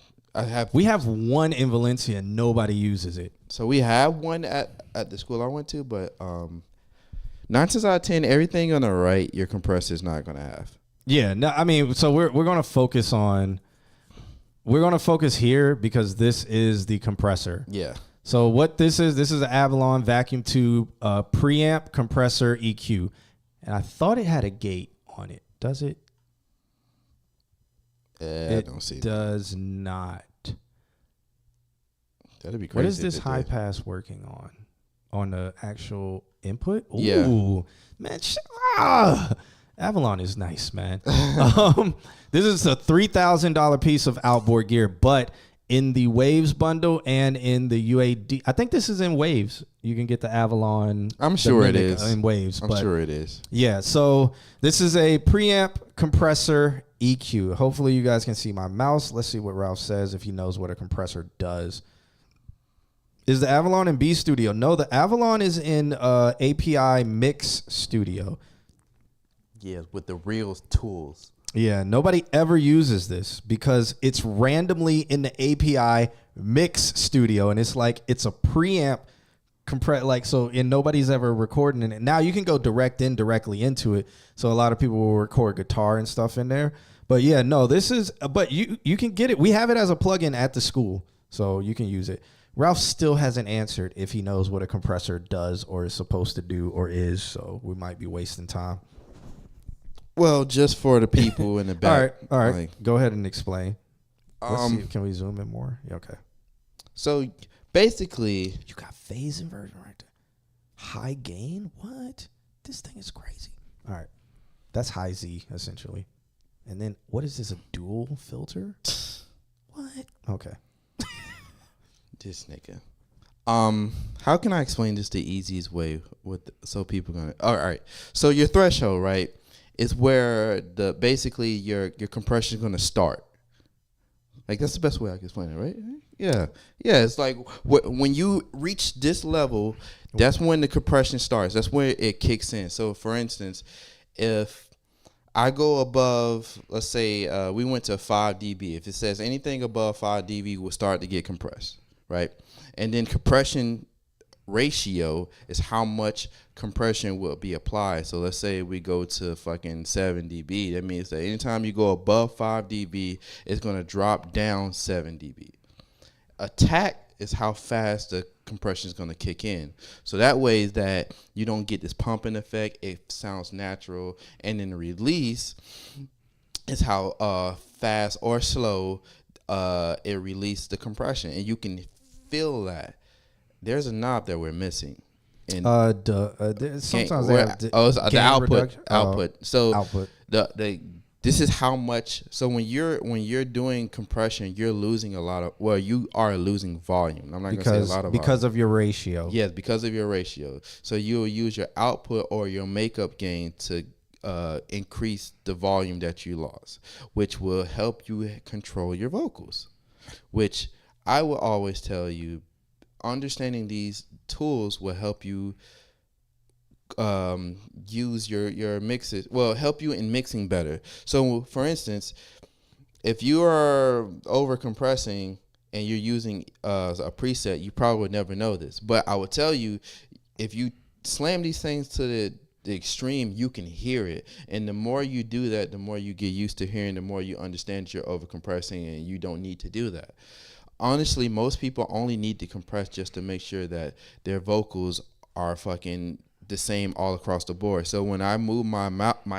we have one in Valencia and nobody uses it. So we have one at the school I went to, but 9 times out of 10, everything on the right, your compressor is not gonna have. Yeah, no, I mean, so we're gonna focus here because this is the compressor. Yeah. So what this is an Avalon vacuum tube preamp compressor EQ, and I thought it had a gate on it. Does it? I don't see it. Does not. That'd be crazy. What is this high pass working on? On the actual input? Ooh, yeah. Man, Avalon is nice, man. This is a $3,000 piece of outboard gear, but in the Waves bundle and in the UAD, I think this is in Waves. You can get the Avalon. I'm sure it is in Waves. I'm sure it is. Yeah, so this is a preamp compressor EQ. Hopefully you guys can see my mouse. Let's see what Ralph says if he knows what a compressor does. Is the Avalon in B Studio? No, the Avalon is in API Mix Studio. Yeah, with the real tools. Yeah, nobody ever uses this because it's randomly in the API Mix Studio, and it's like it's a preamp and nobody's ever recording in it. Now you can go directly into it, so a lot of people will record guitar and stuff in there. But yeah, no, this is. But you can get it. We have it as a plugin at the school, so you can use it. Ralph still hasn't answered if he knows what a compressor does or is supposed to do or is, so we might be wasting time. Well, just for the people in the back. All right. Like, go ahead and explain. Let's see. Can we zoom in more? Yeah, okay. So basically, you got phase inversion right there. High gain? What? This thing is crazy. All right. That's high Z, essentially. And then what is this, a dual filter? What? Okay. This nigga. How can I explain this the easiest way so people gonna? All right. So your threshold, right, is where basically your compression is gonna start. Like that's the best way I can explain it, right? Yeah. It's like when you reach this level, that's when the compression starts. That's where it kicks in. So for instance, if I go above, let's say we went to 5 dB. If it says anything above 5 dB, will start to get compressed. Right, and then compression ratio is how much compression will be applied. So let's say we go to fucking 7 dB. That means that anytime you go above 5 dB, it's gonna drop down 7 dB. Attack is how fast the compression is gonna kick in. So that way is that you don't get this pumping effect. It sounds natural, and then the release is how fast or slow it released the compression, and you can feel that. There's a knob that we're missing. And sometimes they have the output. Output. So output. the this is how much. So when you're doing compression, you're losing a lot of. Well, you are losing volume. I'm not gonna say a lot of because volume. of your ratio. Yes, because of your ratio. So you'll use your output or your makeup gain to increase the volume that you lost, which will help you control your vocals. Which I will always tell you, understanding these tools will help you use your mixes. Well, help you in mixing better. So, for instance, if you are over compressing and you're using a preset, you probably would never know this. But I would tell you, if you slam these things to the extreme, you can hear it. And the more you do that, the more you get used to hearing, the more you understand you're over compressing and you don't need to do that. Honestly, most people only need to compress just to make sure that their vocals are fucking the same all across the board. So when I move my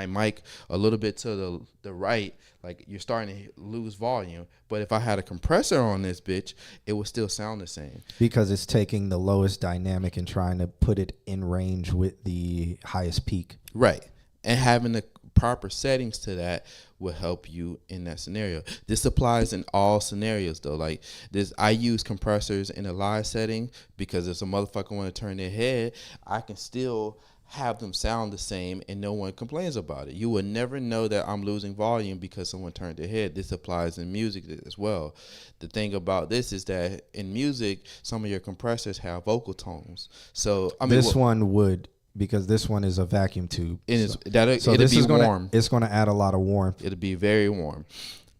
mic a little bit to the right, like you're starting to lose volume. But if I had a compressor on this bitch, it would still sound the same. Because it's taking the lowest dynamic and trying to put it in range with the highest peak. Right. And having the proper settings to that will help you in that scenario. This applies in all scenarios though. Like this, I use compressors in a live setting because if a motherfucker want to turn their head, I can still have them sound the same and no one complains about it. You will never know that I'm losing volume because someone turned their head. This applies in music as well. The thing about this is that in music, some of your compressors have vocal tones. So I mean, this one would, because this one is a vacuum tube. It'll this be is gonna, warm. It's going to add a lot of warmth. It'll be very warm,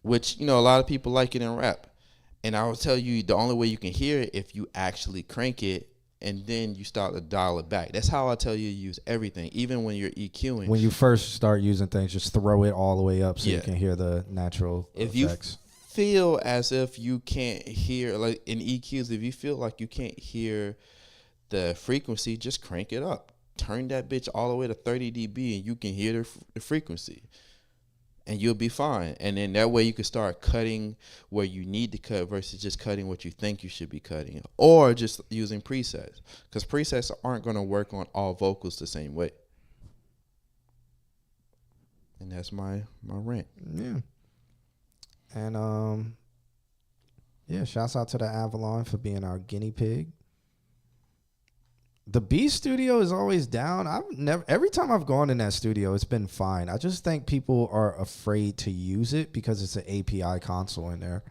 which, you know, a lot of people like it in rap. And I will tell you, the only way you can hear it if you actually crank it and then you start to dial it back. That's how I tell you to use everything, even when you're EQing. When you first start using things, just throw it all the way up so you can hear the natural effects. You feel as if you can't hear, like in EQs, if you feel like you can't hear the frequency, just crank it up. Turn that bitch all the way to 30 dB and you can hear the frequency and you'll be fine. And then that way you can start cutting where you need to cut versus just cutting what you think you should be cutting, or just using presets, because presets aren't going to work on all vocals the same way. And that's my rant. Yeah. And yeah, shouts out to the Avalon for being our guinea pig. The B studio is always down. Every time I've gone in that studio, it's been fine. I just think people are afraid to use it because it's an API console in there.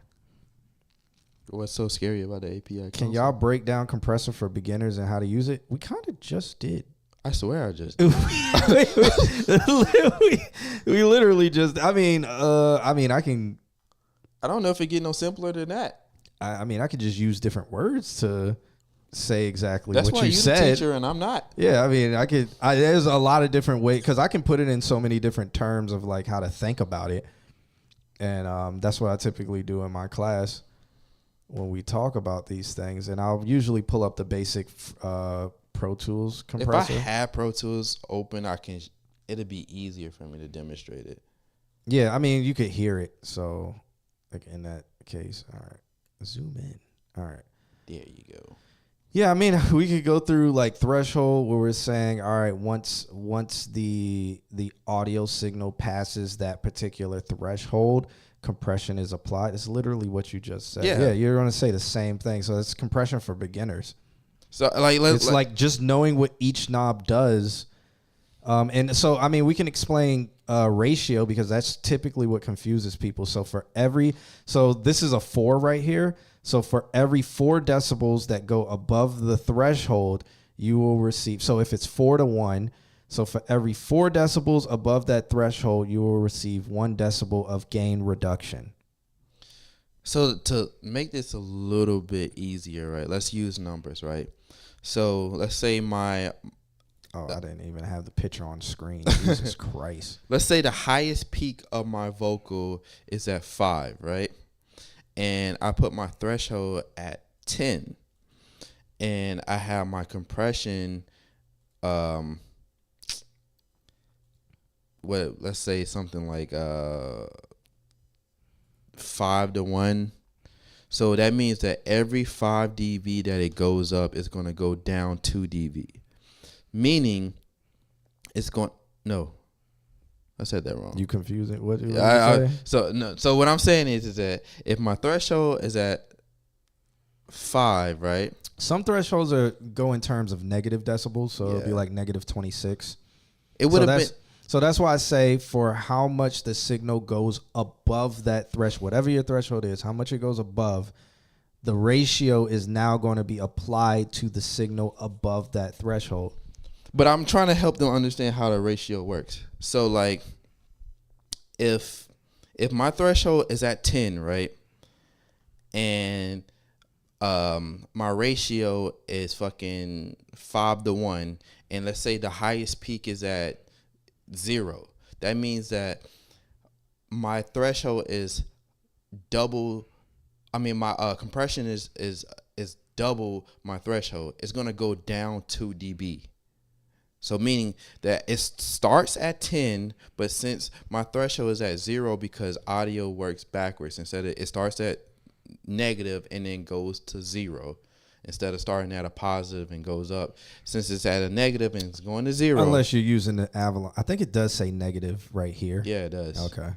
What's so scary about the API console? Can y'all break down compressor for beginners and how to use it? We kind of just did. I swear I just did. we literally just, I mean, I can. I don't know if it get no simpler than that. I mean, I could just use different words to say exactly That's what why you you're said. The teacher and I'm not. Yeah, I mean, there's a lot of different ways because I can put it in so many different terms of like how to think about it, and that's what I typically do in my class when we talk about these things. And I'll usually pull up the basic Pro Tools compressor. If I had Pro Tools open, it'd be easier for me to demonstrate it. Yeah, I mean, you could hear it. So, like in that case, all right, zoom in. All right, there you go. Yeah, I mean, we could go through like threshold where we're saying, all right, once the audio signal passes that particular threshold, compression is applied. It's literally what you just said. Yeah, you're going to say the same thing. So it's compression for beginners. So like just knowing what each knob does. And so, I mean, we can explain ratio because that's typically what confuses people. So this is a 4 right here. So for every 4 decibels that go above the threshold, you will receive. So if it's 4-1, so for every 4 decibels above that threshold, you will receive 1 decibel of gain reduction. So to make this a little bit easier, right? Let's use numbers, right? So let's say I didn't even have the picture on screen. Jesus Christ. Let's say the highest peak of my vocal is at 5, right? And I put my threshold at 10. And I have my compression, let's say something like 5-1. So that means that every 5 dB that it goes up is going to go down 2 dB. Meaning it's going, no. I said that wrong. You confusing? What did you say? So what I'm saying is that if my threshold is at 5, right? Some thresholds go in terms of negative decibels, so it'll be like negative 26. It would have been. So that's why I say for how much the signal goes above that threshold, whatever your threshold is, how much it goes above, the ratio is now going to be applied to the signal above that threshold. But I'm trying to help them understand how the ratio works. So like, if my threshold is at 10, right, and my ratio is fucking 5-1, and let's say the highest peak is at 0, that means that my threshold is double. I mean, my compression is double my threshold. It's gonna go down 2 dB. So meaning that it starts at 10, but since my threshold is at 0 because audio works backwards, instead of it starts at negative and then goes to 0 instead of starting at a positive and goes up. Since it's at a negative and it's going to 0. Unless you're using the Avalon. I think it does say negative right here. Yeah, it does. Okay.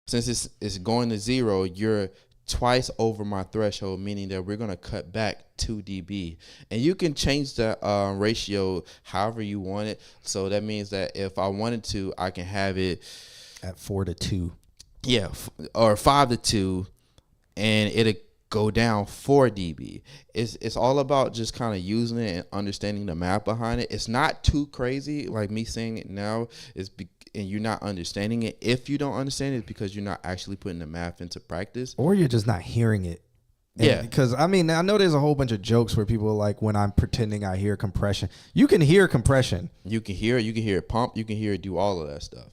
Since it's going to 0, you're twice over my threshold, meaning that we're going to cut back 2 dB. And you can change the ratio however you want it. So that means that if I wanted to, I can have it at 4-2. Yeah, or 5-2, and it'll go down 4 dB. It's all about just kind of using it and understanding the math behind it. It's not too crazy like me saying it now. And you're not understanding it. If you don't understand it, it's because you're not actually putting the math into practice. Or you're just not hearing it. Yeah. Because, I mean, I know there's a whole bunch of jokes where people are like, when I'm pretending I hear compression. You can hear compression. You can hear it. You can hear it pump. You can hear it do all of that stuff.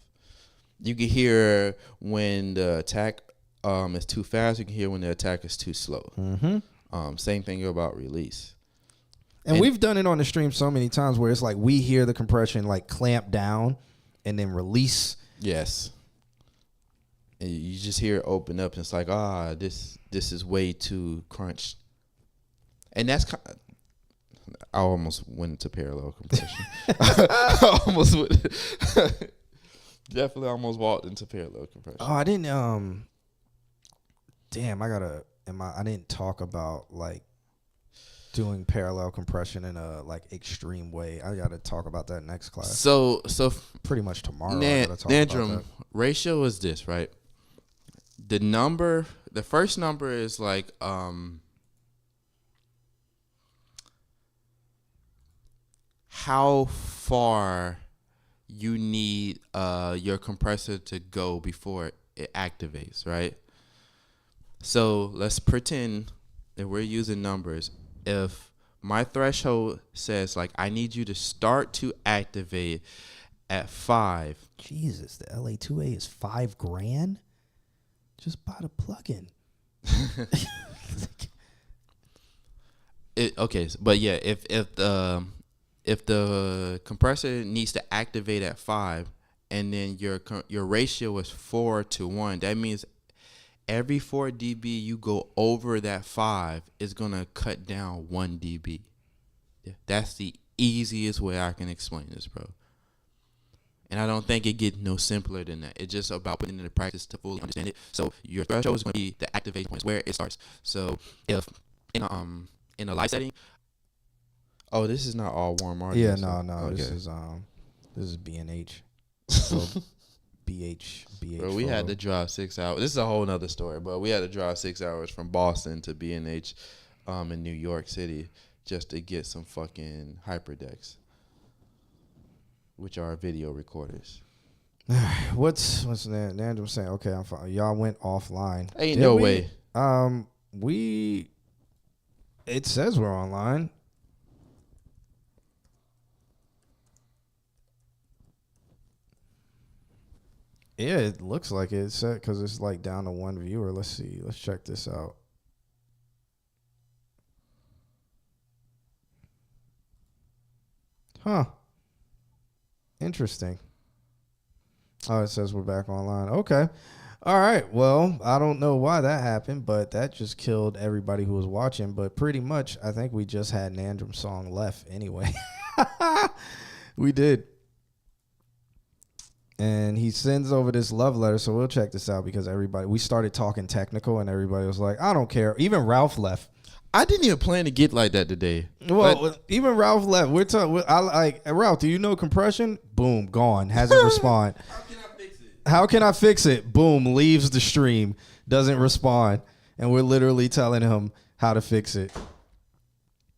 You can hear when the attack is too fast. You can hear when the attack is too slow. Mm-hmm. Same thing about release. And we've done it on the stream so many times where it's like we hear the compression like clamp down and then release. Yes. And you just hear it open up, and it's like, this is way too crunched. And that's kind of, I almost went into parallel compression. I almost went, definitely almost walked into parallel compression. Oh, I didn't. Damn, I didn't talk about like doing parallel compression in a like extreme way. I gotta talk about that next class. So pretty much tomorrow. I gotta talk about that. Ratio is this, right? The first number is like how far you need your compressor to go before it activates, right? So let's pretend that we're using numbers. If my threshold says like I need you to start to activate at 5. Jesus, the LA2A is $5,000. Just buy the plugin. But yeah, if the compressor needs to activate at 5, and then your ratio is 4-1, that means every 4 dB you go over that 5 is gonna cut down 1 dB. Yeah, that's the easiest way I can explain this, bro. And I don't think it gets no simpler than that. It's just about putting it into practice to fully understand it. So your threshold is going to be the activation points where it starts. So if in a live setting, this is not all warm audio. Yeah, no. Okay. This is B&H. So BH. Bro, we had to drive 6 hours. This is a whole nother story, but we had to drive 6 hours from Boston to B&H in New York City just to get some fucking hyperdecks, which are video recorders. What's that? Andrew saying, okay, I'm fine. Y'all went offline. Ain't no way. It says we're online. Yeah, it looks like it said because it's like down to one viewer. Let's see. Let's check this out. Huh. Interesting. Oh, it says we're back online. Okay. All right. Well, I don't know why that happened, but that just killed everybody who was watching. But pretty much, I think we just had an Andrew song left anyway. We did. And he sends over this love letter. So we'll check this out because we started talking technical and everybody was like, I don't care. Even Ralph left. I didn't even plan to get like that today. Well, even Ralph left. We're talking. I like Ralph. Do you know compression? Boom, gone. Hasn't respond. How can I fix it? How can I fix it? Boom, leaves the stream. Doesn't respond. And we're literally telling him how to fix it.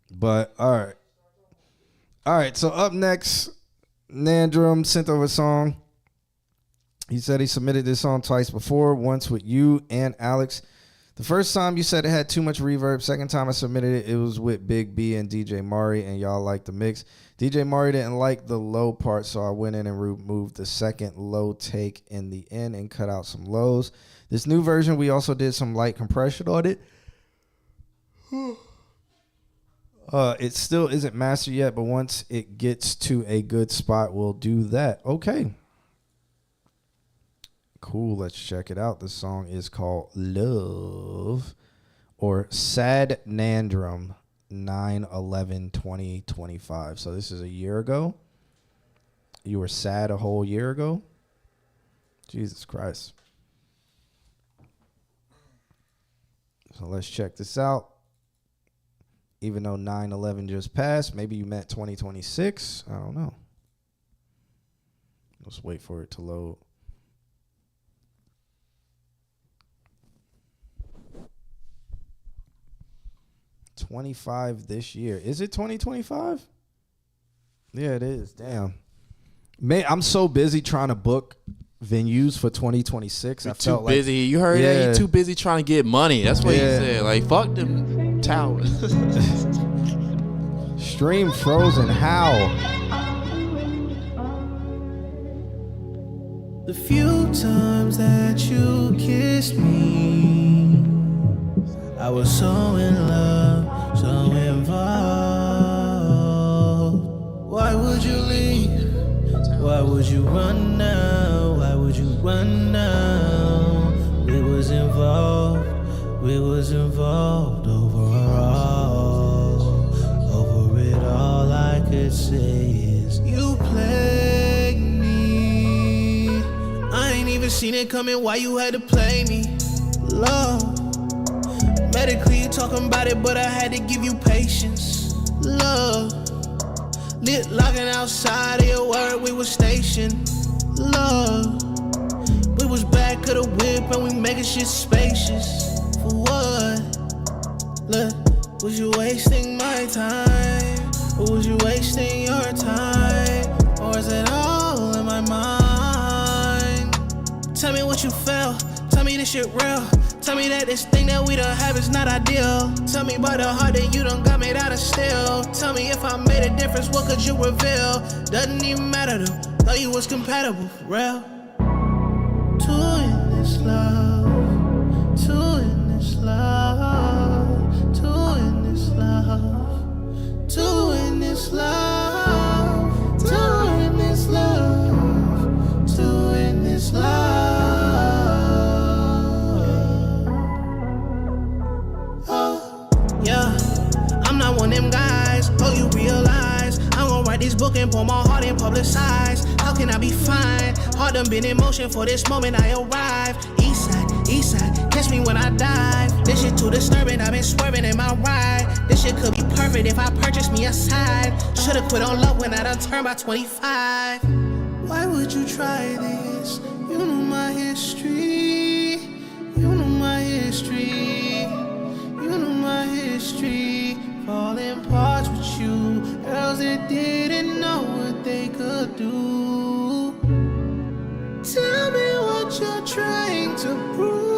But all right. So up next, Nandrum sent over a song. He said he submitted this song twice before, once with you and Alex. The first time you said it had too much reverb. Second time I submitted it, it was with Big B and DJ Mari, and y'all liked the mix. DJ Mari didn't like the low part, so I went in and removed the second low take in the end and cut out some lows. This new version, we also did some light compression on it. It still isn't mastered yet, but once it gets to a good spot, we'll do that. Okay. Cool, let's check it out. This song is called Love or Sad Nandrum 9/11/2025. So this is a year ago. You were sad a whole year ago? Jesus Christ. So let's check this out. Even though 9/11 just passed, maybe you meant 2026. I don't know. Let's wait for it to load. 25 this year. Is it 2025? Yeah, it is. Damn. Man, I'm so busy trying to book venues for 2026. You're too busy. You heard that? You're too busy trying to get money. That's what he said. Like, fuck them towers. Stream frozen. How? The few times that you kissed me, I was so in love, so involved. Why would you leave? Why would you run now? Why would you run now? We was involved overall. Over it all I could say is you played me. I ain't even seen it coming, why you had to play me? Love. Medically you talking about it, but I had to give you patience. Love. Lit locking outside of your word, we was stationed. Love. We was back of the whip and we making shit spacious. For what? Look, was you wasting my time? Or was you wasting your time? Or is it all in my mind? Tell me what you felt. Tell me this shit real. Tell me that this thing that we done have is not ideal. Tell me about the heart that you done got made out of steel. Tell me if I made a difference, what could you reveal? Doesn't even matter though, thought you was compatible, for real. Two in this love, two in this love, two in this love, two in this love, two in this love, two in this love. Yeah, I'm not one of them guys. Oh, you realize I'm gonna write this book and pour my heart and publicize. How can I be fine? Heart done been in motion for this moment I arrive. East side, catch me when I dive. This shit too disturbing, I've been swerving in my ride. This shit could be perfect if I purchase me a side. Should've quit on love when I done turned by 25. Why would you try this? You know my history. You know my history. You know my history, falling parts with you. Girls that didn't know what they could do. Tell me what you're trying to prove.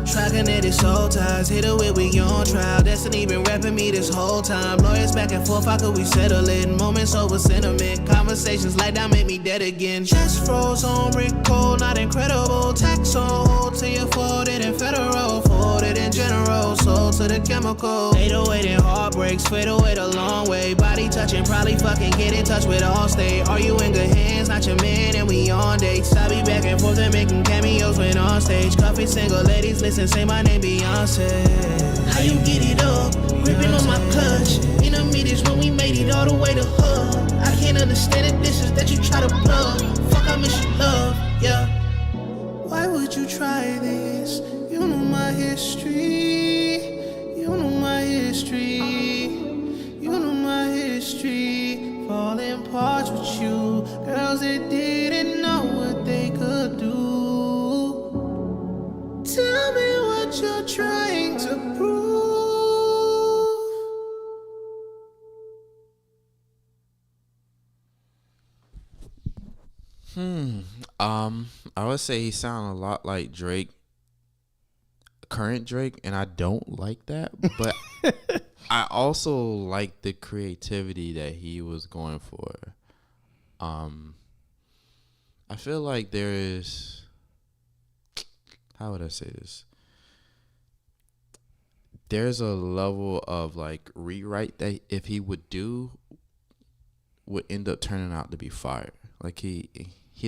Tracking at his soul ties, hit it with we on trial. Destiny been rapping me this whole time. Lawyers back and forth, how could we settle it? Moments over sentiment, conversations like that make me dead again. Chest froze on brick cold, not incredible. Tax on hold till you folded in federal, folded in general, sold to the chemical. 808 and heartbreaks, fade away the long way. Body touching, probably fucking get in touch with Allstate. Are you in good hands? Not your man, and we on dates. I be back and forth and making cameos when on stage. Coffee single ladies, listen, say my name Beyonce. How you get it up? Gripping on my clutch. In the meetings when we made it all the way to hug. I can't understand the dishes that you try to plug. promise you love, yeah. Why would you try this? You know my history. You know my history. You know my history. Falling apart with you. Girls that didn't know what they could do. Tell me what you're trying to prove. I would say he sounds a lot like Drake, current Drake, and I don't like that. But I also like the creativity that he was going for. I feel like there is, how would I say this? There's a level of like rewrite that if he would do, would end up turning out to be fire. Like he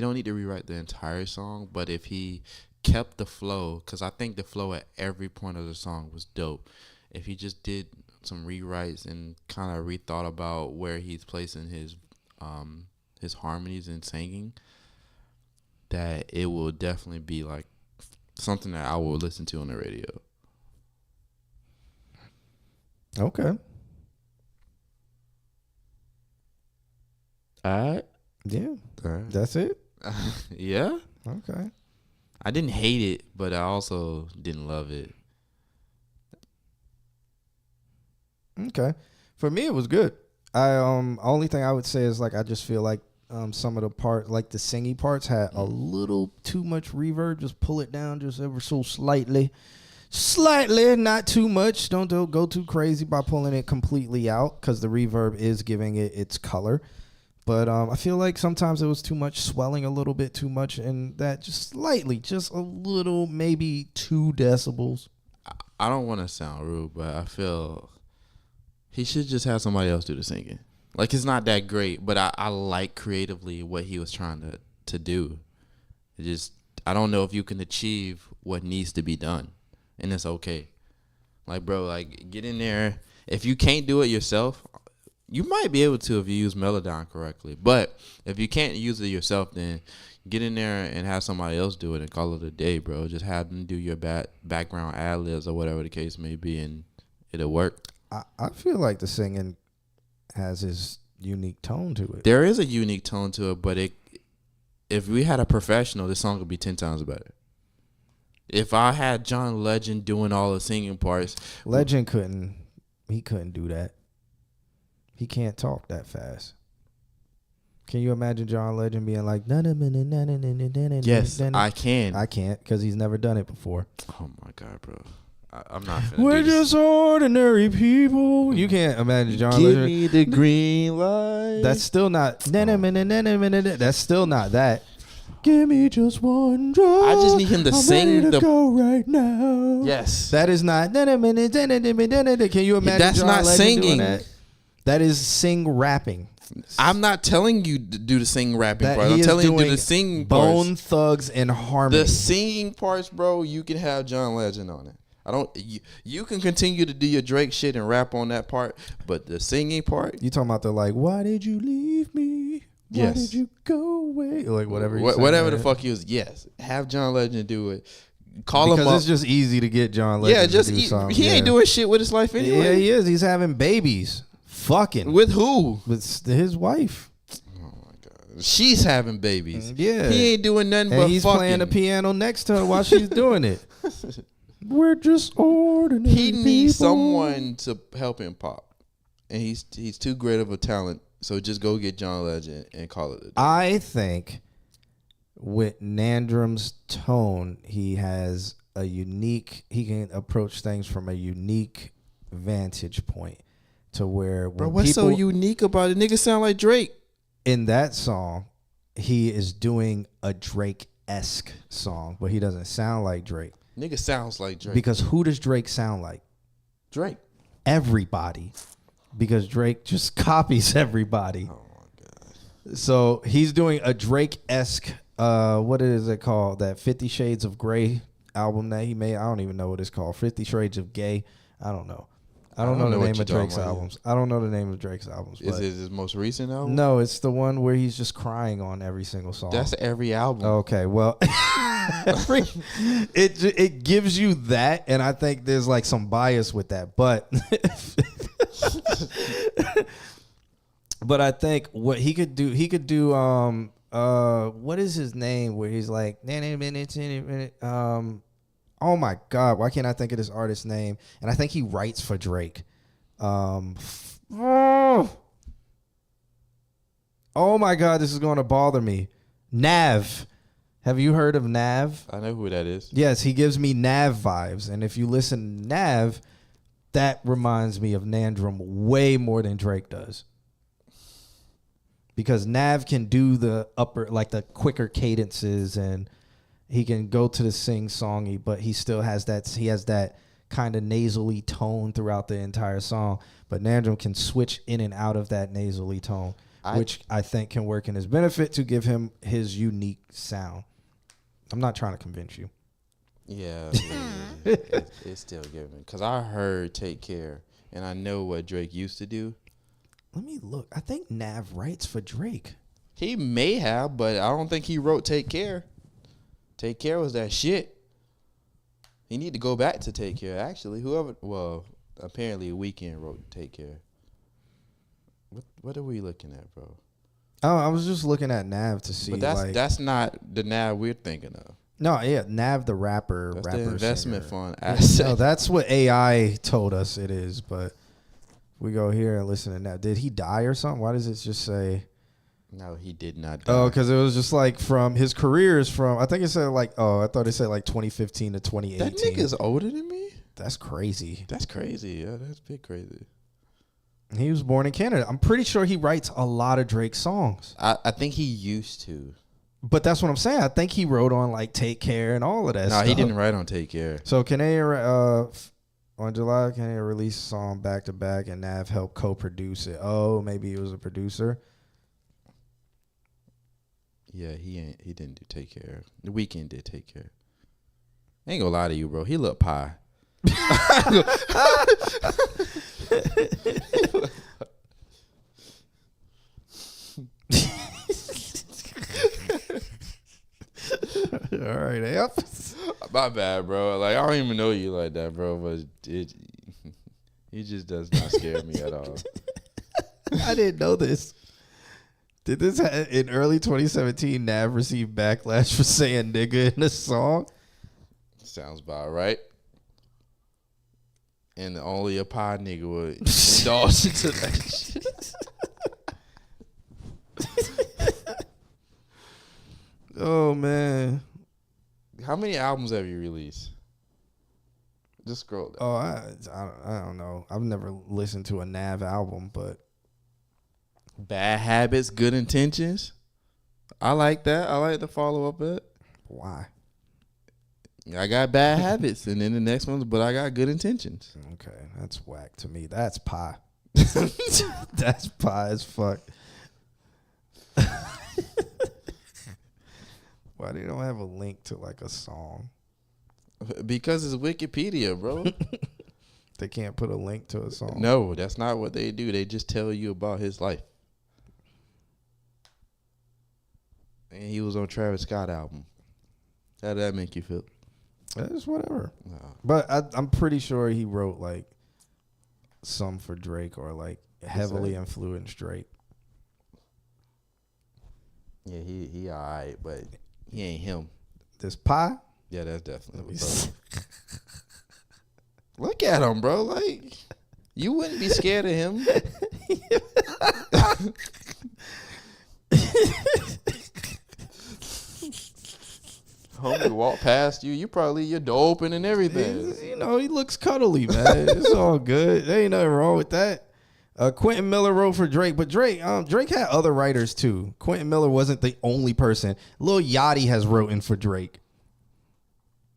don't need to rewrite the entire song, but if he kept the flow, because I think the flow at every point of the song was dope. If he just did some rewrites and kind of rethought about where he's placing his harmonies and singing, that it will definitely be like something that I will listen to on the radio. Okay. All right. Yeah. All right. That's it? Yeah. Okay. I didn't hate it, but I also didn't love it. Okay. For me, it was good. I only thing I would say is like I just feel like some of the parts, like the singing parts, had a little too much reverb. Just pull it down just ever so slightly, not too much. Don't go too crazy by pulling it completely out, because the reverb is giving it its color. But I feel like sometimes it was too much, swelling a little bit too much, and that just slightly, just a little, maybe 2 decibels. I don't want to sound rude, but I feel he should just have somebody else do the singing. Like, it's not that great, but I like creatively what he was trying to do. It just, I don't know if you can achieve what needs to be done, and it's okay. Like, bro, like, get in there. If you can't do it yourself, you might be able to if you use Melodyne correctly. But if you can't use it yourself, then get in there and have somebody else do it and call it a day, bro. Just have them do your background ad-libs or whatever the case may be, and it'll work. I feel like the singing has his unique tone to it. There is a unique tone to it, but if we had a professional, this song would be 10 times better. If I had John Legend doing all the singing parts. Legend couldn't do that. He can't talk that fast. Can you imagine John Legend being like, yes, I can. I can't, because he's never done it before. Oh my God, bro. I'm not finna We're do this. just ordinary people. You can't imagine John Give Legend. me the green light. That's still not. That's still not that. Give me just one drop. I just need him to sing ready to go right now. Yes. That is not. Can you imagine That's John not Legend singing. doing that? That is sing rapping. I'm not telling you to do the sing rapping That part. he I'm is telling you to do doing the singing Bone parts. Thugs and Harmony. The singing parts, bro, you can have John Legend on it. You can continue to do your Drake shit and rap on that part, but the singing part. You talking about the like, why did you leave me? Why Yes. did you go away? Like whatever. Whatever the fuck he was. Yes, have John Legend do it. Call him up. Because it's just easy to get John Legend. Yeah, just to do songs. he ain't doing shit with his life anyway. Yeah, he is. He's having babies. Fucking With who? with his wife. She's having babies. Yeah. He ain't doing nothing And but he's fucking. playing the piano next to her while she's doing it. We're just ordinary He needs people. someone to help him pop, and he's too great of a talent. So just go get John Legend and call it a day. I think with Nandrum's tone, he has a unique. He can approach things from a unique vantage point to where. Bro, when what's so people, unique about it? Nigga sound like Drake. in that song, he is doing a Drake-esque song, but he doesn't sound like Drake. Nigga sounds like Drake. Because who does Drake sound like? Drake. Everybody. Because Drake just copies everybody. Oh my God. So he's doing a Drake-esque, what is it called? That 50 Shades of Grey album that he made. I don't even know what it's called. 50 Shades of Gay. I don't know. I don't know the what name you're of Drake's talking about albums. I don't know the name of Drake's albums. Is but it his most recent album? No, it's the one where he's just crying on every single song. That's every album. Okay, well, it gives you that, and I think there's like some bias with that, but but I think what he could do what is his name where he's like oh my God, why can't I think of this artist's name? And I think he writes for Drake. Oh my God, this is going to bother me. Nav. Have you heard of Nav? I know who that is. Yes, he gives me Nav vibes. And if you listen to Nav, that reminds me of Nandrum way more than Drake does. Because Nav can do the upper, like the quicker cadences, and he can go to the sing-songy, but he still has that kind of nasally tone throughout the entire song. But Nandrum can switch in and out of that nasally tone, which I think can work in his benefit to give him his unique sound. I'm not trying to convince you. Yeah, it's still giving. Because I heard Take Care, and I know what Drake used to do. Let me look. I think Nav writes for Drake. He may have, but I don't think he wrote Take Care. Take Care was that shit. He need to go back to Take Care, actually. Apparently Weeknd wrote Take Care. What are we looking at, bro? Oh, I was just looking at Nav to see. But that's not the Nav we're thinking of. No, yeah, Nav the rapper. That's rapper the investment singer. fund asset. No, that's what AI told us it is. But we go here and listen to Nav. Did he die or something? Why does it just say? No, he did not die. Oh, because it was just like from his career is from. I think it said like. Oh, I thought it said like 2015 to 2018. That nigga's older than me. That's crazy. That's crazy. Yeah, that's big crazy. He was born in Canada. I'm pretty sure he writes a lot of Drake songs. I think he used to. But that's what I'm saying. I think he wrote on like Take Care and all of that stuff. No, he didn't write on Take Care. So on July, Kanye released a song back to back and Nav helped co-produce it. Oh, maybe he was a producer. Yeah, he didn't do Take Care. The Weeknd did Take Care. I ain't gonna lie to you, bro. He look pie. All right, Amp. My bad, bro. Like, I don't even know you like that, bro. But he just does not scare me at all. I didn't know this. Did this in early 2017? Nav received backlash for saying "nigga" in a song. Sounds about right. And only a pie nigga would indulge into that shit. Oh man, how many albums have you released? Just scroll down. Oh, I don't know. I've never listened to a Nav album, but Bad Habits, Good Intentions. I like that. I like the follow up it. Why? I got Bad Habits, and then the next one's But I Got Good Intentions. Okay, that's whack to me. That's pie. That's pie as fuck. Why they don't have a link to like a song? Because it's Wikipedia, bro. They can't put a link to a song. No, that's not what they do. They just tell you about his life. And he was on Travis Scott album. How did that make you feel? It's whatever. No. But I'm pretty sure he wrote like some for Drake or like heavily influenced Drake. Yeah, he all right, but he ain't him. This pie? Yeah, that's definitely. Look at him, bro. Like, you wouldn't be scared of him. Homie walk past you, you probably your door open and everything. You know, he looks cuddly, man. It's all good. There ain't nothing wrong with that. Quentin Miller wrote for Drake, but Drake had other writers too. Quentin Miller wasn't the only person. Lil Yachty has written for Drake.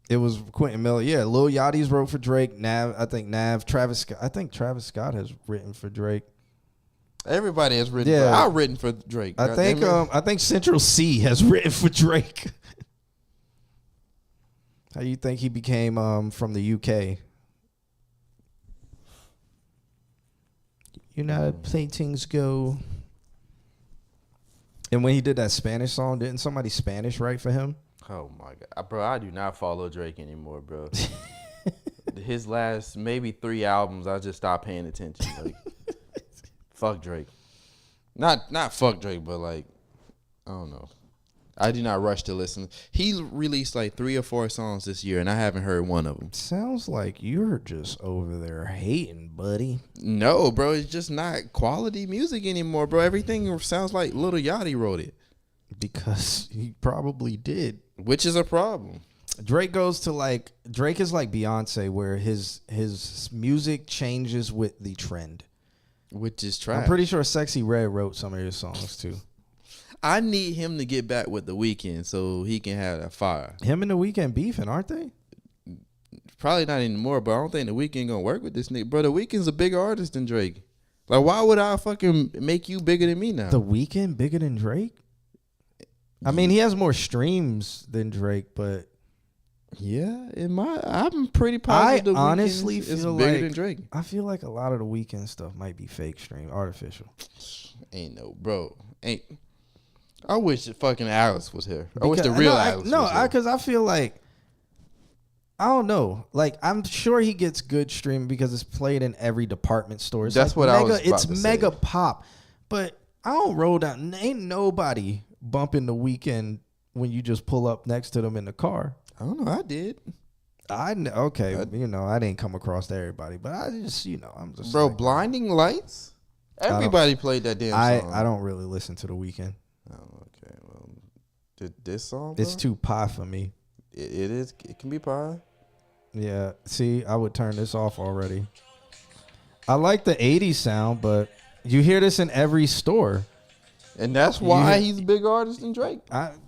It was Quentin Miller. Yeah, Lil Yachty's wrote for Drake. Travis Scott. I think Travis Scott has written for Drake. Everybody has written. Yeah, I've written for Drake. I think Central C has written for Drake. How do you think he became from the UK? You know how to play things go. And when he did that Spanish song, didn't somebody Spanish write for him? Oh my god, bro! I do not follow Drake anymore, bro. His last maybe 3 albums, I just stopped paying attention. Like, fuck Drake. Not fuck Drake, but like, I don't know. I do not rush to listen. He released like 3 or 4 songs this year, and I haven't heard one of them. Sounds like you're just over there hating, buddy. No, bro, it's just not quality music anymore, bro. Everything sounds like Lil Yachty wrote it. Because he probably did. Which is a problem. Drake is like Beyonce, where his music changes with the trend. Which is trash. I'm pretty sure Sexy Red wrote some of his songs too. I need him to get back with The Weeknd so he can have that fire. Him and The Weeknd beefing, aren't they? Probably not anymore, but I don't think The Weeknd gonna work with this nigga. Bro, The Weeknd's a bigger artist than Drake. Like, why would I fucking make you bigger than me now? The Weeknd bigger than Drake? I mean, he has more streams than Drake, but yeah, I'm pretty positive. I honestly feel bigger like than Drake. I feel like a lot of the Weeknd stuff might be fake stream, artificial. Ain't no, bro. Ain't. I wish fucking Alex was here. I wish the real Alex was here. Because I feel like, I don't know. Like, I'm sure he gets good streaming because it's played in every department store. It's That's like what I was about It's to mega say. pop. But I don't roll down. Ain't nobody bumping The Weeknd when you just pull up next to them in the car. I don't know. I did. I didn't come across everybody, but I just, I'm just Bro, like, Blinding Lights? Everybody played that damn song. I don't really listen to The Weeknd. Oh, okay. Well, this song, bro? It's too pie for me. It is. It can be pie. Yeah. See, I would turn this off already. I like the 80s sound, but you hear this in every store. And that's why he's a bigger artist than Drake.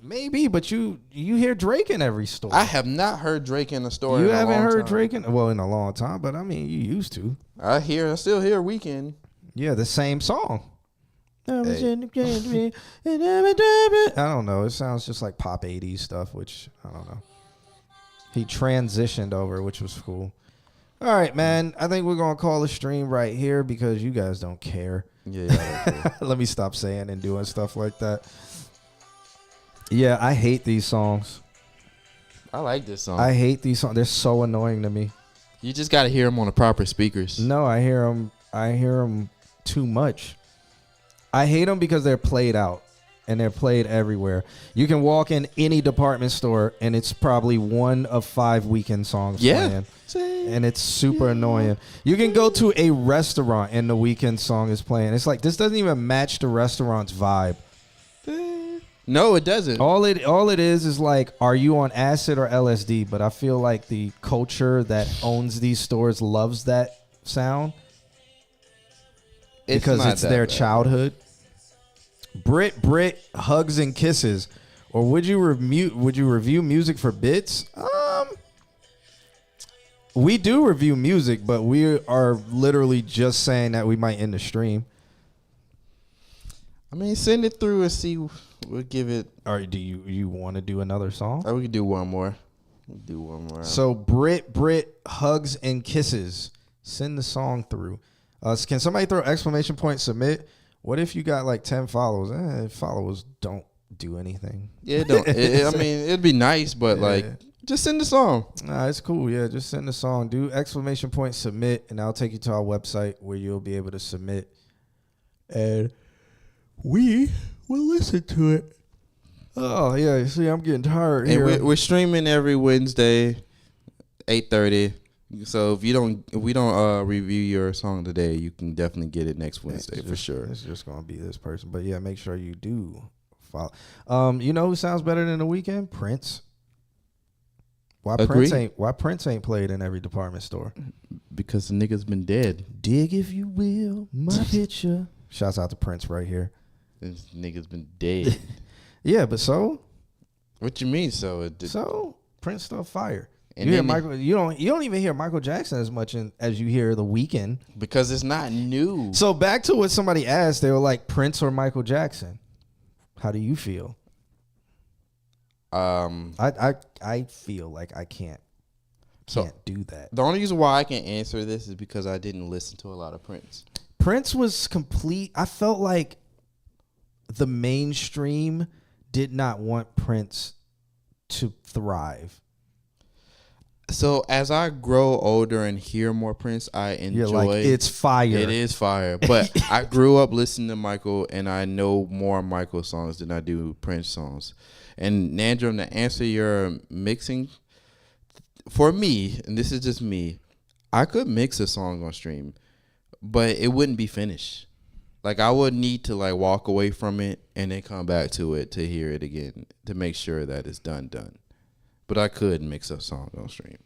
Maybe, but you hear Drake in every store. I have not heard Drake in a store. You in haven't a long heard time. Drake in a long time, but I mean, you used to. I still hear Weeknd. Yeah, the same song. Hey. I don't know. It sounds just like pop 80s stuff, which I don't know. He transitioned over, which was cool. All right, man. I think we're going to call the stream right here because you guys don't care. Yeah. Let me stop saying and doing stuff like that. Yeah, I hate these songs. I like this song. I hate these songs. They're so annoying to me. You just got to hear them on the proper speakers. No, I hear them too much. I hate them because they're played out and they're played everywhere. You can walk in any department store and it's probably one of 5 Weeknd songs playing. And it's super annoying. You can go to a restaurant and the Weeknd song is playing. It's like, this doesn't even match the restaurant's vibe. No, it doesn't. All it is like, are you on acid or LSD? But I feel like the culture that owns these stores loves that sound because it's their childhood. Brit, hugs and kisses. Or would you review music for bits? We do review music, but we are literally just saying that we might end the stream. I mean, send it through and see. We'll give it. Or do you want to do another song? We can do one more. We'll do one more. So Brit, hugs and kisses. Send the song through. Can somebody throw exclamation point submit? What if you got like 10 followers? Followers don't do anything. Yeah, it don't. I mean, it'd be nice, but like, just send the song. Nah, it's cool. Yeah, just send the song. Do exclamation point submit, and I'll take you to our website where you'll be able to submit, and we will listen to it. Oh yeah, see, I'm getting tired here. And we're streaming every Wednesday, 8:30. So if we don't review your song today, you can definitely get it next Wednesday for sure. It's just gonna be this person, but yeah, make sure you do follow. You know who sounds better than The Weeknd? Prince. Why Prince ain't played in every department store? Because the nigga's been dead. Dig if you will, my picture. Shouts out to Prince right here. This nigga's been dead. Yeah, but so? What you mean so? So Prince still fire. And you don't even hear Michael Jackson as much as you hear The Weeknd. Because it's not new. So back to what somebody asked, they were like, Prince or Michael Jackson? How do you feel? I feel like I can't do that. The only reason why I can answer this is because I didn't listen to a lot of Prince. Prince was complete. I felt like the mainstream did not want Prince to thrive. So as I grow older and hear more Prince, I enjoy. You're like, it's fire. It is fire. But I grew up listening to Michael, and I know more Michael songs than I do Prince songs. And Nandrum, to answer your mixing, for me, and this is just me, I could mix a song on stream, but it wouldn't be finished. Like I would need to like walk away from it and then come back to it to hear it again to make sure that it's done. But I could mix a song on stream.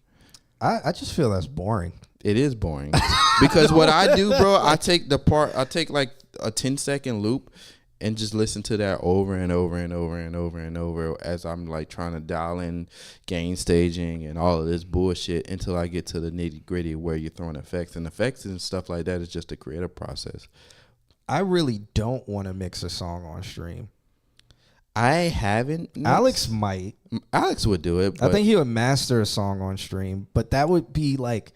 I just feel that's boring. It is boring because what I do, bro, I take like a 10-second loop and just listen to that over and over and over and over and over as I'm like trying to dial in gain staging and all of this bullshit until I get to the nitty gritty where you're throwing effects and stuff like that is just a creative process. I really don't want to mix a song on stream. I haven't. Alex might. Alex would do it. I think he would master a song on stream, but that would be like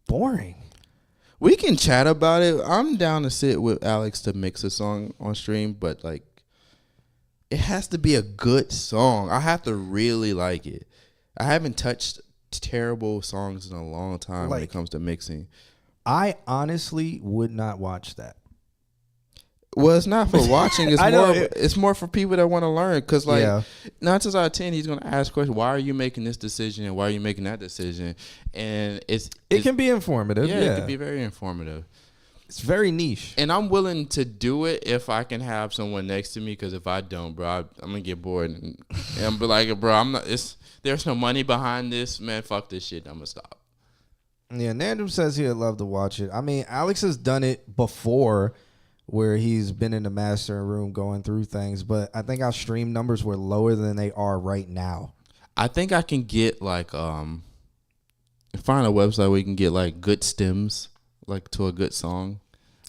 boring. We can chat about it. I'm down to sit with Alex to mix a song on stream, but like it has to be a good song. I have to really like it. I haven't touched terrible songs in a long time when it comes to mixing. I honestly would not watch that. Well, it's not for watching. It's more for people that want to learn. Because, like, 9 times out of 10, he's going to ask questions. Why are you making this decision? And why are you making that decision? And it can be informative. Yeah, it can be very informative. It's very niche. And I'm willing to do it if I can have someone next to me. Because if I don't, bro, I'm going to get bored. And I'm be like, bro, I'm not. There's no money behind this. Man, fuck this shit. I'm going to stop. Yeah, Nandum says he'd love to watch it. I mean, Alex has done it before, where he's been in the mastering room going through things, but I think our stream numbers were lower than they are right now. I think I can get like find a website where you can get like good stems like to a good song.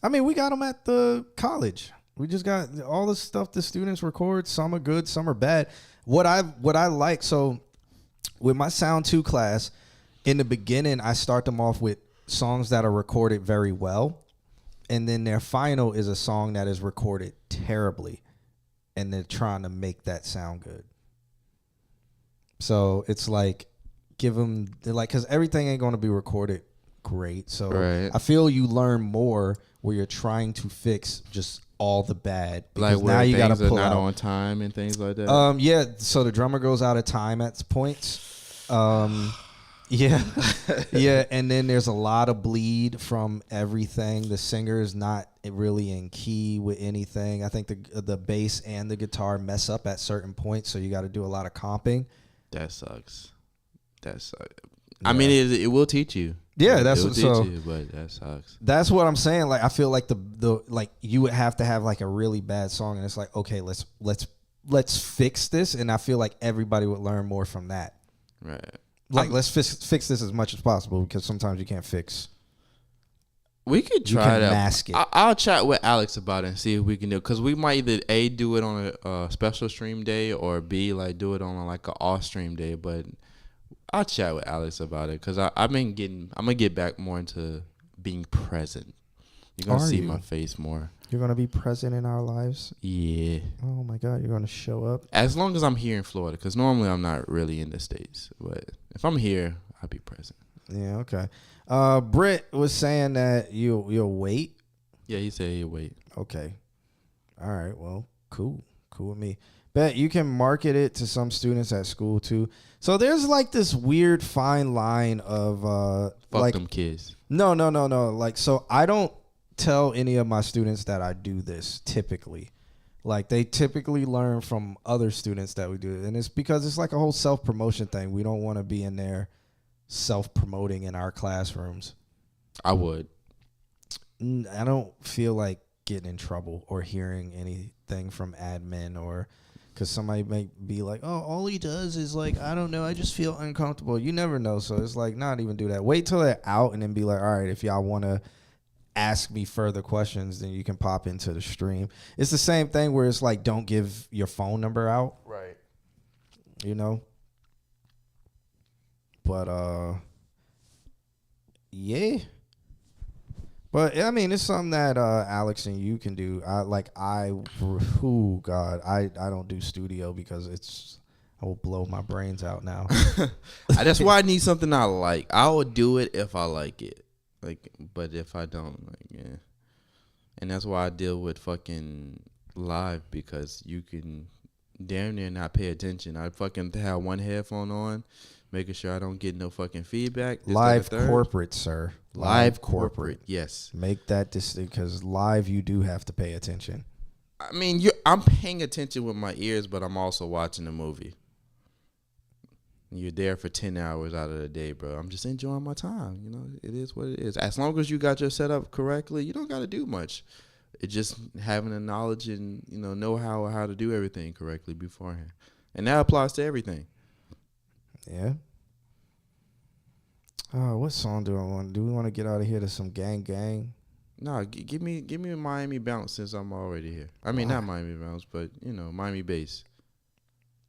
I mean, we got them at the college. We just got all the stuff the students record. Some are good, some are bad. What I like, so with my Sound 2 class, in the beginning, I start them off with songs that are recorded very well. And then their final is a song that is recorded terribly, and they're trying to make that sound good. So it's like, because everything ain't going to be recorded great. So right. I feel you learn more where you're trying to fix just all the bad. Because like now you got to pull not out on time and things like that. Yeah. So the drummer goes out of time at points. Yeah. Yeah. And then there's a lot of bleed from everything. The singer is not really in key with anything. I think the bass and the guitar mess up at certain points. So you got to do a lot of comping. That sucks. Yeah. I mean, it will teach you. Yeah, that's it will what, teach you, but that sucks. That's what I'm saying. Like, I feel like the like you would have to have like a really bad song, and it's like, okay, let's fix this, and I feel like everybody would learn more from that. Right. Like, let's fix this as much as possible, because sometimes you can't fix. We could try to mask it. I'll chat with Alex about it and see if we can do it, because we might either A, do it on a special stream day, or B, like do it on like an off stream day. But I'll chat with Alex about it, because I'm gonna get back more into being present. You're gonna see my face more. You're gonna be present in our lives. Yeah. Oh my God, you're gonna show up. As long as I'm here in Florida, because normally I'm not really in the States. But if I'm here, I'll be present. Yeah. Okay. Britt was saying that you'll wait. Yeah, he said he'll wait. Okay. All right. Well, cool with me. Bet you can market it to some students at school too. So there's like this weird fine line of fuck like them kids. No. Like, so I don't tell any of my students that I do this typically. Like, they typically learn from other students that we do it. And it's because it's like a whole self-promotion thing. We don't want to be in there self-promoting in our classrooms. I would. I don't feel like getting in trouble or hearing anything from admin, or because somebody may be like, oh, all he does is like, I don't know, I just feel uncomfortable. You never know. So it's like, not even do that. Wait till they're out and then be like, all right, if y'all want to ask me further questions, then you can pop into the stream. It's the same thing where it's like, don't give your phone number out. Right. You know? But, yeah. But I mean, it's something that Alex and you can do. I don't do studio because I will blow my brains out now. That's why I need something I like. I will do it if I like it. But if I don't, yeah. And that's why I deal with fucking live, because you can damn near not pay attention. I fucking have one headphone on, making sure I don't get no fucking feedback. Live corporate, sir. Live corporate, yes. Make that distinct, because live you do have to pay attention. I mean, I'm paying attention with my ears, but I'm also watching the movie. You're there for 10 hours out of the day, bro. I'm just enjoying my time. You know, it is what it is. As long as you got your setup correctly, you don't got to do much. It's just having the knowledge and, know-how of how to do everything correctly beforehand. And that applies to everything. Yeah. Oh, what song do I want? Do we want to get out of here to some gang gang? No, give me a Miami bounce since I'm already here. I mean, not Miami bounce, but, Miami bass.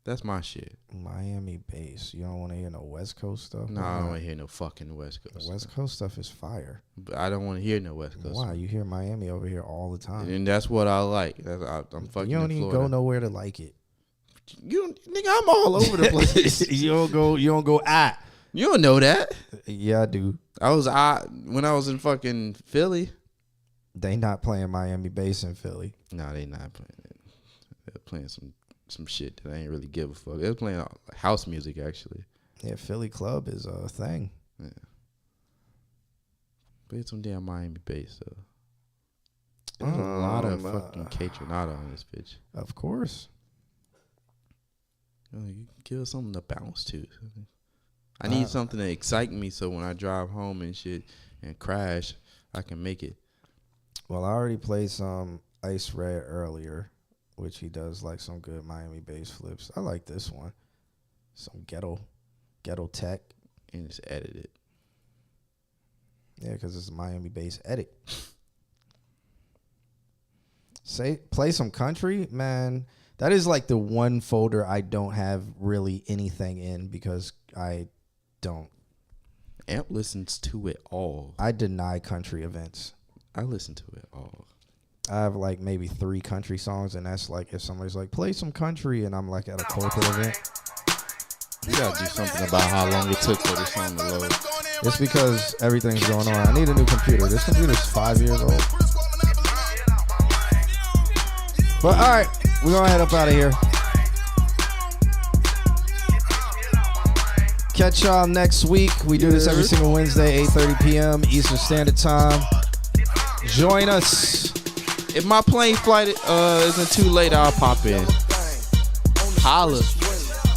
That's my shit. Miami bass. You don't want to hear no West Coast stuff? No, I don't want to hear no fucking West Coast. The West Coast stuff is fire. But I don't want to hear no West Coast. Why? You hear Miami over here all the time. And that's what I like. I'm fucking. You don't even go nowhere to like it. Nigga, I'm all over the place. You don't go. You don't know that. Yeah, I do. When I was in fucking Philly. They not playing Miami bass in Philly. No, they not playing it. They're playing some shit that I ain't really give a fuck. They're playing house music, actually. Yeah, Philly club is a thing. Yeah. Play some damn Miami bass, though. There's a lot of fucking K-Tronado on this bitch. Of course. You can give us something to bounce to. I need something to excite me, so when I drive home and shit and crash, I can make it. Well, I already played some Ice Red earlier, which he does like some good Miami bass flips. I like this one. Some ghetto tech. And it's edited. Yeah, because it's a Miami bass edit. Play some country, man. That is like the one folder I don't have really anything in, because I don't. Amp listens to it all. I deny country events. I listen to it all. I have like maybe 3 country songs, and that's like if somebody's like, play some country, and I'm like at a corporate event. You gotta do something about how long it took for this song to load. It's because everything's going on. I need a new computer. This computer's 5 years old. But all right, we're gonna head up out of here. Catch y'all next week. We do this every single Wednesday, 8:30 p.m. Eastern Standard Time. Join us. If my plane flight isn't too late, I'll pop in. Holla.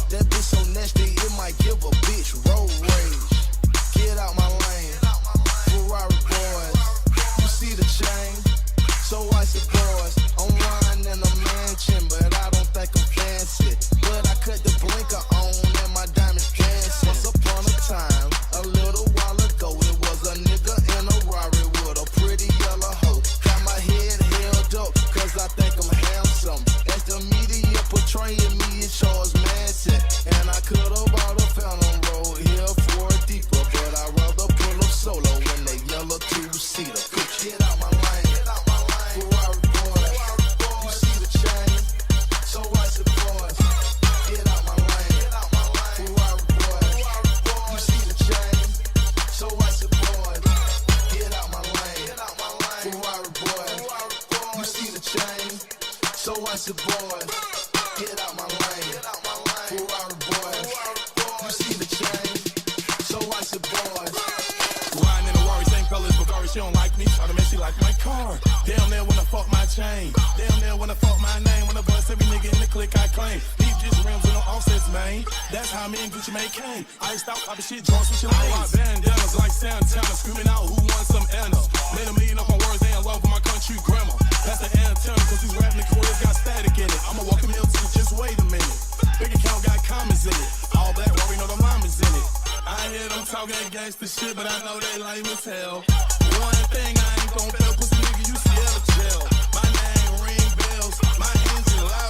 That bitch so nasty, it might give a bitch road rage. Get out my lane, Ferrari boys. You see the chain, so I suppose I'm riding in a mansion, but I don't think I'm fancy. But I cut the blinker on and my diamonds dancing. Once upon a time, a little while ago, it was a nigga in a Rari with a pretty yellow hoe. Got my head held up, cause I think I'm handsome. As the media portraying me, it shows Manson. And I could've bought a Phantom road here for a deeper, but I'd rather pull up solo when they yellow two-seater. Get out my lane, Ferrari boy. You see the chain, so I support. Get out my lane, Ferrari boy. You see the chain, so I support. Get out my lane, Ferrari boy. You see the chain, so I support. Get out my lane, Ferrari boy. You see the chain, so I support. Riding in a Rari, same colors, but Rari, she don't like me. Try to make she like my car. Down there when I fuck my chain. Down there when I fuck my name. When I bust every nigga in the clique I claim. These just rims with no offsets, man. That's how me and Gucci Mane came. Iced out, poppin' shit, drunk, switching lanes. Bandanas like Santana, screaming out who wants some Anna. Made a million up on words, they in love with my country grammar. That's the antenna, cause these rap niggas got static in it. I'ma walk a meal to just wait a minute. Big account got comments in it. All black, Rory know the mama's in it. I hear them talking gangsta shit, but I know they lame as hell. One thing I ain't gon' fail, pussy nigga, you scared of jail. My name ring bells, my engine loud.